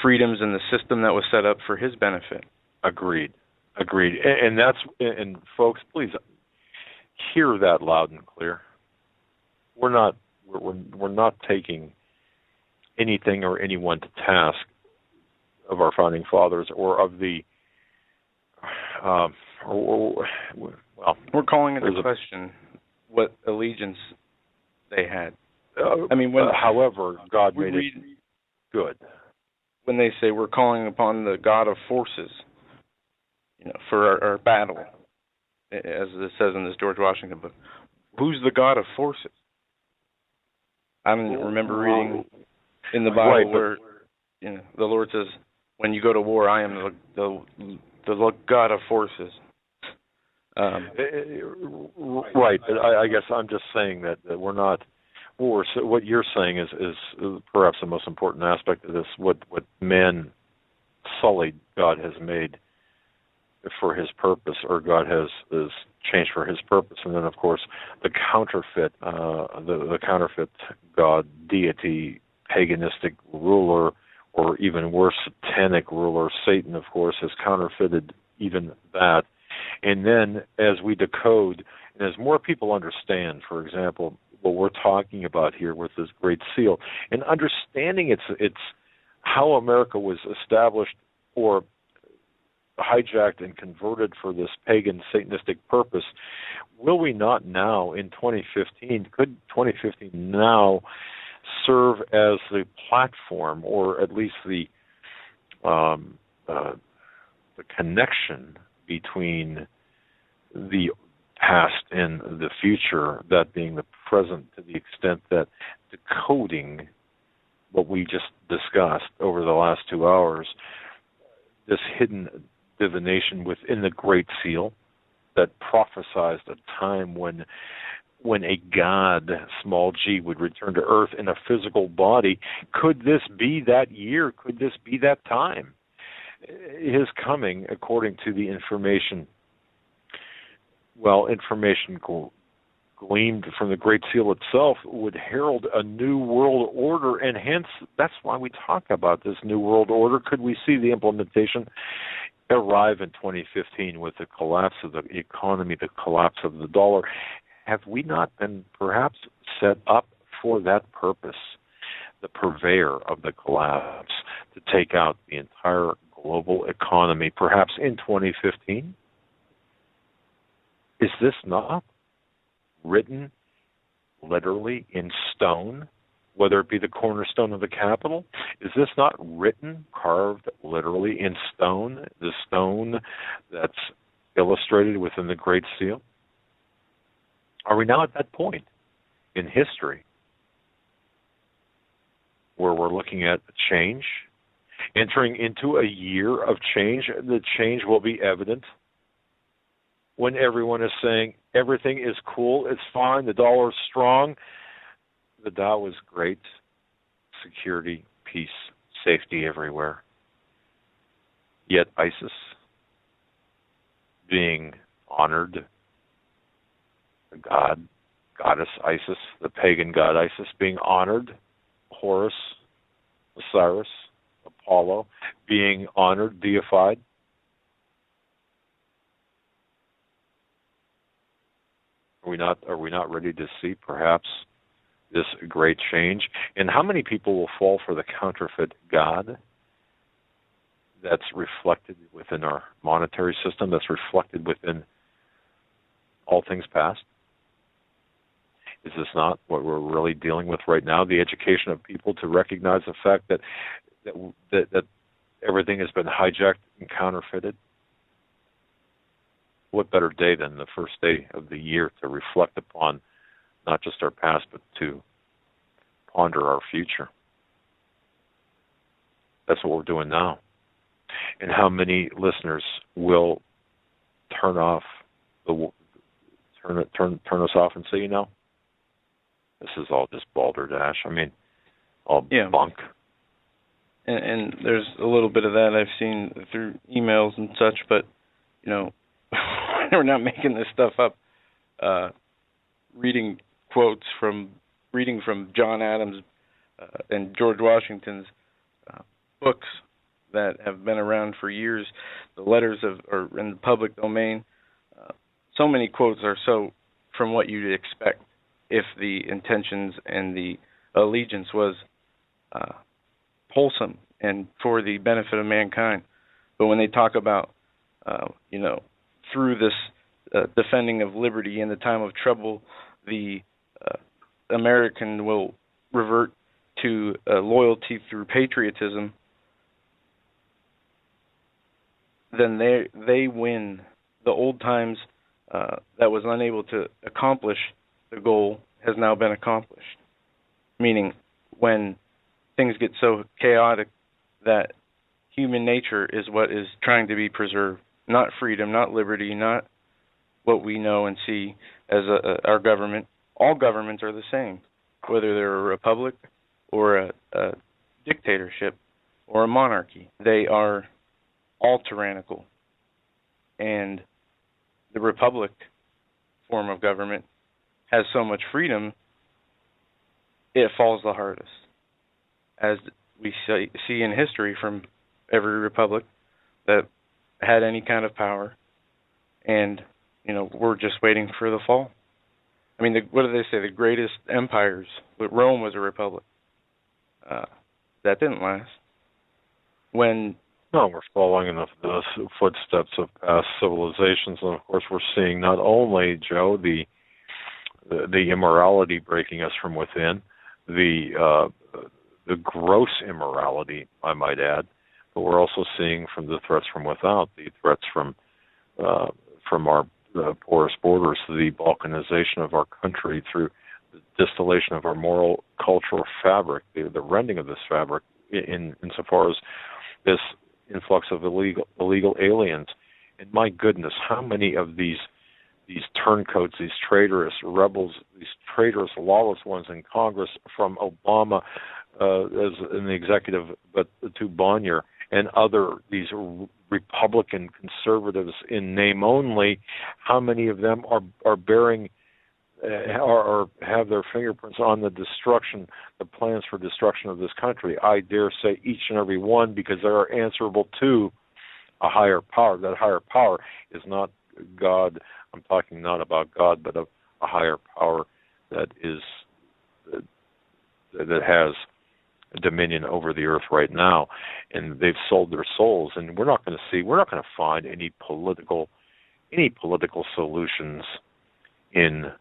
freedoms and the system that was set up for His benefit. Agreed. And folks, please hear that loud and clear. We're not taking anything or anyone to task of our founding fathers or of the we're calling into question what allegiance they had. However, God made it good. When they say we're calling upon the God of forces, for our battle, as it says in this George Washington book. Who's the God of forces? I remember reading in the Bible where the Lord says, "When you go to war, I am the God of forces." Right, but I guess I'm just saying that we're not. What you're saying is perhaps the most important aspect of this. What man sullied God has made for his purpose, or God has changed for his purpose, and then of course the counterfeit, the counterfeit God, deity, paganistic ruler, or even worse, satanic ruler, Satan, of course, has counterfeited even that. And then as we decode, and as more people understand, for example, what we're talking about here with this Great Seal, and understanding it's how America was established or hijacked and converted for this pagan Satanistic purpose, will we not now in 2015, could 2015 now serve as the platform, or at least the connection between the past and the future, that being the present, to the extent that decoding what we just discussed over the last 2 hours, this hidden divination within the Great Seal that prophesied a time when a god, small g, would return to Earth in a physical body. Could this be that year? Could this be that time? His coming, according to the information gleamed from the Great Seal itself, would herald a new world order, and hence that's why we talk about this new world order. Could we see the implementation arrive in 2015 with the collapse of the economy, the collapse of the dollar? Have we not been perhaps set up for that purpose, the purveyor of the collapse, to take out the entire global economy, perhaps in 2015? Is this not written literally in stone, whether it be the cornerstone of the Capitol? Is this not written, carved literally in stone, the stone that's illustrated within the Great Seal? Are we now at that point in history where we're looking at a change, entering into a year of change? The change will be evident when everyone is saying everything is cool, it's fine, the dollar is strong, the Dow is great, security, peace, safety everywhere. Yet ISIS being honored, the goddess Isis, the pagan god Isis being honored, Horus, Osiris, Apollo being honored, deified. Are we not ready to see perhaps this great change? And how many people will fall for the counterfeit God that's reflected within our monetary system, that's reflected within all things past? Is this not what we're really dealing with right now? The education of people to recognize the fact that everything has been hijacked and counterfeited? What better day than the first day of the year to reflect upon not just our past, but to ponder our future? That's what we're doing now. And how many listeners will turn us off and say, this is all just balderdash. All bunk. And there's a little bit of that I've seen through emails and such, but we're not making this stuff up. Reading from John Adams and George Washington's books that have been around for years, the letters are in the public domain. So many quotes are so from what you'd expect if the intentions and the allegiance was wholesome and for the benefit of mankind. But when they talk about, through this defending of liberty in the time of trouble, the American will revert to loyalty through patriotism, then they win. The old times that was unable to accomplish the goal has now been accomplished. Meaning, when things get so chaotic that human nature is what is trying to be preserved, not freedom, not liberty, not what we know and see as our government. All governments are the same, whether they're a republic or a dictatorship or a monarchy. They are all tyrannical. And the republic form of government has so much freedom, it falls the hardest. As we see in history from every republic that had any kind of power, and we're just waiting for the fall. I mean, what do they say? The greatest empires, Rome was a republic. That didn't last. No, we're following in the footsteps of past civilizations, and of course we're seeing not only, Joe, the immorality breaking us from within, the gross immorality, I might add, but we're also seeing from the threats from without, the threats from our porous borders, the balkanization of our country through the distillation of our moral cultural fabric, the rending of this fabric insofar as this influx of illegal aliens. And my goodness, how many of these turncoats, these traitorous rebels, these traitorous lawless ones in Congress, from Obama as in the executive, but to Bonnier and these Republican conservatives in name only, how many of them are bearing or have their fingerprints on the plans for destruction of this country? I dare say each and every one, because they are answerable to a higher power. That higher power is not God. I'm talking not about God, but of a higher power that has dominion over the earth right now, and they've sold their souls. And we're not going to find any political solutions in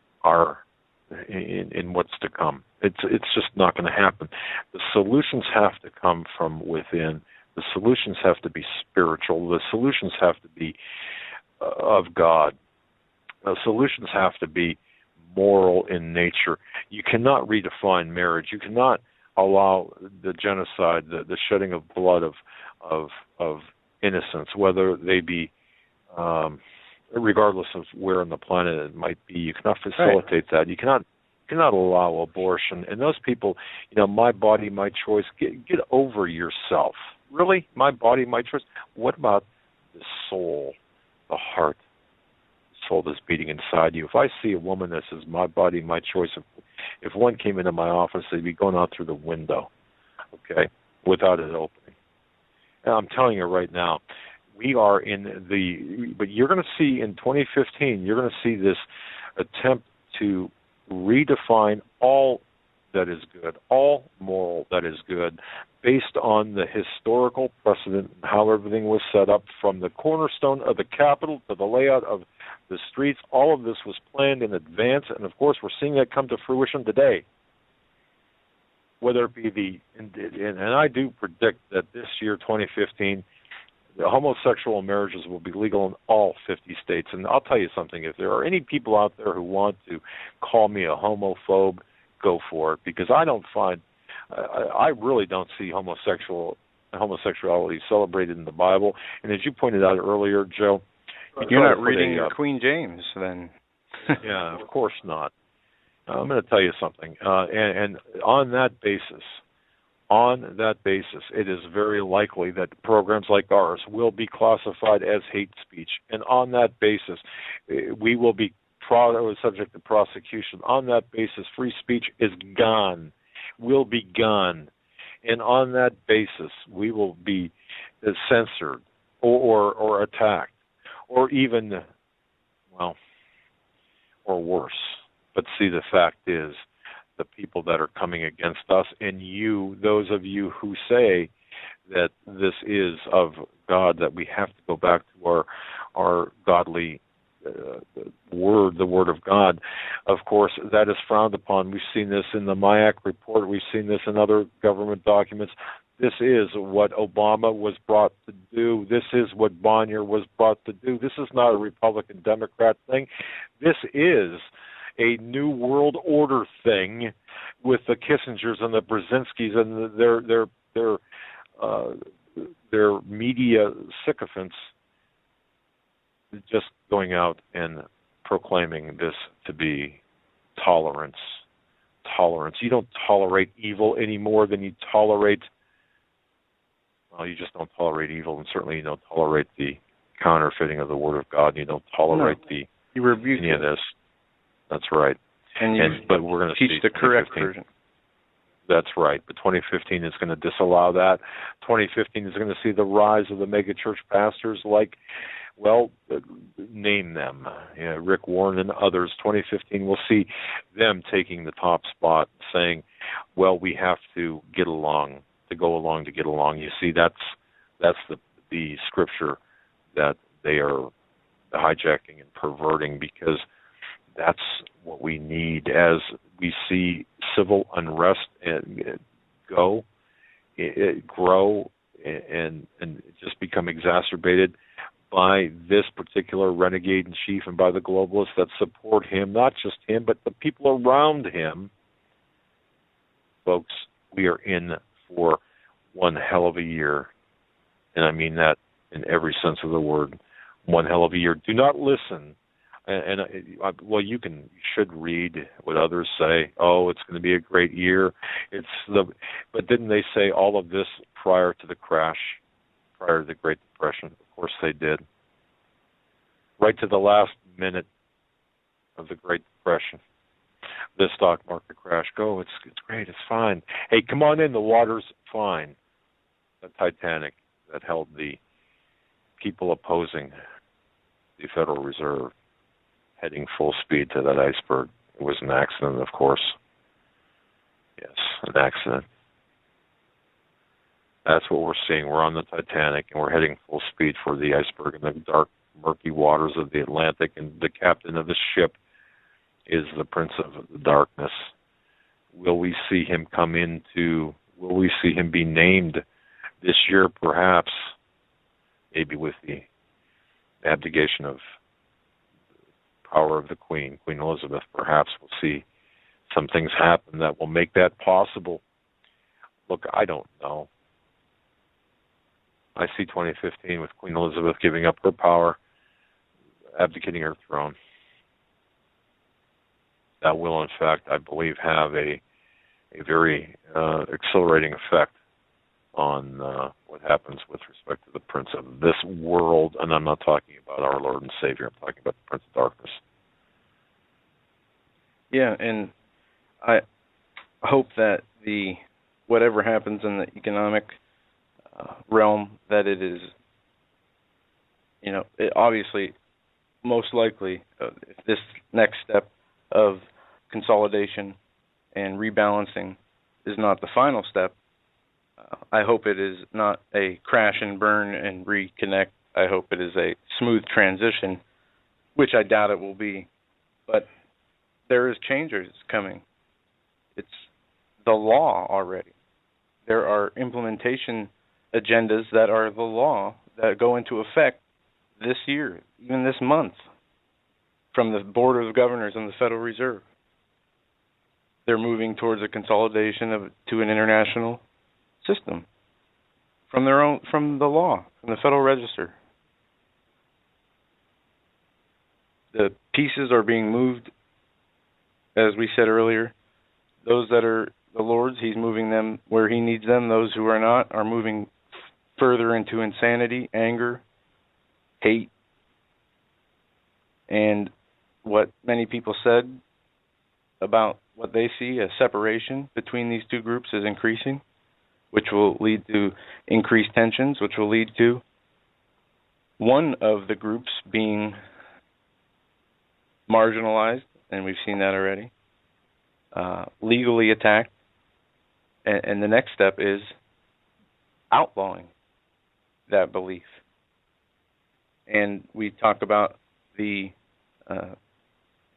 what's to come. It's just not going to happen. The solutions have to come from within. The solutions have to be spiritual. The solutions have to be of God. The solutions have to be moral in nature. You cannot redefine marriage. You cannot allow the genocide, the shedding of blood of innocents, whether they be, regardless of where on the planet it might be. You cannot facilitate that. You cannot allow abortion. And those people, my body, my choice. Get over yourself. Really, my body, my choice. What about the soul, the heart, the soul that's beating inside you? If I see a woman that says, my body, my choice, if one came into my office, they'd be going out through the window, okay, without it opening. And I'm telling you right now, we are but you're going to see in 2015, you're going to see this attempt to redefine all that is good, all moral that is good, based on the historical precedent and how everything was set up, from the cornerstone of the Capitol to the layout of the streets. All of this was planned in advance, and of course we're seeing that come to fruition today. Whether it be and I do predict that this year, 2015, the homosexual marriages will be legal in all 50 states. And I'll tell you something, if there are any people out there who want to call me a homophobe, go for it, because I really don't see homosexuality celebrated in the Bible. And as you pointed out earlier, Joe, you're not reading Queen James, then. Yeah, of course not. I'm going to tell you something, and on that basis, it is very likely that programs like ours will be classified as hate speech, and on that basis, we will be subject to prosecution. On that basis, free speech is gone, will be gone, and on that basis, we will be censored or attacked, or even, or worse. But see, the fact is, the people that are coming against us, and those of you who say that this is of God, that we have to go back to our godly word, the word of God, of course, that is frowned upon. We've seen this in the MIAC report. We've seen this in other government documents. This is what Obama was brought to do. This is what Bonnier was brought to do. This is not a Republican-Democrat thing. This is a new world order thing with the Kissingers and the Brzezinskis and their media sycophants just going out and proclaiming this to be tolerance. Tolerance. You don't tolerate evil any more than you tolerate, well, you just don't tolerate evil, and certainly you don't tolerate the counterfeiting of the Word of God. You don't tolerate you rebuke any of this. That's right. But we're going to teach the correct version. That's right. But 2015 is going to disallow that. 2015 is going to see the rise of the megachurch pastors like, well, name them, Rick Warren and others. 2015 will see them taking the top spot, saying, well, we have to get along, to go along to get along. You see, that's the scripture that they are hijacking and perverting, because that's what we need as we see civil unrest grow and just become exacerbated by this particular renegade in chief and by the globalists that support him, not just him, but the people around him. Folks, we are in for one hell of a year, and I mean that in every sense of the word. One hell of a year. Do not listen. Well, you should read what others say. Oh, it's going to be a great year. But didn't they say all of this prior to the crash, prior to the Great Depression? Of course they did. Right to the last minute of the Great Depression, the stock market crash. Go, it's great, it's fine. Hey, come on in, the water's fine. The Titanic that held the people opposing the Federal Reserve, heading full speed to that iceberg. It was an accident, of course. Yes, an accident. That's what we're seeing. We're on the Titanic, and we're heading full speed for the iceberg in the dark, murky waters of the Atlantic, and the captain of the ship is the Prince of the Darkness. Will we see him will we see him be named this year, perhaps? Maybe with the abdication of power of the Queen Elizabeth. Perhaps we'll see some things happen that will make that possible. Look, I don't know. I see 2015 with Queen Elizabeth giving up her power, abdicating her throne. That will, in fact, I believe, have a very accelerating effect on what happens with respect to the Prince of this world. And I'm not talking about our Lord and Savior. I'm talking about the Prince of Darkness. Yeah, and I hope that whatever happens in the economic realm, that it is, it obviously, most likely, if this next step of consolidation and rebalancing is not the final step, I hope it is not a crash and burn and reconnect. I hope it is a smooth transition, which I doubt it will be. But there is changes coming. It's the law already. There are implementation agendas that are the law that go into effect this year, even this month, from the Board of Governors and the Federal Reserve. They're moving towards a consolidation to an international system from the law, from the Federal Register. The pieces are being moved, as we said earlier. Those that are the Lord's, He's moving them where He needs them. Those who are not are moving further into insanity, anger, hate, and what many people said about what they see, a separation between these two groups, is increasing, which will lead to increased tensions, which will lead to one of the groups being marginalized, and we've seen that already, legally attacked, and the next step is outlawing that belief. And we talk about the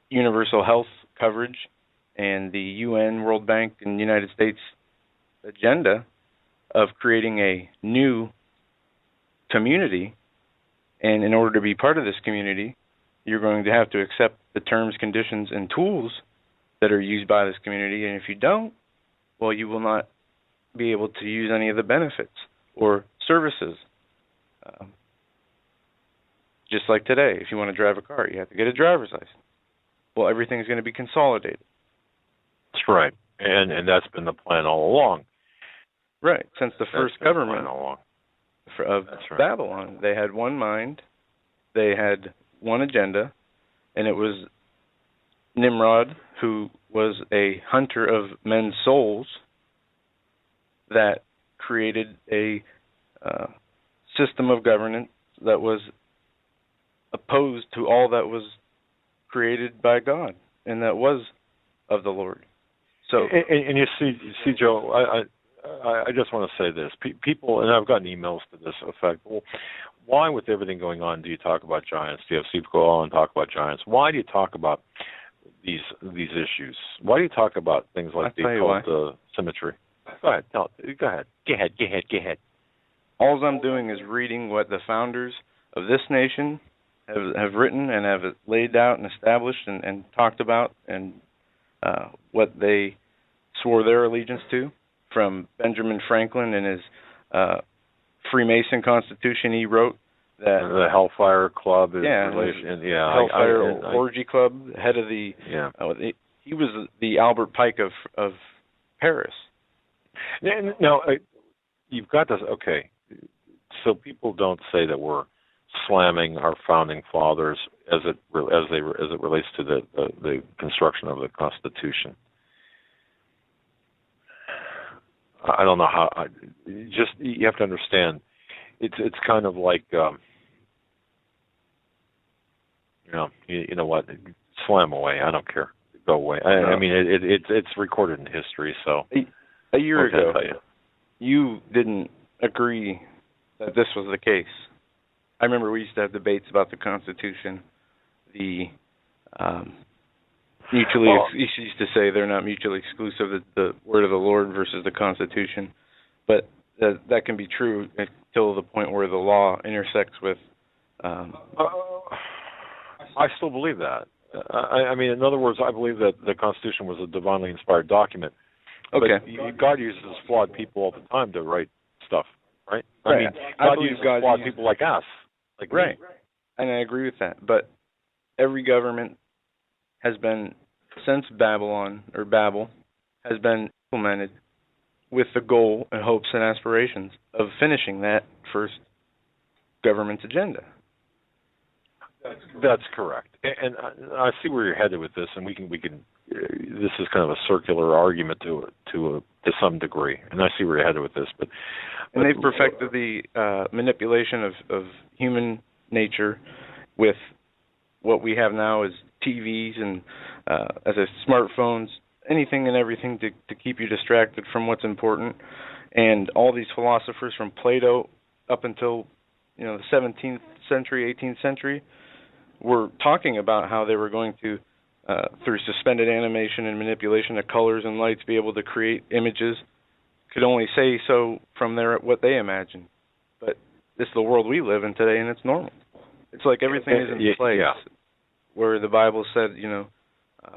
universal health coverage and the UN, World Bank, and United States agenda of creating a new community, and in order to be part of this community, you're going to have to accept the terms, conditions, and tools that are used by this community, and if you don't, well, you will not be able to use any of the benefits or services. Just like today, if you want to drive a car, you have to get a driver's license. Well, everything's going to be consolidated. That's right, and that's been the plan all along. Right, since the first government of Babylon. They had one mind, they had one agenda, and it was Nimrod, who was a hunter of men's souls, that created a system of governance that was opposed to all that was created by God and that was of the Lord. So, and you see, Joe, I just want to say this: people, and I've gotten emails to this effect. Well, why, with everything going on, do you talk about giants? Do you have people go on and talk about giants? Why do you talk about these issues? Why do you talk about things like the symmetry? Go ahead. Go ahead. All I'm doing is reading what the founders of this nation have written and have laid out and established and talked about, and what they swore their allegiance to, from Benjamin Franklin and his Freemason Constitution he wrote. That the Hellfire Club is Hellfire Orgy Club, head of the he was the Albert Pike of Paris. Now you've got this. Okay, so people don't say that we're slamming our founding fathers as it relates to the construction of the Constitution. I don't know how. You have to understand. It's kind of like you know what? Slam away. I don't care. Go away. I mean, it's recorded in history. So a year ago, you didn't agree that this was the case. I remember we used to have debates about the Constitution. The you used to say they're not mutually exclusive, the word of the Lord versus the Constitution. But that can be true until the point where the law intersects with... I still believe that. I mean, in other words, I believe that the Constitution was a divinely inspired document. Okay. But God uses flawed people all the time to write stuff, right? Right. I mean, God uses flawed people like us. Like right. Me. And I agree with that. But every government has been, since Babel, has been implemented with the goal and hopes and aspirations of finishing that first government's agenda. That's correct. And I see where you're headed with this, and we can. This is kind of a circular argument to some degree, and I see where you're headed with this. But they've perfected the manipulation of human nature with what we have now is TVs and as smartphones, anything and everything to keep you distracted from what's important. And all these philosophers from Plato up until the 17th century, 18th century, were talking about how they were going to, through suspended animation and manipulation of colors and lights, be able to create images. Could only say so from what they imagine. But this is the world we live in today, and it's normal. It's like everything is in place. Yeah. Where the Bible said,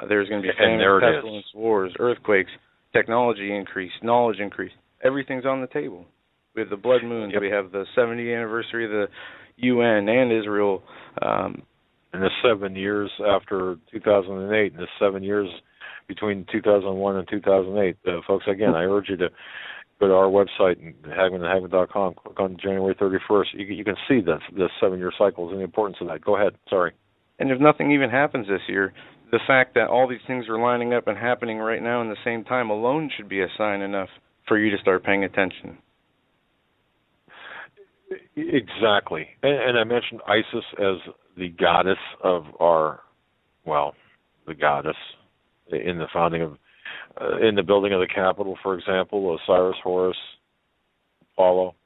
there's going to be famine, pestilence, wars, earthquakes, technology increase, knowledge increase. Everything's on the table. We have the blood moons. Yep. We have the 70th anniversary of the UN and Israel. In the 7 years after 2008, and the 7 years between 2001 and 2008. Folks, again, I urge you to go to our website, hagmanhagmann.com, click on January 31st. You can see the 7-year cycles and the importance of that. Go ahead. Sorry. And if nothing even happens this year, the fact that all these things are lining up and happening right now in the same time alone should be a sign enough for you to start paying attention. Exactly. And I mentioned Isis as the goddess of the goddess in the founding of, in the building of the Capitol, for example, Osiris, Horus, Apollo.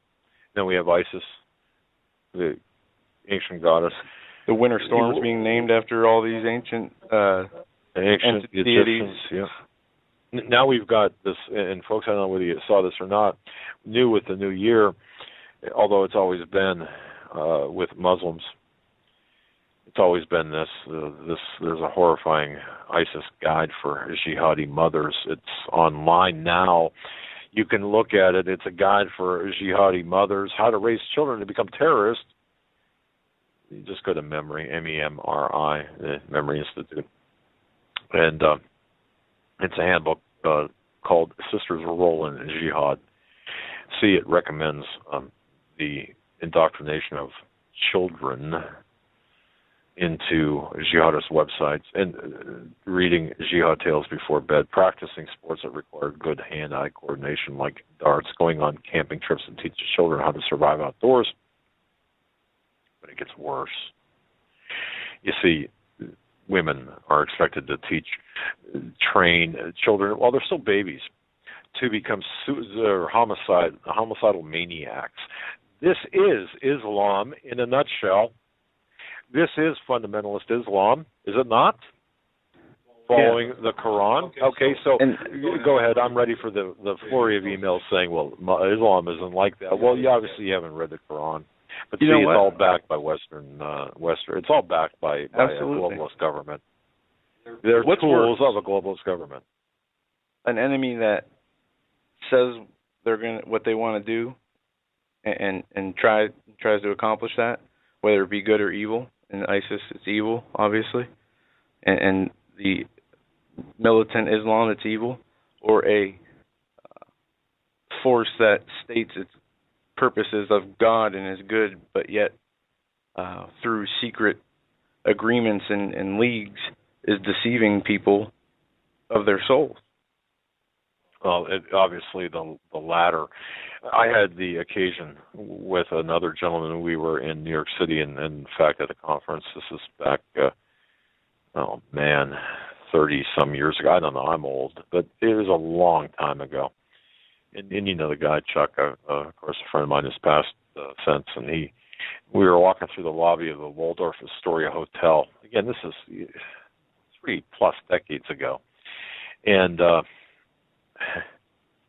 Then we have Isis, the ancient goddess. The winter storms being named after all these ancient deities. now we've got this, and folks, I don't know whether you saw this or not, new with the new year, although it's always been with Muslims, it's always been this. There's a horrifying ISIS guide for jihadi mothers. It's online now. You can look at it. It's a guide for jihadi mothers, how to raise children to become terrorists. You just go to Memory, MEMRI, the Memory Institute, and it's a handbook called Sister's Role in Jihad. See, it recommends the indoctrination of children into jihadist websites and reading jihad tales before bed, practicing sports that require good hand-eye coordination like darts, going on camping trips to teach children how to survive outdoors. But it gets worse. You see, women are expected to train children while they're still babies to become homicidal maniacs. This is Islam in a nutshell. This is fundamentalist Islam, is it not? Following the Quran? Okay, so go ahead. I'm ready for the flurry of emails saying, well, Islam isn't like that. Well, you obviously haven't read the Quran. But see, it's all backed by Western. It's all backed by a globalist government. They're tools of a globalist government. An enemy that says what they want to do, and tries to accomplish that, whether it be good or evil. In ISIS, it's evil, obviously, and the militant Islam, it's evil, or a force that states its purposes of God and is good, but yet through secret agreements and leagues is deceiving people of their souls. Well, obviously the latter. I had the occasion with another gentleman. We were in New York City, and in fact at a conference. This is back, 30-some years ago. I don't know. I'm old, but it was a long time ago. And you know the guy, Chuck, of course, a friend of mine has passed since, and we were walking through the lobby of the Waldorf Astoria Hotel. Again, this is 3+ decades ago. And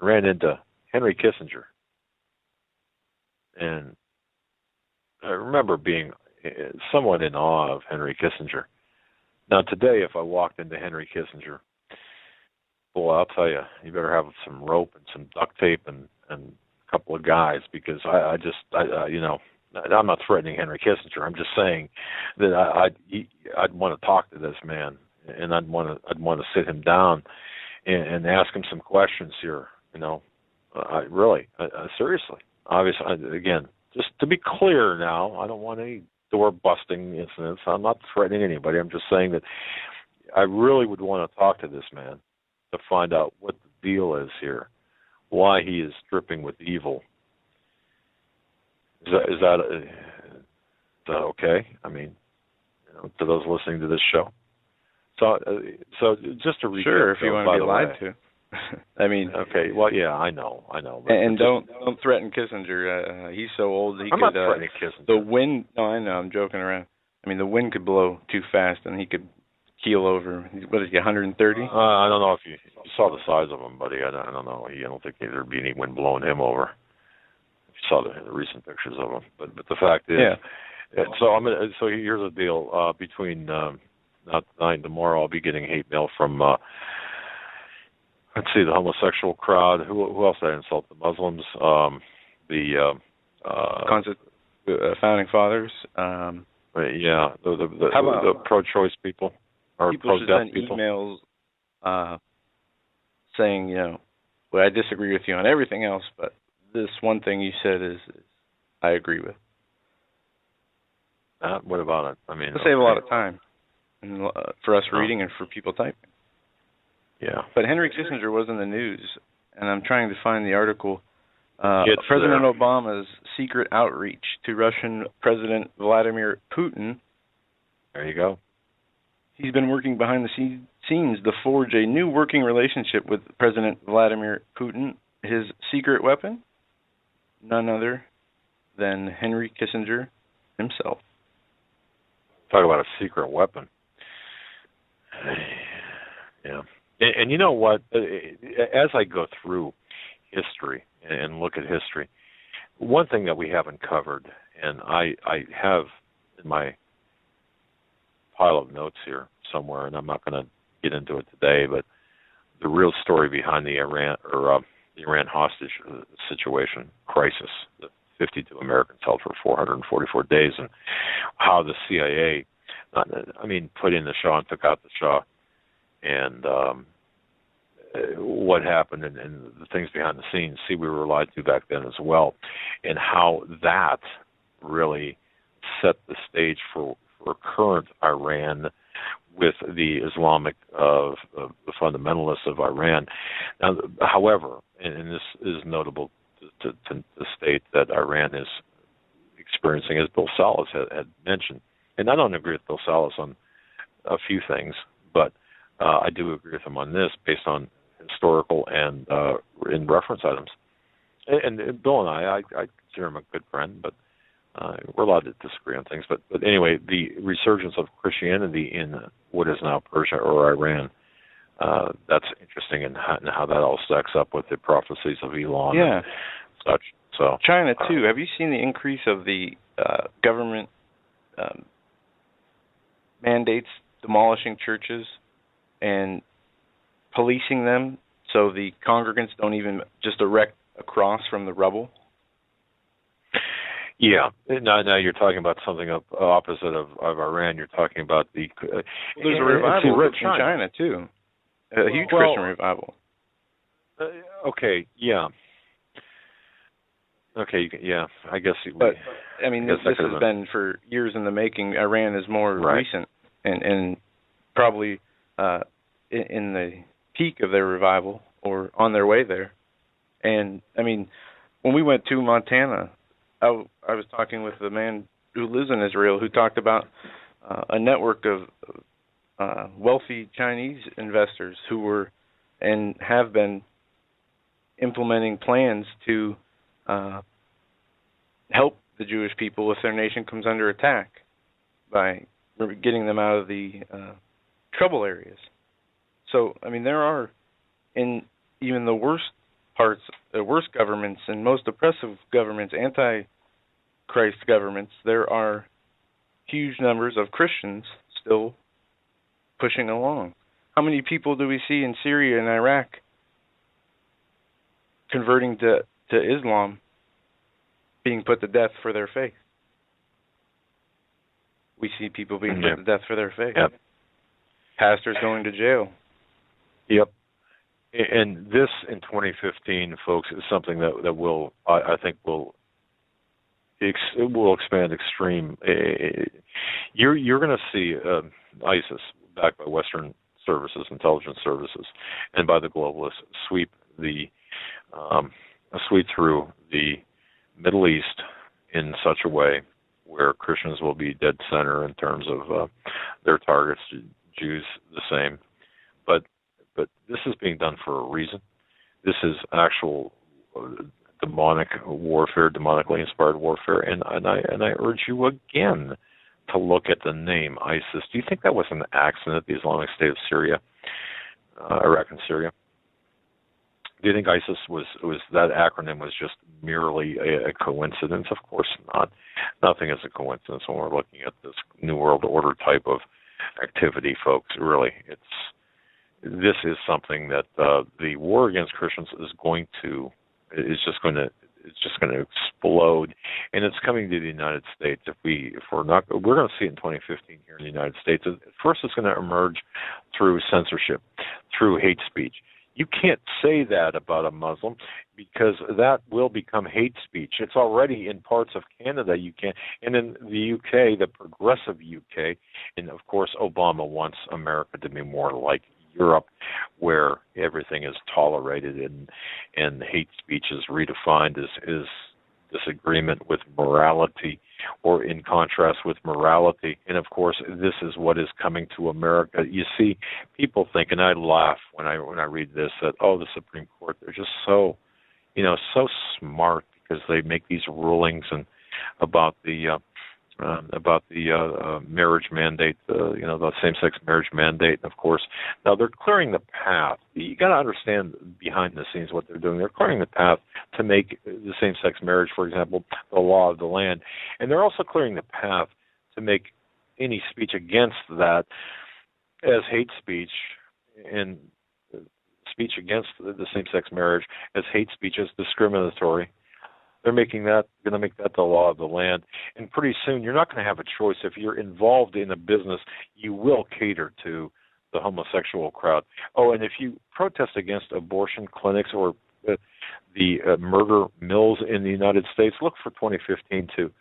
ran into Henry Kissinger. And I remember being somewhat in awe of Henry Kissinger. Now, today, if I walked into Henry Kissinger, boy, I'll tell you, you better have some rope and some duct tape and a couple of guys, because I'm not threatening Henry Kissinger. I'm just saying that I'd want to talk to this man, and I'd want to sit him down and ask him some questions here. Seriously. Obviously, again, just to be clear now, I don't want any door-busting incidents. I'm not threatening anybody. I'm just saying that I really would want to talk to this man to find out what the deal is here, why he is dripping with evil. Is that okay? I mean, to those listening to this show. So just to recap. Sure, if you want to be lied to. I mean, okay. Well, yeah, I know. And don't threaten Kissinger. He's so old. I'm not threatening Kissinger. The wind. No, I know. I'm joking around. I mean, the wind could blow too fast, and he could keel over. What is he? 130? I don't know if you saw the size of him, buddy. I don't know. I don't think there'd be any wind blowing him over. If you saw the recent pictures of him, but the fact is, yeah. So here's the deal. Between not tonight and tomorrow, I'll be getting hate mail from. Let's see, the homosexual crowd. Who else did I insult? The Muslims, the founding fathers. The pro-choice people or pro-death people. Emails saying, well, I disagree with you on everything else, but this one thing you said is I agree with. What about it? I mean, it'll save a lot of time for us reading and for people typing. Yeah. But Henry Kissinger was in the news, and I'm trying to find the article. President Obama's secret outreach to Russian President Vladimir Putin. There you go. He's been working behind the scenes to forge a new working relationship with President Vladimir Putin. His secret weapon? None other than Henry Kissinger himself. Talk about a secret weapon. Yeah. And you know what? As I go through history and look at history, one thing that we haven't covered, and I have in my pile of notes here somewhere, and I'm not going to get into it today, but the real story behind the Iran hostage situation crisis, the 52 Americans held for 444 days, and how the CIA, put in the Shah and took out the Shah, and what happened and the things behind the scenes. See, we were lied to back then as well, and how that really set the stage for current Iran with the Islamic the fundamentalists of Iran. Now, however, and this is notable to state that Iran is experiencing, as Bill Salas had mentioned, and I don't agree with Bill Salas on a few things, but I do agree with him on this based on historical and in reference items. And Bill and I consider him a good friend, but we're allowed to disagree on things. But anyway, the resurgence of Christianity in what is now Persia or Iran, that's interesting, and how that all stacks up with the prophecies of Elon and such. So China too. Have you seen the increase of the government mandates demolishing churches and policing them so the congregants don't even just erect a cross from the rubble? Yeah. Now you're talking about something opposite of Iran. You're talking about the... there's a revival in China too. A huge Christian revival. Okay, yeah. Okay, yeah, I guess... But, this has been for years in the making. Iran is more recent and probably in the peak of their revival or on their way there. And, when we went to Montana, I was talking with a man who lives in Israel who talked about a network of wealthy Chinese investors who were and have been implementing plans to help the Jewish people if their nation comes under attack by getting them out of the trouble areas. So, there are, in even the worst parts, the worst governments and most oppressive governments, anti-Christ governments, there are huge numbers of Christians still pushing along. How many people do we see in Syria and Iraq converting to Islam, being put to death for their faith? We see people being put to death for their faith. Yep. Pastors going to jail. Yep. And this in 2015, folks, is something that will, I think, will expand extreme. You're going to see ISIS, backed by Western services, intelligence services, and by the globalists, sweep through the Middle East in such a way where Christians will be dead center in terms of their targets, Jews the same. But this is being done for a reason. This is actual demonic warfare, demonically inspired warfare, and I urge you again to look at the name ISIS. Do you think that was an accident, the Islamic State of Syria, Iraq and Syria? Do you think ISIS was that acronym was just merely a coincidence? Of course not. Nothing is a coincidence when we're looking at this New World Order type of activity, folks. Really, this is something that the war against Christians is just going to explode, and it's coming to the United States. We're going to see it in 2015 here in the United States. First, it's going to emerge through censorship, through hate speech. You can't say that about a Muslim because that will become hate speech. It's already in parts of Canada. You can't, and in the UK, the progressive UK, and of course, Obama wants America to be more like Europe, where everything is tolerated and hate speech is redefined as disagreement with morality, or in contrast with morality. And of course, this is what is coming to America. You see, people think, and I laugh when I read this, that the Supreme Court, they're just so smart because they make these rulings and about the about the marriage mandate, the same-sex marriage mandate. And of course, now they're clearing the path. You got to understand behind the scenes what they're doing. They're clearing the path to make the same-sex marriage, for example, the law of the land, and they're also clearing the path to make any speech against that as hate speech, and speech against the same-sex marriage as hate speech, as discriminatory. They're going to make that the law of the land. And pretty soon, you're not going to have a choice. If you're involved in a business, you will cater to the homosexual crowd. Oh, and if you protest against abortion clinics or the murder mills in the United States, look for 2015 too.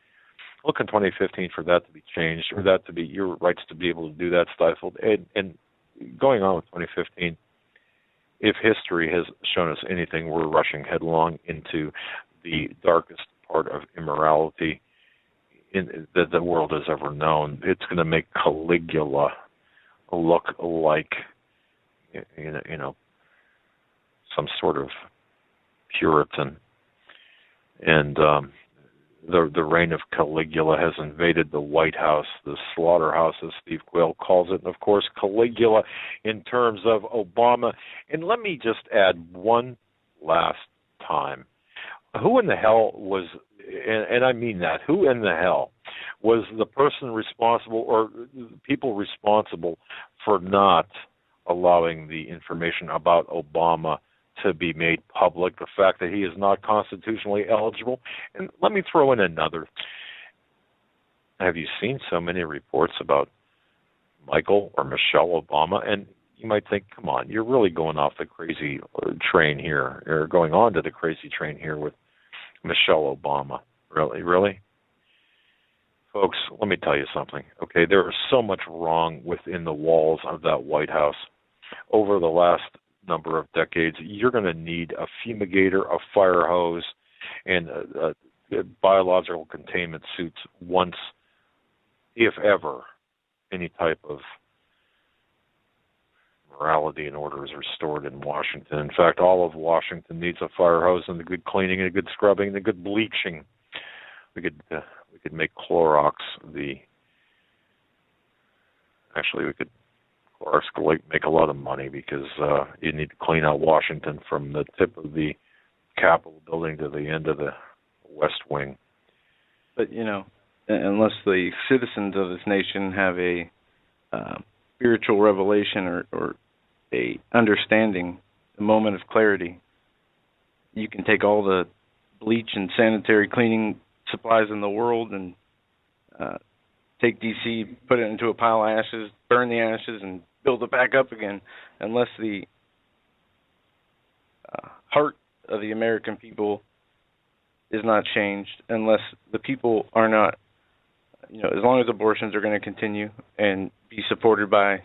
Look in 2015 for that to be changed, or that to be your rights to be able to do that stifled. And going on with 2015, if history has shown us anything, we're rushing headlong into the darkest part of immorality that the world has ever known. It's going to make Caligula look like, some sort of Puritan. And the reign of Caligula has invaded the White House, the slaughterhouse, as Steve Quayle calls it. And, of course, Caligula in terms of Obama. And let me just add one last time. Who in the hell was, and I mean that, who in the hell was the person responsible or people responsible for not allowing the information about Obama to be made public, the fact that he is not constitutionally eligible? And let me throw in another. Have you seen so many reports about Michael or Michelle Obama? And you might think, come on, you're really going off the crazy train here, or going on to the crazy train here with Michelle Obama. Really? Folks, let me tell you something, okay? There is so much wrong within the walls of that White House. Over the last number of decades, you're going to need a fumigator, a fire hose, and biological containment suits once, if ever, any type of morality and order is restored in Washington. In fact, all of Washington needs a fire hose and a good cleaning and a good scrubbing and a good bleaching. We could make Clorox Clorox make a lot of money, because you need to clean out Washington from the tip of the Capitol building to the end of the West Wing. But, unless the citizens of this nation have a spiritual revelation or a understanding, a moment of clarity, you can take all the bleach and sanitary cleaning supplies in the world and take D.C., put it into a pile of ashes, burn the ashes, and build it back up again. Unless the heart of the American people is not changed, unless the people are not, as long as abortions are going to continue and be supported by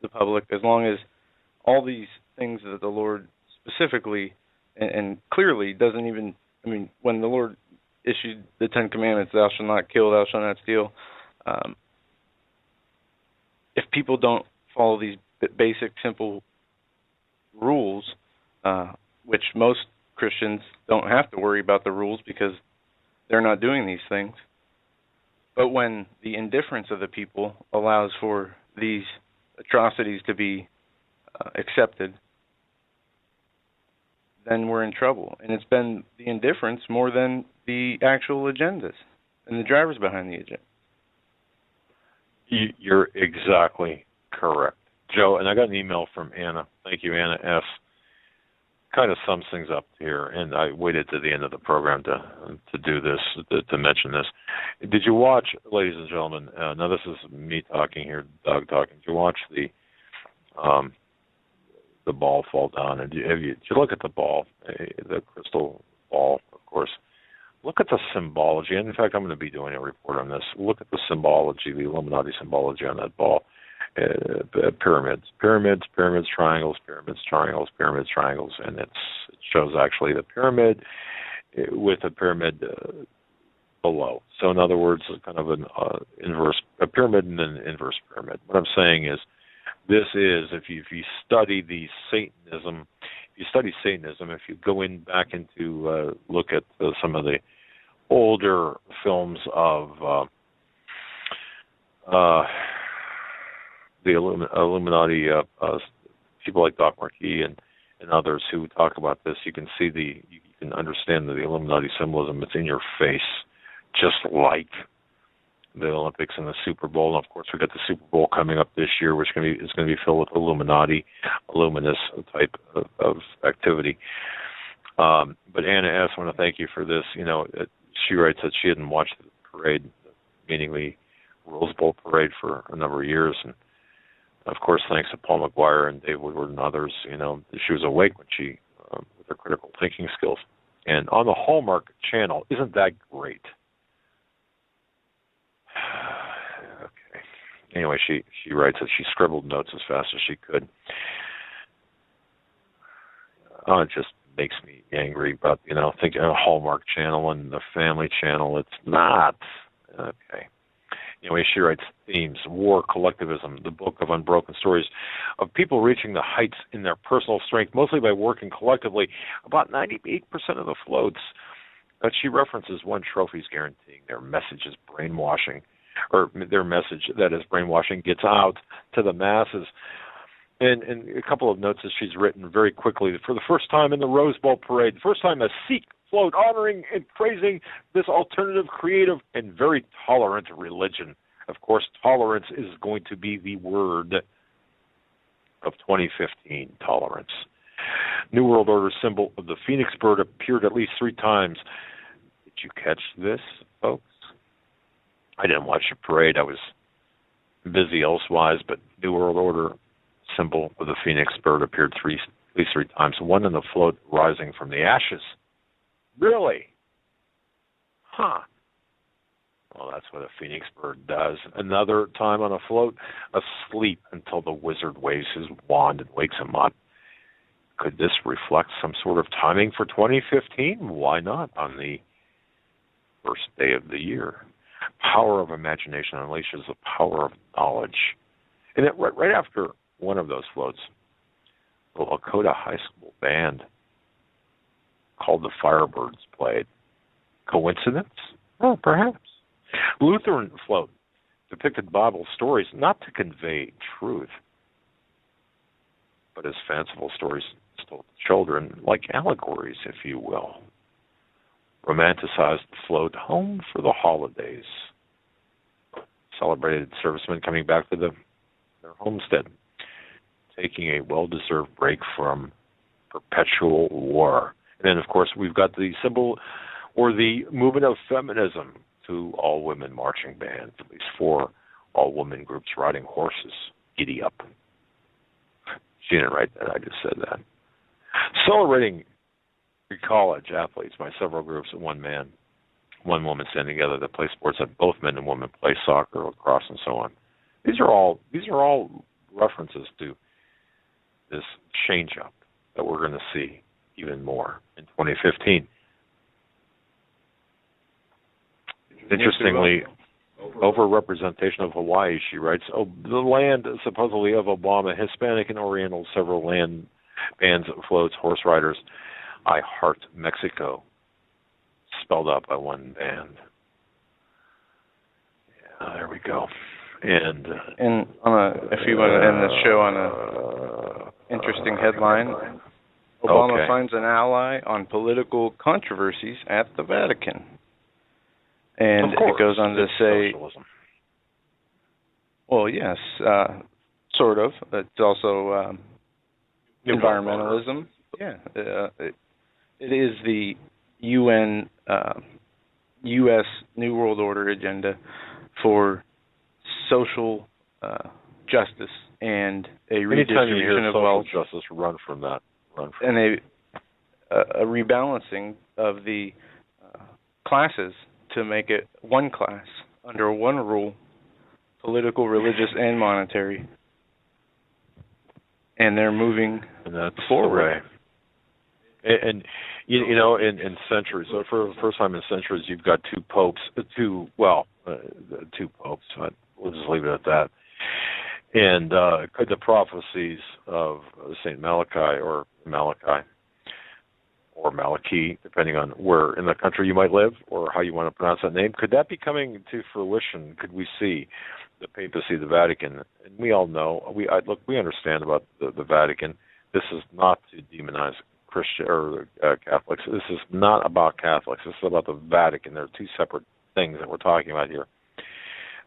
the public, as long as all these things that the Lord specifically and clearly doesn't even, when the Lord issued the Ten Commandments, thou shalt not kill, thou shalt not steal, if people don't follow these basic, simple rules, which most Christians don't have to worry about the rules because they're not doing these things, but when the indifference of the people allows for these atrocities to be accepted, then we're in trouble. And it's been the indifference more than the actual agendas and the drivers behind the agenda. You're exactly correct, Joe. And I got an email from Anna. Thank you, Anna S. Kind of sums things up here, and I waited to the end of the program to do this, to mention this. Did you watch, ladies and gentlemen? Now this is me talking here, Doug talking. Did you watch the ball fall down? And did you look at the ball, the crystal ball? Of course. Look at the symbology. And in fact, I'm going to be doing a report on this. Look at the symbology, the Illuminati symbology on that ball. Pyramids, triangles, triangles, and it shows actually the pyramid with a pyramid below. So in other words, kind of an inverse, a pyramid and an inverse pyramid. What I'm saying is, this is, if you study the Satanism, if you go in back into look at some of the older films of the Illuminati people like Doc Marquis and others who talk about this. You can see you can understand the Illuminati symbolism. It's in your face, just like the Olympics and the Super Bowl. And of course, we got the Super Bowl coming up this year, which is going to be filled with Illuminati, luminous type of activity. But Anna S., I want to thank you for this. She writes that she hadn't watched the parade, meaning the Rose Bowl parade, for a number of years, and of course, thanks to Paul McGuire and Dave Woodward and others, she was awake when she, with her critical thinking skills. And on the Hallmark Channel, isn't that great? Okay. Anyway, she writes that she scribbled notes as fast as she could. It just makes me angry about, thinking of Hallmark Channel and the Family Channel. It's not. Okay. Anyway, she writes themes: war, collectivism, the book of unbroken stories of people reaching the heights in their personal strength, mostly by working collectively. About 98% of the floats that she references won trophies guaranteeing their message is brainwashing, or their message that is brainwashing gets out to the masses. And a couple of notes that she's written very quickly. For the first time in the Rose Bowl parade, the first time a Sikh float honoring and praising this alternative, creative, and very tolerant religion. Of course, tolerance is going to be the word of 2015, tolerance. New World Order symbol of the Phoenix bird appeared at least 3 times. Did you catch this, folks? I didn't watch the parade. I was busy elsewise, but New World Order symbol of the Phoenix bird appeared at least 3 times, one in the float rising from the ashes. Really? Huh. Well, that's what a phoenix bird does. Another time on a float, asleep until the wizard waves his wand and wakes him up. Could this reflect some sort of timing for 2015? Why not on the first day of the year? Power of imagination unleashes the power of knowledge. And right after one of those floats, the Lakota High School band called the Firebirds played. Coincidence? Oh, perhaps. Lutheran float depicted Bible stories not to convey truth, but as fanciful stories told to children, like allegories, if you will. Romanticized the float home for the holidays. Celebrated servicemen coming back to their homestead, taking a well-deserved break from perpetual war. And then, of course, we've got the symbol or the movement of feminism to all-women marching bands, at least 4 all-women groups riding horses. Giddy up. She didn't write that. I just said that. Celebrating college athletes by several groups and one woman standing together that play sports that both men and women play: soccer, lacrosse, and so on. These are all references to this change-up that we're going to see even more in 2015. Interestingly, overrepresentation of Hawaii, she writes, the land supposedly of Obama, Hispanic and Oriental, several land bands, floats, horse riders. I Heart Mexico, spelled out by one band. Yeah, there we go. And if you want to end the show on an interesting headline, Obama finds an ally on political controversies at the Vatican. And it goes on to say, socialism. Well, yes, sort of. It's also environmentalism. Yeah, it is the UN, U.S. New World Order agenda for social justice and a redistribution of wealth. Justice, run from that. And a rebalancing of the classes to make it one class under one rule, political, religious, and monetary. And they're moving forward. And you know, in centuries, so for the first time in centuries, you've got two popes. We'll just leave it at that. And could the prophecies of Saint Malachi or Malachi, depending on where in the country you might live or how you want to pronounce that name, could that be coming to fruition? Could we see the papacy, the Vatican, and we all know, we understand about the Vatican. This is not to demonize Christian or Catholics. This is not about Catholics. This is about the Vatican. They're two separate things that we're talking about here.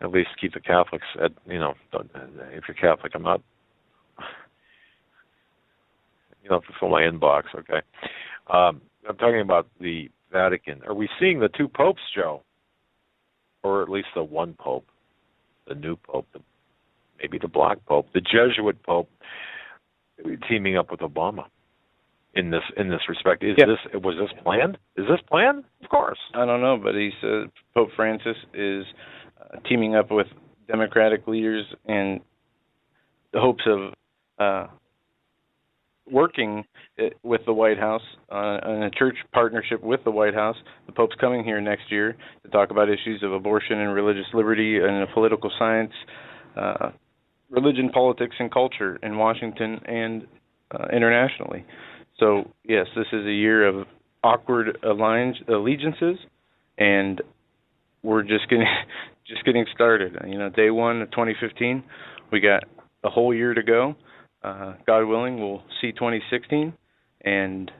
At least keep the Catholics at, if you're Catholic, I'm not, fill my inbox, okay? I'm talking about the Vatican. Are we seeing the two popes, Joe? Or at least the one pope, the new pope, maybe the black pope, the Jesuit pope, teaming up with Obama in this respect? Was this planned? Is this planned? Of course. I don't know, but he said Pope Francis is teaming up with Democratic leaders in the hopes of working with the White House in a church partnership with the White House. The Pope's coming here next year to talk about issues of abortion and religious liberty and political science, religion, politics, and culture in Washington and internationally. So, yes, this is a year of awkward allegiances, and we're just getting started. Day one of 2015, we got a whole year to go. God willing, we'll see 2016, and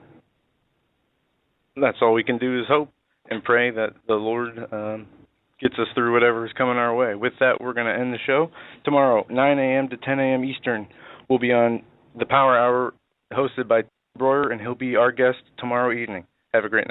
that's all we can do is hope and pray that the Lord gets us through whatever is coming our way. With that, we're going to end the show. Tomorrow, 9 a.m. to 10 a.m. Eastern, we'll be on the Power Hour hosted by Breuer, and he'll be our guest tomorrow evening. Have a great night.